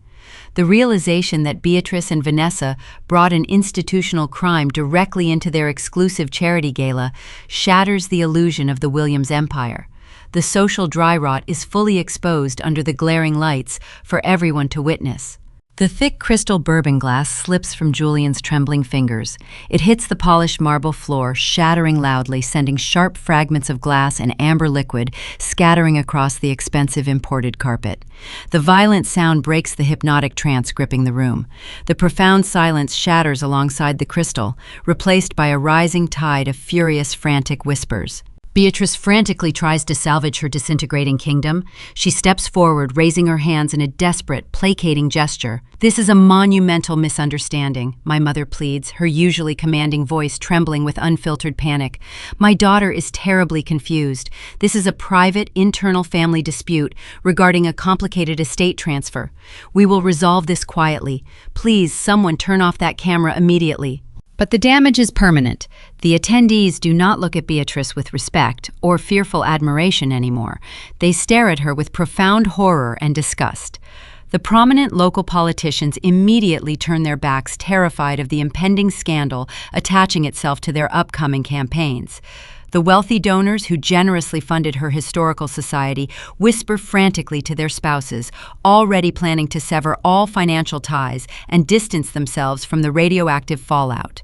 The realization that Beatrice and Vanessa brought an institutional crime directly into their exclusive charity gala shatters the illusion of the Williams empire. The social dry rot is fully exposed under the glaring lights for everyone to witness. The thick crystal bourbon glass slips from Julian's trembling fingers. It hits the polished marble floor, shattering loudly, sending sharp fragments of glass and amber liquid scattering across the expensive imported carpet. The violent sound breaks the hypnotic trance gripping the room. The profound silence shatters alongside the crystal, replaced by a rising tide of furious, frantic whispers. Beatrice frantically tries to salvage her disintegrating kingdom. She steps forward, raising her hands in a desperate, placating gesture. "This is a monumental misunderstanding," my mother pleads, her usually commanding voice trembling with unfiltered panic. "My daughter is terribly confused. This is a private, internal family dispute regarding a complicated estate transfer. We will resolve this quietly. Please, someone turn off that camera immediately." But the damage is permanent. The attendees do not look at Beatrice with respect or fearful admiration anymore. They stare at her with profound horror and disgust. The prominent local politicians immediately turn their backs, terrified of the impending scandal attaching itself to their upcoming campaigns. The wealthy donors who generously funded her historical society whisper frantically to their spouses, already planning to sever all financial ties and distance themselves from the radioactive fallout.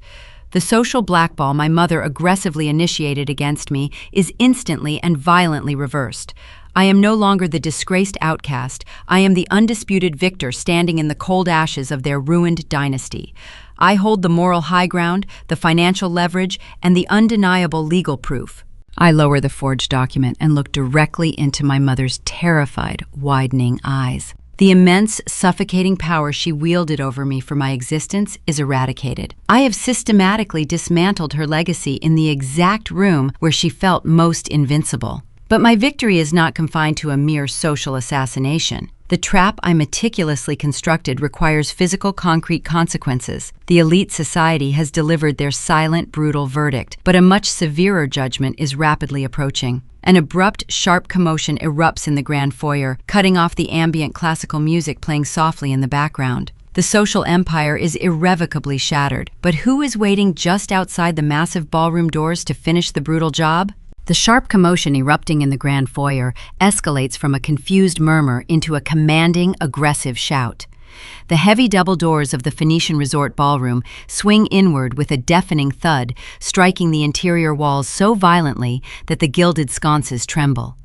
The social blackball my mother aggressively initiated against me is instantly and violently reversed. I am no longer the disgraced outcast. I am the undisputed victor standing in the cold ashes of their ruined dynasty. I hold the moral high ground, the financial leverage, and the undeniable legal proof. I lower the forged document and look directly into my mother's terrified, widening eyes. The immense, suffocating power she wielded over me for my existence is eradicated. I have systematically dismantled her legacy in the exact room where she felt most invincible. But my victory is not confined to a mere social assassination. The trap I meticulously constructed requires physical, concrete consequences. The elite society has delivered their silent, brutal verdict, but a much severer judgment is rapidly approaching. An abrupt, sharp commotion erupts in the grand foyer, cutting off the ambient classical music playing softly in the background. The social empire is irrevocably shattered, but who is waiting just outside the massive ballroom doors to finish the brutal job? The sharp commotion erupting in the grand foyer escalates from a confused murmur into a commanding, aggressive shout. The heavy double doors of the Phoenician Resort ballroom swing inward with a deafening thud, striking the interior walls so violently that the gilded sconces tremble.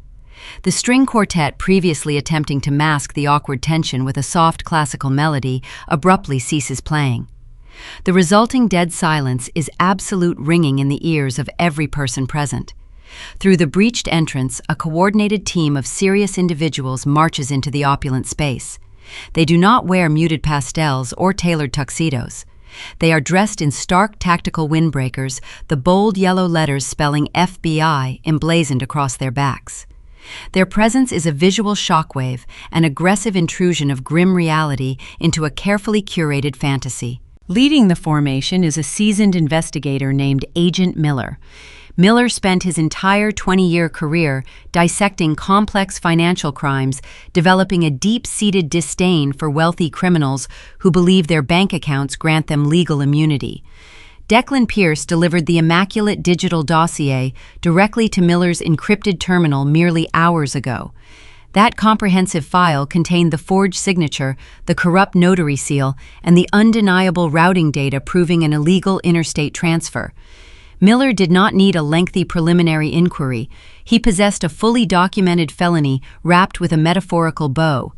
The string quartet, previously attempting to mask the awkward tension with a soft classical melody, abruptly ceases playing. The resulting dead silence is absolute ringing in the ears of every person present. Through the breached entrance, a coordinated team of serious individuals marches into the opulent space. They do not wear muted pastels or tailored tuxedos. They are dressed in stark tactical windbreakers, the bold yellow letters spelling FBI emblazoned across their backs. Their presence is a visual shockwave, an aggressive intrusion of grim reality into a carefully curated fantasy. Leading the formation is a seasoned investigator named Agent Miller. Miller spent his entire 20-year career dissecting complex financial crimes, developing a deep-seated disdain for wealthy criminals who believe their bank accounts grant them legal immunity. Declan Pierce delivered the immaculate digital dossier directly to Miller's encrypted terminal merely hours ago. That comprehensive file contained the forged signature, the corrupt notary seal, and the undeniable routing data proving an illegal interstate transfer. Miller did not need a lengthy preliminary inquiry. He possessed a fully documented felony wrapped with a metaphorical bow.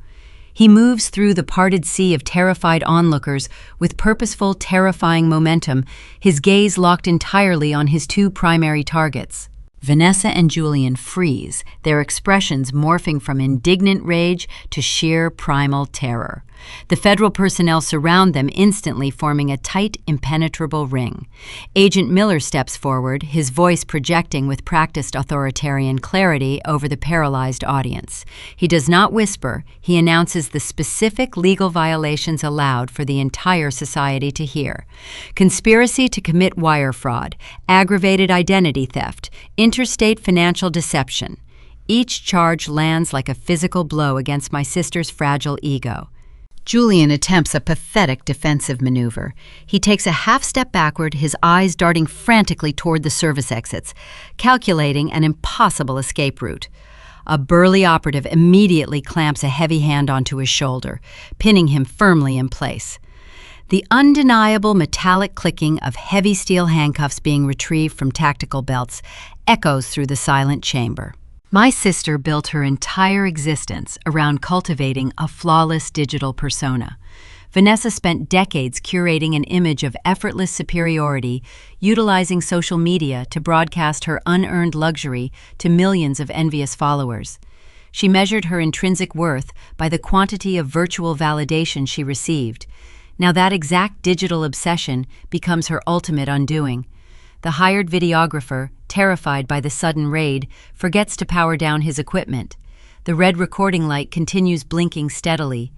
He moves through the parted sea of terrified onlookers with purposeful, terrifying momentum, his gaze locked entirely on his two primary targets. Vanessa and Julian freeze, their expressions morphing from indignant rage to sheer primal terror. The federal personnel surround them instantly, forming a tight, impenetrable ring. Agent Miller steps forward, his voice projecting with practiced authoritarian clarity over the paralyzed audience. He does not whisper, he announces the specific legal violations allowed for the entire society to hear. Conspiracy to commit wire fraud, aggravated identity theft, interstate financial deception. Each charge lands like a physical blow against my sister's fragile ego. Julian attempts a pathetic defensive maneuver. He takes a half step backward, his eyes darting frantically toward the service exits, calculating an impossible escape route. A burly operative immediately clamps a heavy hand onto his shoulder, pinning him firmly in place. The undeniable metallic clicking of heavy steel handcuffs being retrieved from tactical belts echoes through the silent chamber. My sister built her entire existence around cultivating a flawless digital persona. Vanessa spent decades curating an image of effortless superiority, utilizing social media to broadcast her unearned luxury to millions of envious followers. She measured her intrinsic worth by the quantity of virtual validation she received. Now that exact digital obsession becomes her ultimate undoing. The hired videographer, terrified by the sudden raid, forgets to power down his equipment. The red recording light continues blinking steadily.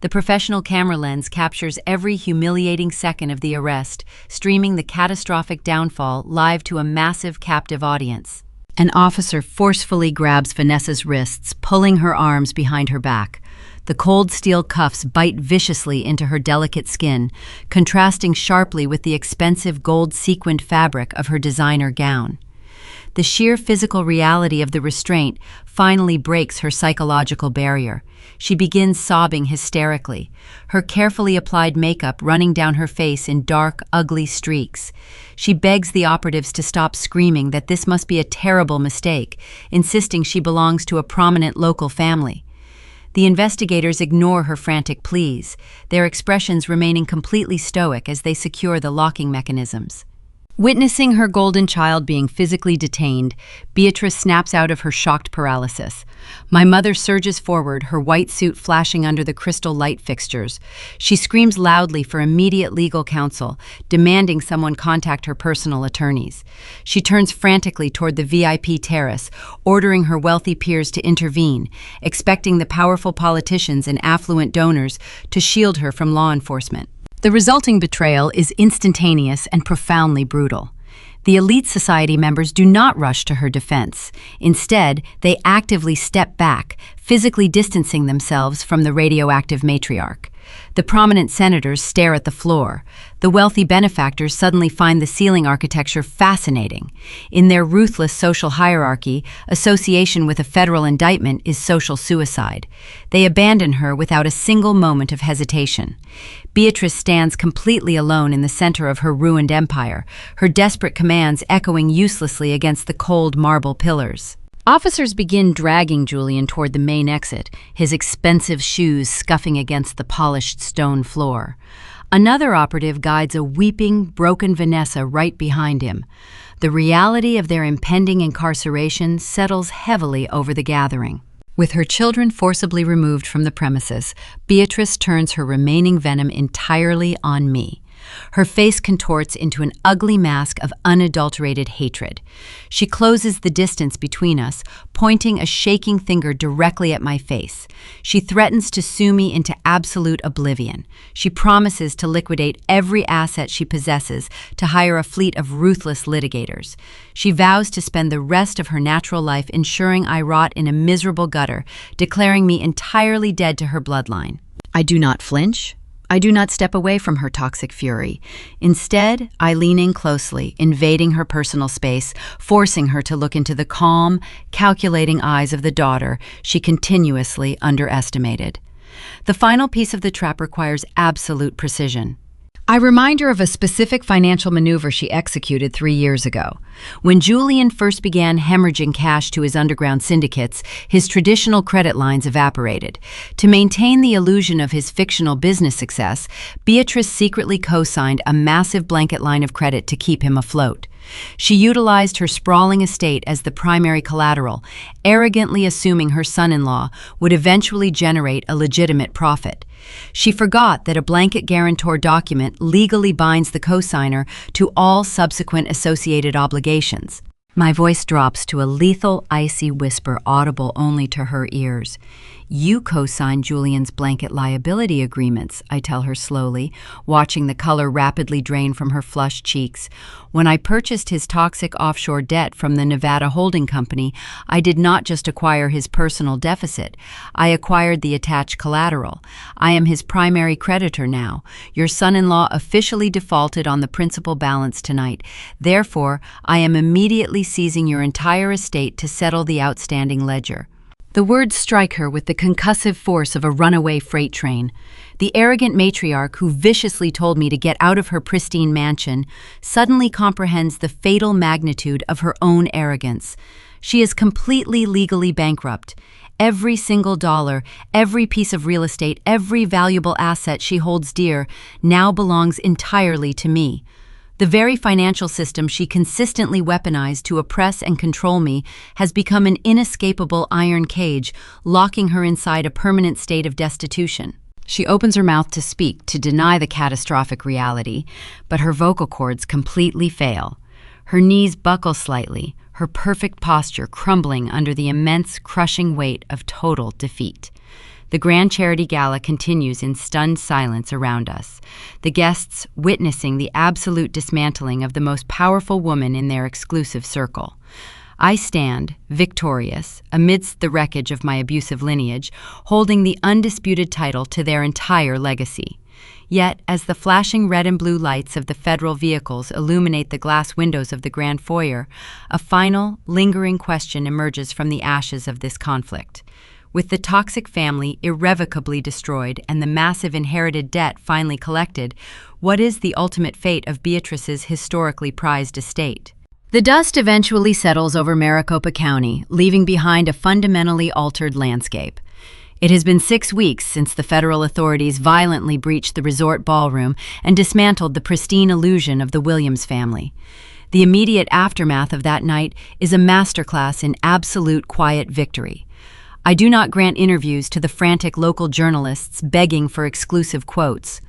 The professional camera lens captures every humiliating second of the arrest, streaming the catastrophic downfall live to a massive captive audience. An officer forcefully grabs Vanessa's wrists, pulling her arms behind her back. The cold steel cuffs bite viciously into her delicate skin, contrasting sharply with the expensive gold-sequined fabric of her designer gown. The sheer physical reality of the restraint finally breaks her psychological barrier. She begins sobbing hysterically, her carefully applied makeup running down her face in dark, ugly streaks. She begs the operatives to stop screaming that this must be a terrible mistake, insisting she belongs to a prominent local family. The investigators ignore her frantic pleas, their expressions remaining completely stoic as they secure the locking mechanisms. Witnessing her golden child being physically detained, Beatrice snaps out of her shocked paralysis. My mother surges forward, her white suit flashing under the crystal light fixtures. She screams loudly for immediate legal counsel, demanding someone contact her personal attorneys. She turns frantically toward the VIP terrace, ordering her wealthy peers to intervene, expecting the powerful politicians and affluent donors to shield her from law enforcement. The resulting betrayal is instantaneous and profoundly brutal. The elite society members do not rush to her defense. Instead, they actively step back, physically distancing themselves from the radioactive matriarch. The prominent senators stare at the floor. The wealthy benefactors suddenly find the ceiling architecture fascinating. In their ruthless social hierarchy, association with a federal indictment is social suicide. They abandon her without a single moment of hesitation. Beatrice stands completely alone in the center of her ruined empire, her desperate commands echoing uselessly against the cold marble pillars. Officers begin dragging Julian toward the main exit, his expensive shoes scuffing against the polished stone floor. Another operative guides a weeping, broken Vanessa right behind him. The reality of their impending incarceration settles heavily over the gathering. With her children forcibly removed from the premises, Beatrice turns her remaining venom entirely on me. Her face contorts into an ugly mask of unadulterated hatred. She closes the distance between us, pointing a shaking finger directly at my face. She threatens to sue me into absolute oblivion. She promises to liquidate every asset she possesses, to hire a fleet of ruthless litigators. She vows to spend the rest of her natural life ensuring I rot in a miserable gutter, declaring me entirely dead to her bloodline. I do not flinch. I do not step away from her toxic fury. Instead, I lean in closely, invading her personal space, forcing her to look into the calm, calculating eyes of the daughter she continuously underestimated. The final piece of the trap requires absolute precision. I remind her of a specific financial maneuver she executed 3 years ago. When Julian first began hemorrhaging cash to his underground syndicates, his traditional credit lines evaporated. To maintain the illusion of his fictional business success, Beatrice secretly co-signed a massive blanket line of credit to keep him afloat. She utilized her sprawling estate as the primary collateral, arrogantly assuming her son-in-law would eventually generate a legitimate profit. She forgot that a blanket guarantor document legally binds the cosigner to all subsequent associated obligations. My voice drops to a lethal, icy whisper audible only to her ears. You co-signed Julian's blanket liability agreements, I tell her slowly, watching the color rapidly drain from her flushed cheeks. When I purchased his toxic offshore debt from the Nevada holding company, I did not just acquire his personal deficit. I acquired the attached collateral. I am his primary creditor now. Your son-in-law officially defaulted on the principal balance tonight. Therefore, I am immediately seizing your entire estate to settle the outstanding ledger. The words strike her with the concussive force of a runaway freight train. The arrogant matriarch who viciously told me to get out of her pristine mansion suddenly comprehends the fatal magnitude of her own arrogance. She is completely legally bankrupt. Every single dollar, every piece of real estate, every valuable asset she holds dear now belongs entirely to me. The very financial system she consistently weaponized to oppress and control me has become an inescapable iron cage, locking her inside a permanent state of destitution. She opens her mouth to speak, to deny the catastrophic reality, but her vocal cords completely fail. Her knees buckle slightly, her perfect posture crumbling under the immense, crushing weight of total defeat. The Grand Charity Gala continues in stunned silence around us, the guests witnessing the absolute dismantling of the most powerful woman in their exclusive circle. I stand, victorious, amidst the wreckage of my abusive lineage, holding the undisputed title to their entire legacy. Yet, as the flashing red and blue lights of the federal vehicles illuminate the glass windows of the grand foyer, a final, lingering question emerges from the ashes of this conflict. With the toxic family irrevocably destroyed and the massive inherited debt finally collected, what is the ultimate fate of Beatrice's historically prized estate? The dust eventually settles over Maricopa County, leaving behind a fundamentally altered landscape. It has been 6 weeks since the federal authorities violently breached the resort ballroom and dismantled the pristine illusion of the Williams family. The immediate aftermath of that night is a masterclass in absolute quiet victory. I do not grant interviews to the frantic local journalists begging for exclusive quotes.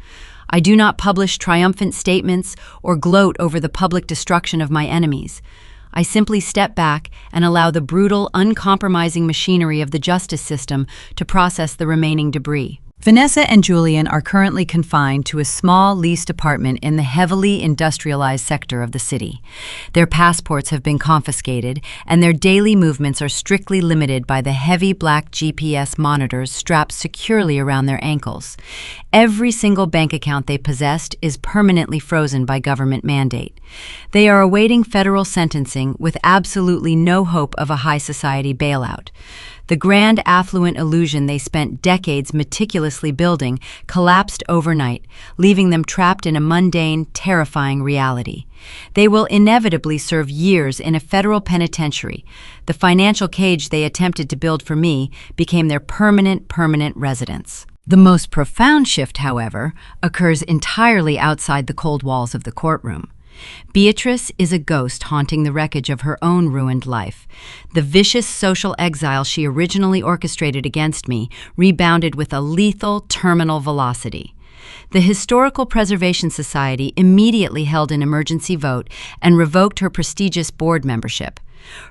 I do not publish triumphant statements or gloat over the public destruction of my enemies. I simply step back and allow the brutal, uncompromising machinery of the justice system to process the remaining debris. Vanessa and Julian are currently confined to a small leased apartment in the heavily industrialized sector of the city. Their passports have been confiscated, and their daily movements are strictly limited by the heavy black GPS monitors strapped securely around their ankles. Every single bank account they possessed is permanently frozen by government mandate. They are awaiting federal sentencing with absolutely no hope of a high society bailout. The grand affluent illusion they spent decades meticulously building collapsed overnight, leaving them trapped in a mundane, terrifying reality. They will inevitably serve years in a federal penitentiary. The financial cage they attempted to build for me became their permanent residence. The most profound shift, however, occurs entirely outside the cold walls of the courtroom. Beatrice is a ghost haunting the wreckage of her own ruined life. The vicious social exile she originally orchestrated against me rebounded with a lethal terminal velocity. The Historical Preservation Society immediately held an emergency vote and revoked her prestigious board membership.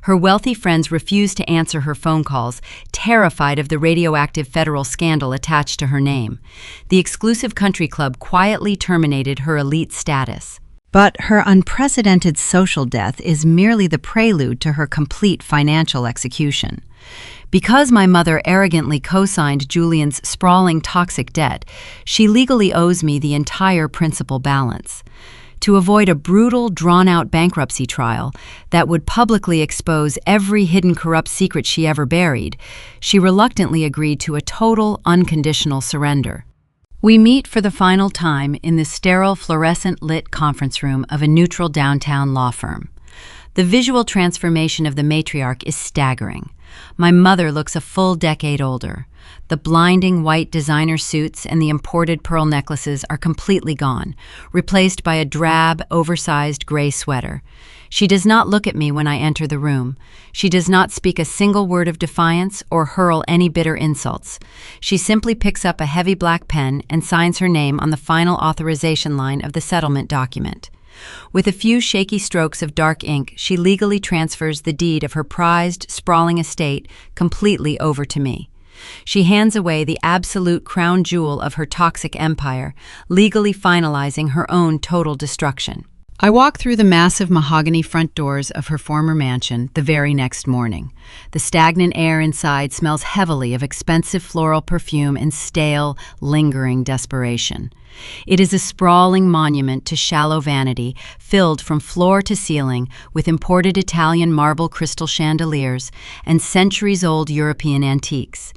Her wealthy friends refused to answer her phone calls, terrified of the radioactive federal scandal attached to her name. The exclusive country club quietly terminated her elite status. But her unprecedented social death is merely the prelude to her complete financial execution. Because my mother arrogantly co-signed Julian's sprawling toxic debt, she legally owes me the entire principal balance. To avoid a brutal, drawn-out bankruptcy trial that would publicly expose every hidden corrupt secret she ever buried, she reluctantly agreed to a total, unconditional surrender. We meet for the final time in the sterile, fluorescent-lit conference room of a neutral downtown law firm. The visual transformation of the matriarch is staggering. My mother looks a full decade older. The blinding white designer suits and the imported pearl necklaces are completely gone, replaced by a drab, oversized gray sweater. She does not look at me when I enter the room. She does not speak a single word of defiance or hurl any bitter insults. She simply picks up a heavy black pen and signs her name on the final authorization line of the settlement document. With a few shaky strokes of dark ink, she legally transfers the deed of her prized, sprawling estate completely over to me. She hands away the absolute crown jewel of her toxic empire, legally finalizing her own total destruction. I walk through the massive mahogany front doors of her former mansion the very next morning. The stagnant air inside smells heavily of expensive floral perfume and stale, lingering desperation. It is a sprawling monument to shallow vanity, filled from floor to ceiling with imported Italian marble crystal chandeliers and centuries-old European antiques.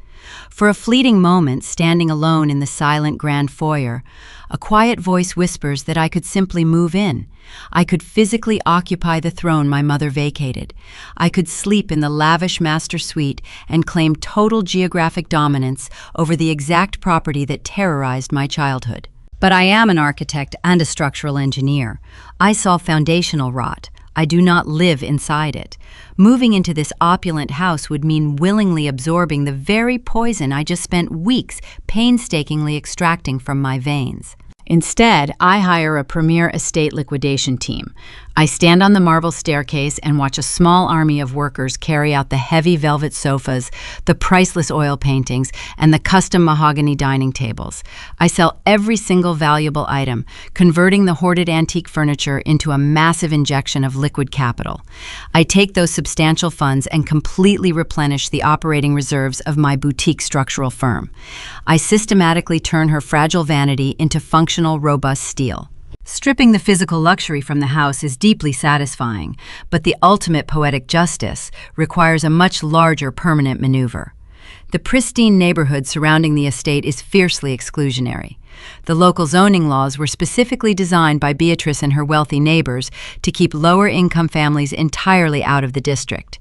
For a fleeting moment, standing alone in the silent grand foyer, a quiet voice whispers that I could simply move in. I could physically occupy the throne my mother vacated. I could sleep in the lavish master suite and claim total geographic dominance over the exact property that terrorized my childhood. But I am an architect and a structural engineer. I solve foundational rot. I do not live inside it. Moving into this opulent house would mean willingly absorbing the very poison I just spent weeks painstakingly extracting from my veins. Instead, I hire a premier estate liquidation team. I stand on the marble staircase and watch a small army of workers carry out the heavy velvet sofas, the priceless oil paintings, and the custom mahogany dining tables. I sell every single valuable item, converting the hoarded antique furniture into a massive injection of liquid capital. I take those substantial funds and completely replenish the operating reserves of my boutique structural firm. I systematically turn her fragile vanity into functional, robust steel. Stripping the physical luxury from the house is deeply satisfying, but the ultimate poetic justice requires a much larger permanent maneuver. The pristine neighborhood surrounding the estate is fiercely exclusionary. The local zoning laws were specifically designed by Beatrice and her wealthy neighbors to keep lower-income families entirely out of the district.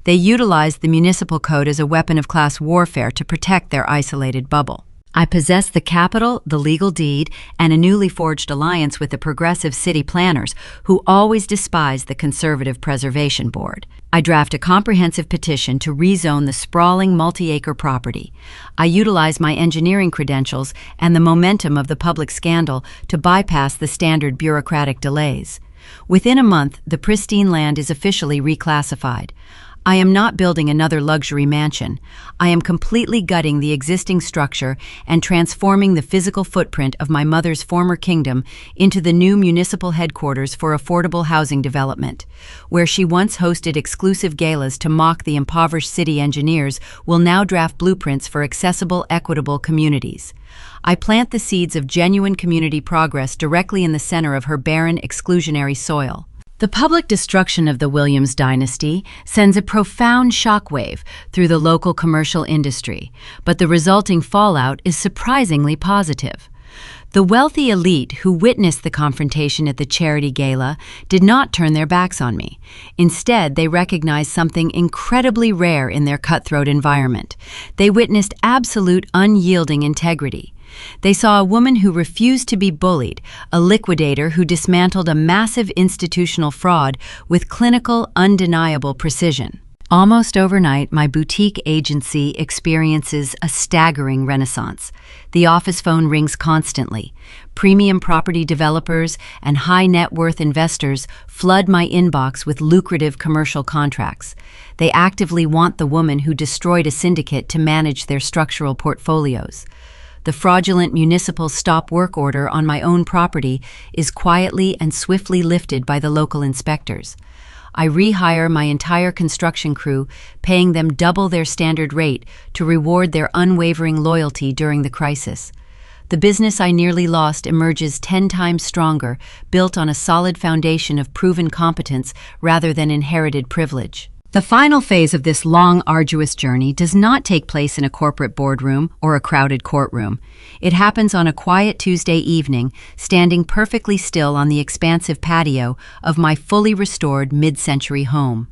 They utilized the municipal code as a weapon of class warfare to protect their isolated bubble. I possess the capital, the legal deed, and a newly forged alliance with the progressive city planners who always despise the conservative preservation board. I draft a comprehensive petition to rezone the sprawling multi-acre property. I utilize my engineering credentials and the momentum of the public scandal to bypass the standard bureaucratic delays. Within a month, the pristine land is officially reclassified. I am not building another luxury mansion. I am completely gutting the existing structure and transforming the physical footprint of my mother's former kingdom into the new municipal headquarters for affordable housing development. Where she once hosted exclusive galas to mock the impoverished city engineers will now draft blueprints for accessible, equitable communities. I plant the seeds of genuine community progress directly in the center of her barren, exclusionary soil. The public destruction of the Williams dynasty sends a profound shockwave through the local commercial industry, but the resulting fallout is surprisingly positive. The wealthy elite who witnessed the confrontation at the charity gala did not turn their backs on me. Instead, they recognized something incredibly rare in their cutthroat environment. They witnessed absolute unyielding integrity. They saw a woman who refused to be bullied, a liquidator who dismantled a massive institutional fraud with clinical, undeniable precision. Almost overnight, my boutique agency experiences a staggering renaissance. The office phone rings constantly. Premium property developers and high net worth investors flood my inbox with lucrative commercial contracts. They actively want the woman who destroyed a syndicate to manage their structural portfolios. The fraudulent municipal stop work order on my own property is quietly and swiftly lifted by the local inspectors. I rehire my entire construction crew, paying them double their standard rate to reward their unwavering loyalty during the crisis. The business I nearly lost emerges 10 times stronger, built on a solid foundation of proven competence rather than inherited privilege. The final phase of this long, arduous journey does not take place in a corporate boardroom or a crowded courtroom. It happens on a quiet Tuesday evening, standing perfectly still on the expansive patio of my fully restored mid-century home.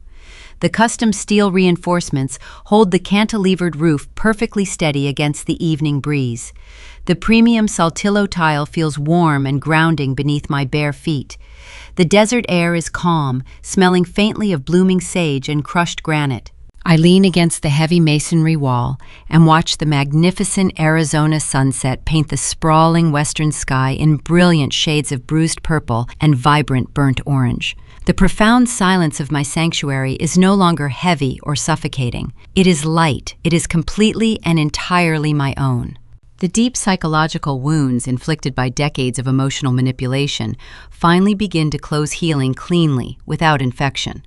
The custom steel reinforcements hold the cantilevered roof perfectly steady against the evening breeze. The premium Saltillo tile feels warm and grounding beneath my bare feet. The desert air is calm, smelling faintly of blooming sage and crushed granite. I lean against the heavy masonry wall and watch the magnificent Arizona sunset paint the sprawling western sky in brilliant shades of bruised purple and vibrant burnt orange. The profound silence of my sanctuary is no longer heavy or suffocating. It is light. It is completely and entirely my own. The deep psychological wounds inflicted by decades of emotional manipulation finally begin to close healing cleanly, without infection.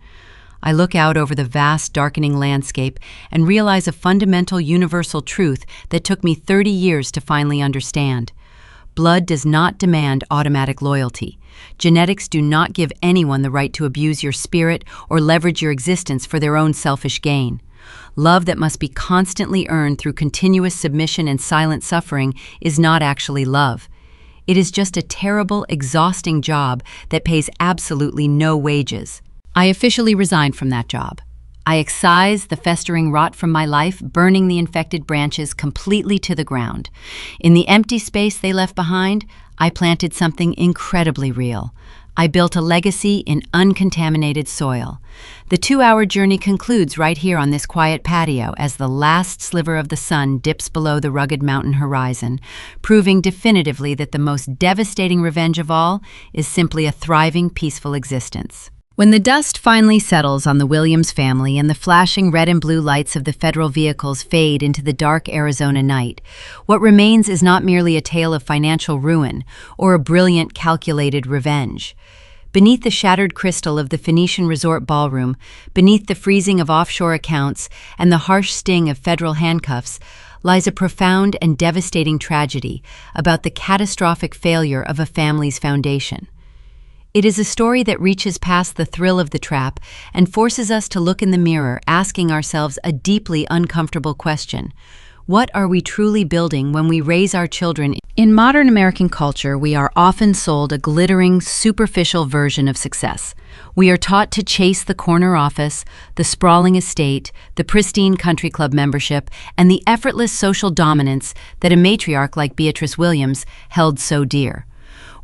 I look out over the vast, darkening landscape and realize a fundamental universal truth that took me 30 years to finally understand. Blood does not demand automatic loyalty. Genetics do not give anyone the right to abuse your spirit or leverage your existence for their own selfish gain. Love that must be constantly earned through continuous submission and silent suffering is not actually love. It is just a terrible, exhausting job that pays absolutely no wages. I officially resigned from that job. I excise the festering rot from my life, burning the infected branches completely to the ground. In the empty space they left behind, I planted something incredibly real. I built a legacy in uncontaminated soil. The 2-hour journey concludes right here on this quiet patio as the last sliver of the sun dips below the rugged mountain horizon, proving definitively that the most devastating revenge of all is simply a thriving, peaceful existence. When the dust finally settles on the Williams family and the flashing red and blue lights of the federal vehicles fade into the dark Arizona night, what remains is not merely a tale of financial ruin or a brilliant, calculated revenge. Beneath the shattered crystal of the Phoenician resort ballroom, beneath the freezing of offshore accounts and the harsh sting of federal handcuffs, lies a profound and devastating tragedy about the catastrophic failure of a family's foundation. It is a story that reaches past the thrill of the trap and forces us to look in the mirror, asking ourselves a deeply uncomfortable question. What are we truly building when we raise our children? In modern American culture, we are often sold a glittering, superficial version of success. We are taught to chase the corner office, the sprawling estate, the pristine country club membership, and the effortless social dominance that a matriarch like Beatrice Williams held so dear.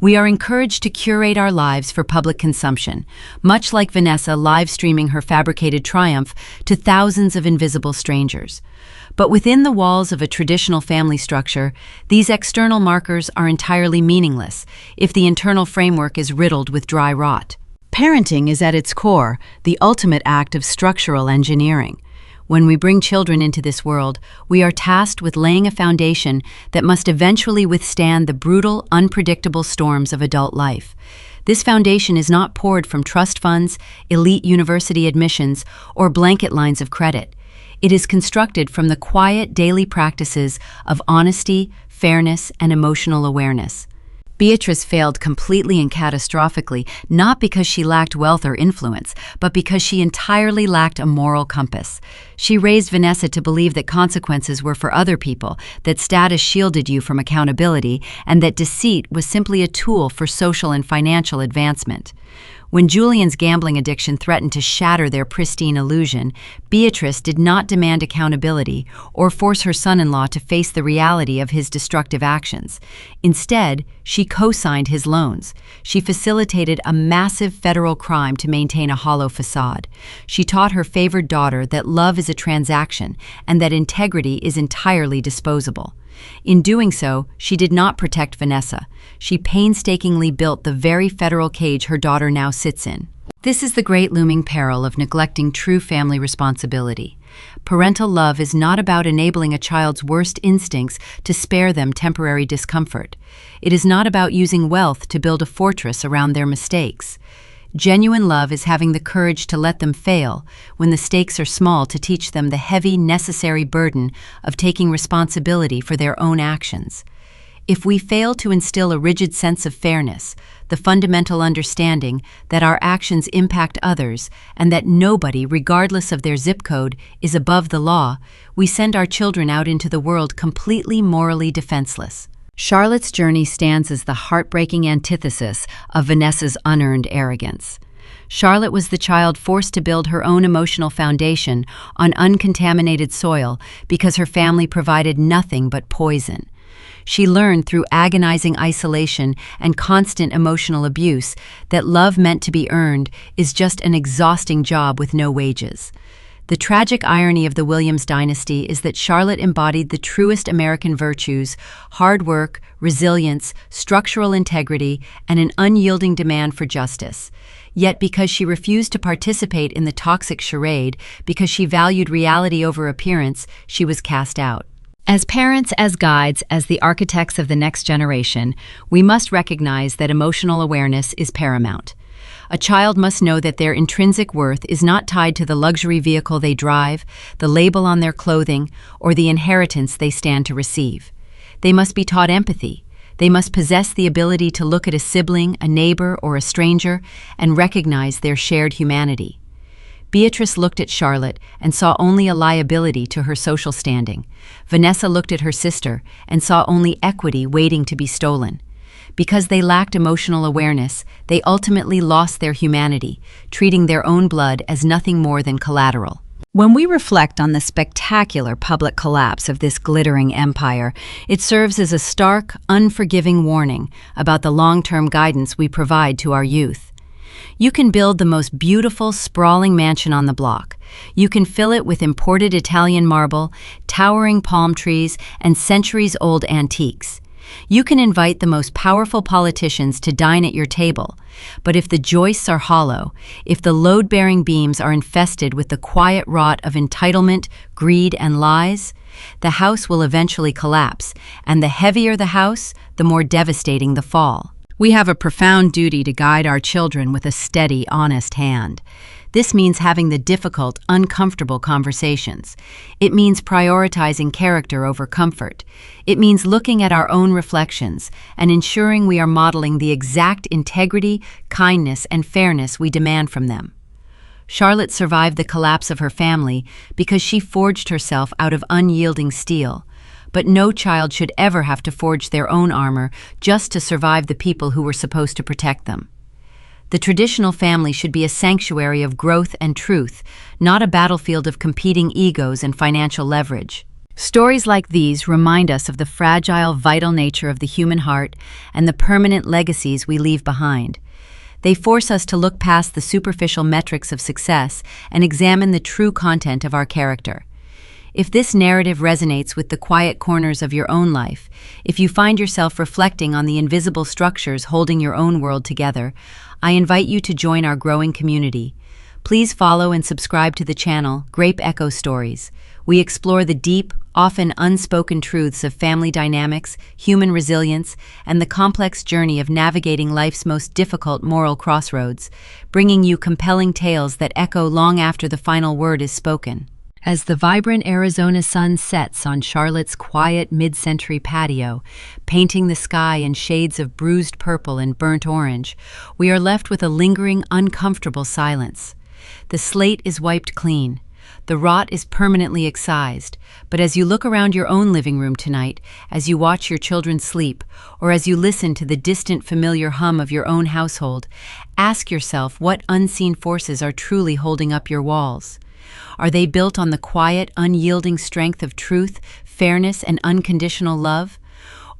We are encouraged to curate our lives for public consumption, much like Vanessa live-streaming her fabricated triumph to thousands of invisible strangers. But within the walls of a traditional family structure, these external markers are entirely meaningless if the internal framework is riddled with dry rot. Parenting is at its core the ultimate act of structural engineering. When we bring children into this world, we are tasked with laying a foundation that must eventually withstand the brutal, unpredictable storms of adult life. This foundation is not poured from trust funds, elite university admissions, or blanket lines of credit. It is constructed from the quiet daily practices of honesty, fairness, and emotional awareness. Beatrice failed completely and catastrophically, not because she lacked wealth or influence, but because she entirely lacked a moral compass. She raised Vanessa to believe that consequences were for other people, that status shielded you from accountability, and that deceit was simply a tool for social and financial advancement. When Julian's gambling addiction threatened to shatter their pristine illusion, Beatrice did not demand accountability or force her son-in-law to face the reality of his destructive actions. Instead, she co-signed his loans. She facilitated a massive federal crime to maintain a hollow facade. She taught her favored daughter that love is a transaction and that integrity is entirely disposable. In doing so, she did not protect Vanessa. She painstakingly built the very federal cage her daughter now sits in. This is the great looming peril of neglecting true family responsibility. Parental love is not about enabling a child's worst instincts to spare them temporary discomfort. It is not about using wealth to build a fortress around their mistakes. Genuine love is having the courage to let them fail when the stakes are small, to teach them the heavy, necessary burden of taking responsibility for their own actions. If we fail to instill a rigid sense of fairness, the fundamental understanding that our actions impact others and that nobody, regardless of their zip code, is above the law, we send our children out into the world completely morally defenseless. Charlotte's journey stands as the heartbreaking antithesis of Vanessa's unearned arrogance. Charlotte was the child forced to build her own emotional foundation on uncontaminated soil because her family provided nothing but poison. She learned through agonizing isolation and constant emotional abuse that love meant to be earned is just an exhausting job with no wages. The tragic irony of the Williams dynasty is that Charlotte embodied the truest American virtues: hard work, resilience, structural integrity, and an unyielding demand for justice. Yet because she refused to participate in the toxic charade, because she valued reality over appearance, she was cast out. As parents, as guides, as the architects of the next generation, we must recognize that emotional awareness is paramount. A child must know that their intrinsic worth is not tied to the luxury vehicle they drive, the label on their clothing, or the inheritance they stand to receive. They must be taught empathy. They must possess the ability to look at a sibling, a neighbor, or a stranger and recognize their shared humanity. Beatrice looked at Charlotte and saw only a liability to her social standing. Vanessa looked at her sister and saw only equity waiting to be stolen. Because they lacked emotional awareness, they ultimately lost their humanity, treating their own blood as nothing more than collateral. When we reflect on the spectacular public collapse of this glittering empire, it serves as a stark, unforgiving warning about the long-term guidance we provide to our youth. You can build the most beautiful, sprawling mansion on the block. You can fill it with imported Italian marble, towering palm trees, and centuries-old antiques. You can invite the most powerful politicians to dine at your table, but if the joists are hollow, if the load-bearing beams are infested with the quiet rot of entitlement, greed, and lies, the house will eventually collapse, and the heavier the house, the more devastating the fall. We have a profound duty to guide our children with a steady, honest hand. This means having the difficult, uncomfortable conversations. It means prioritizing character over comfort. It means looking at our own reflections and ensuring we are modeling the exact integrity, kindness, and fairness we demand from them. Charlotte survived the collapse of her family because she forged herself out of unyielding steel. But no child should ever have to forge their own armor just to survive the people who were supposed to protect them. The traditional family should be a sanctuary of growth and truth, not a battlefield of competing egos and financial leverage. Stories like these remind us of the fragile, vital nature of the human heart and the permanent legacies we leave behind. They force us to look past the superficial metrics of success and examine the true content of our character. If this narrative resonates with the quiet corners of your own life, if you find yourself reflecting on the invisible structures holding your own world together, I invite you to join our growing community. Please follow and subscribe to the channel, Grape Echo Stories. We explore the deep, often unspoken truths of family dynamics, human resilience, and the complex journey of navigating life's most difficult moral crossroads, bringing you compelling tales that echo long after the final word is spoken. As the vibrant Arizona sun sets on Charlotte's quiet mid-century patio, painting the sky in shades of bruised purple and burnt orange, we are left with a lingering, uncomfortable silence. The slate is wiped clean. The rot is permanently excised, but as you look around your own living room tonight, as you watch your children sleep, or as you listen to the distant familiar hum of your own household, ask yourself what unseen forces are truly holding up your walls. Are they built on the quiet, unyielding strength of truth, fairness, and unconditional love?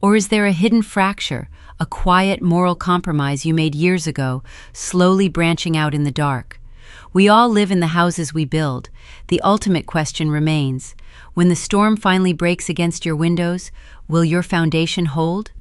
Or is there a hidden fracture, a quiet moral compromise you made years ago, slowly branching out in the dark? We all live in the houses we build. The ultimate question remains: when the storm finally breaks against your windows, will your foundation hold?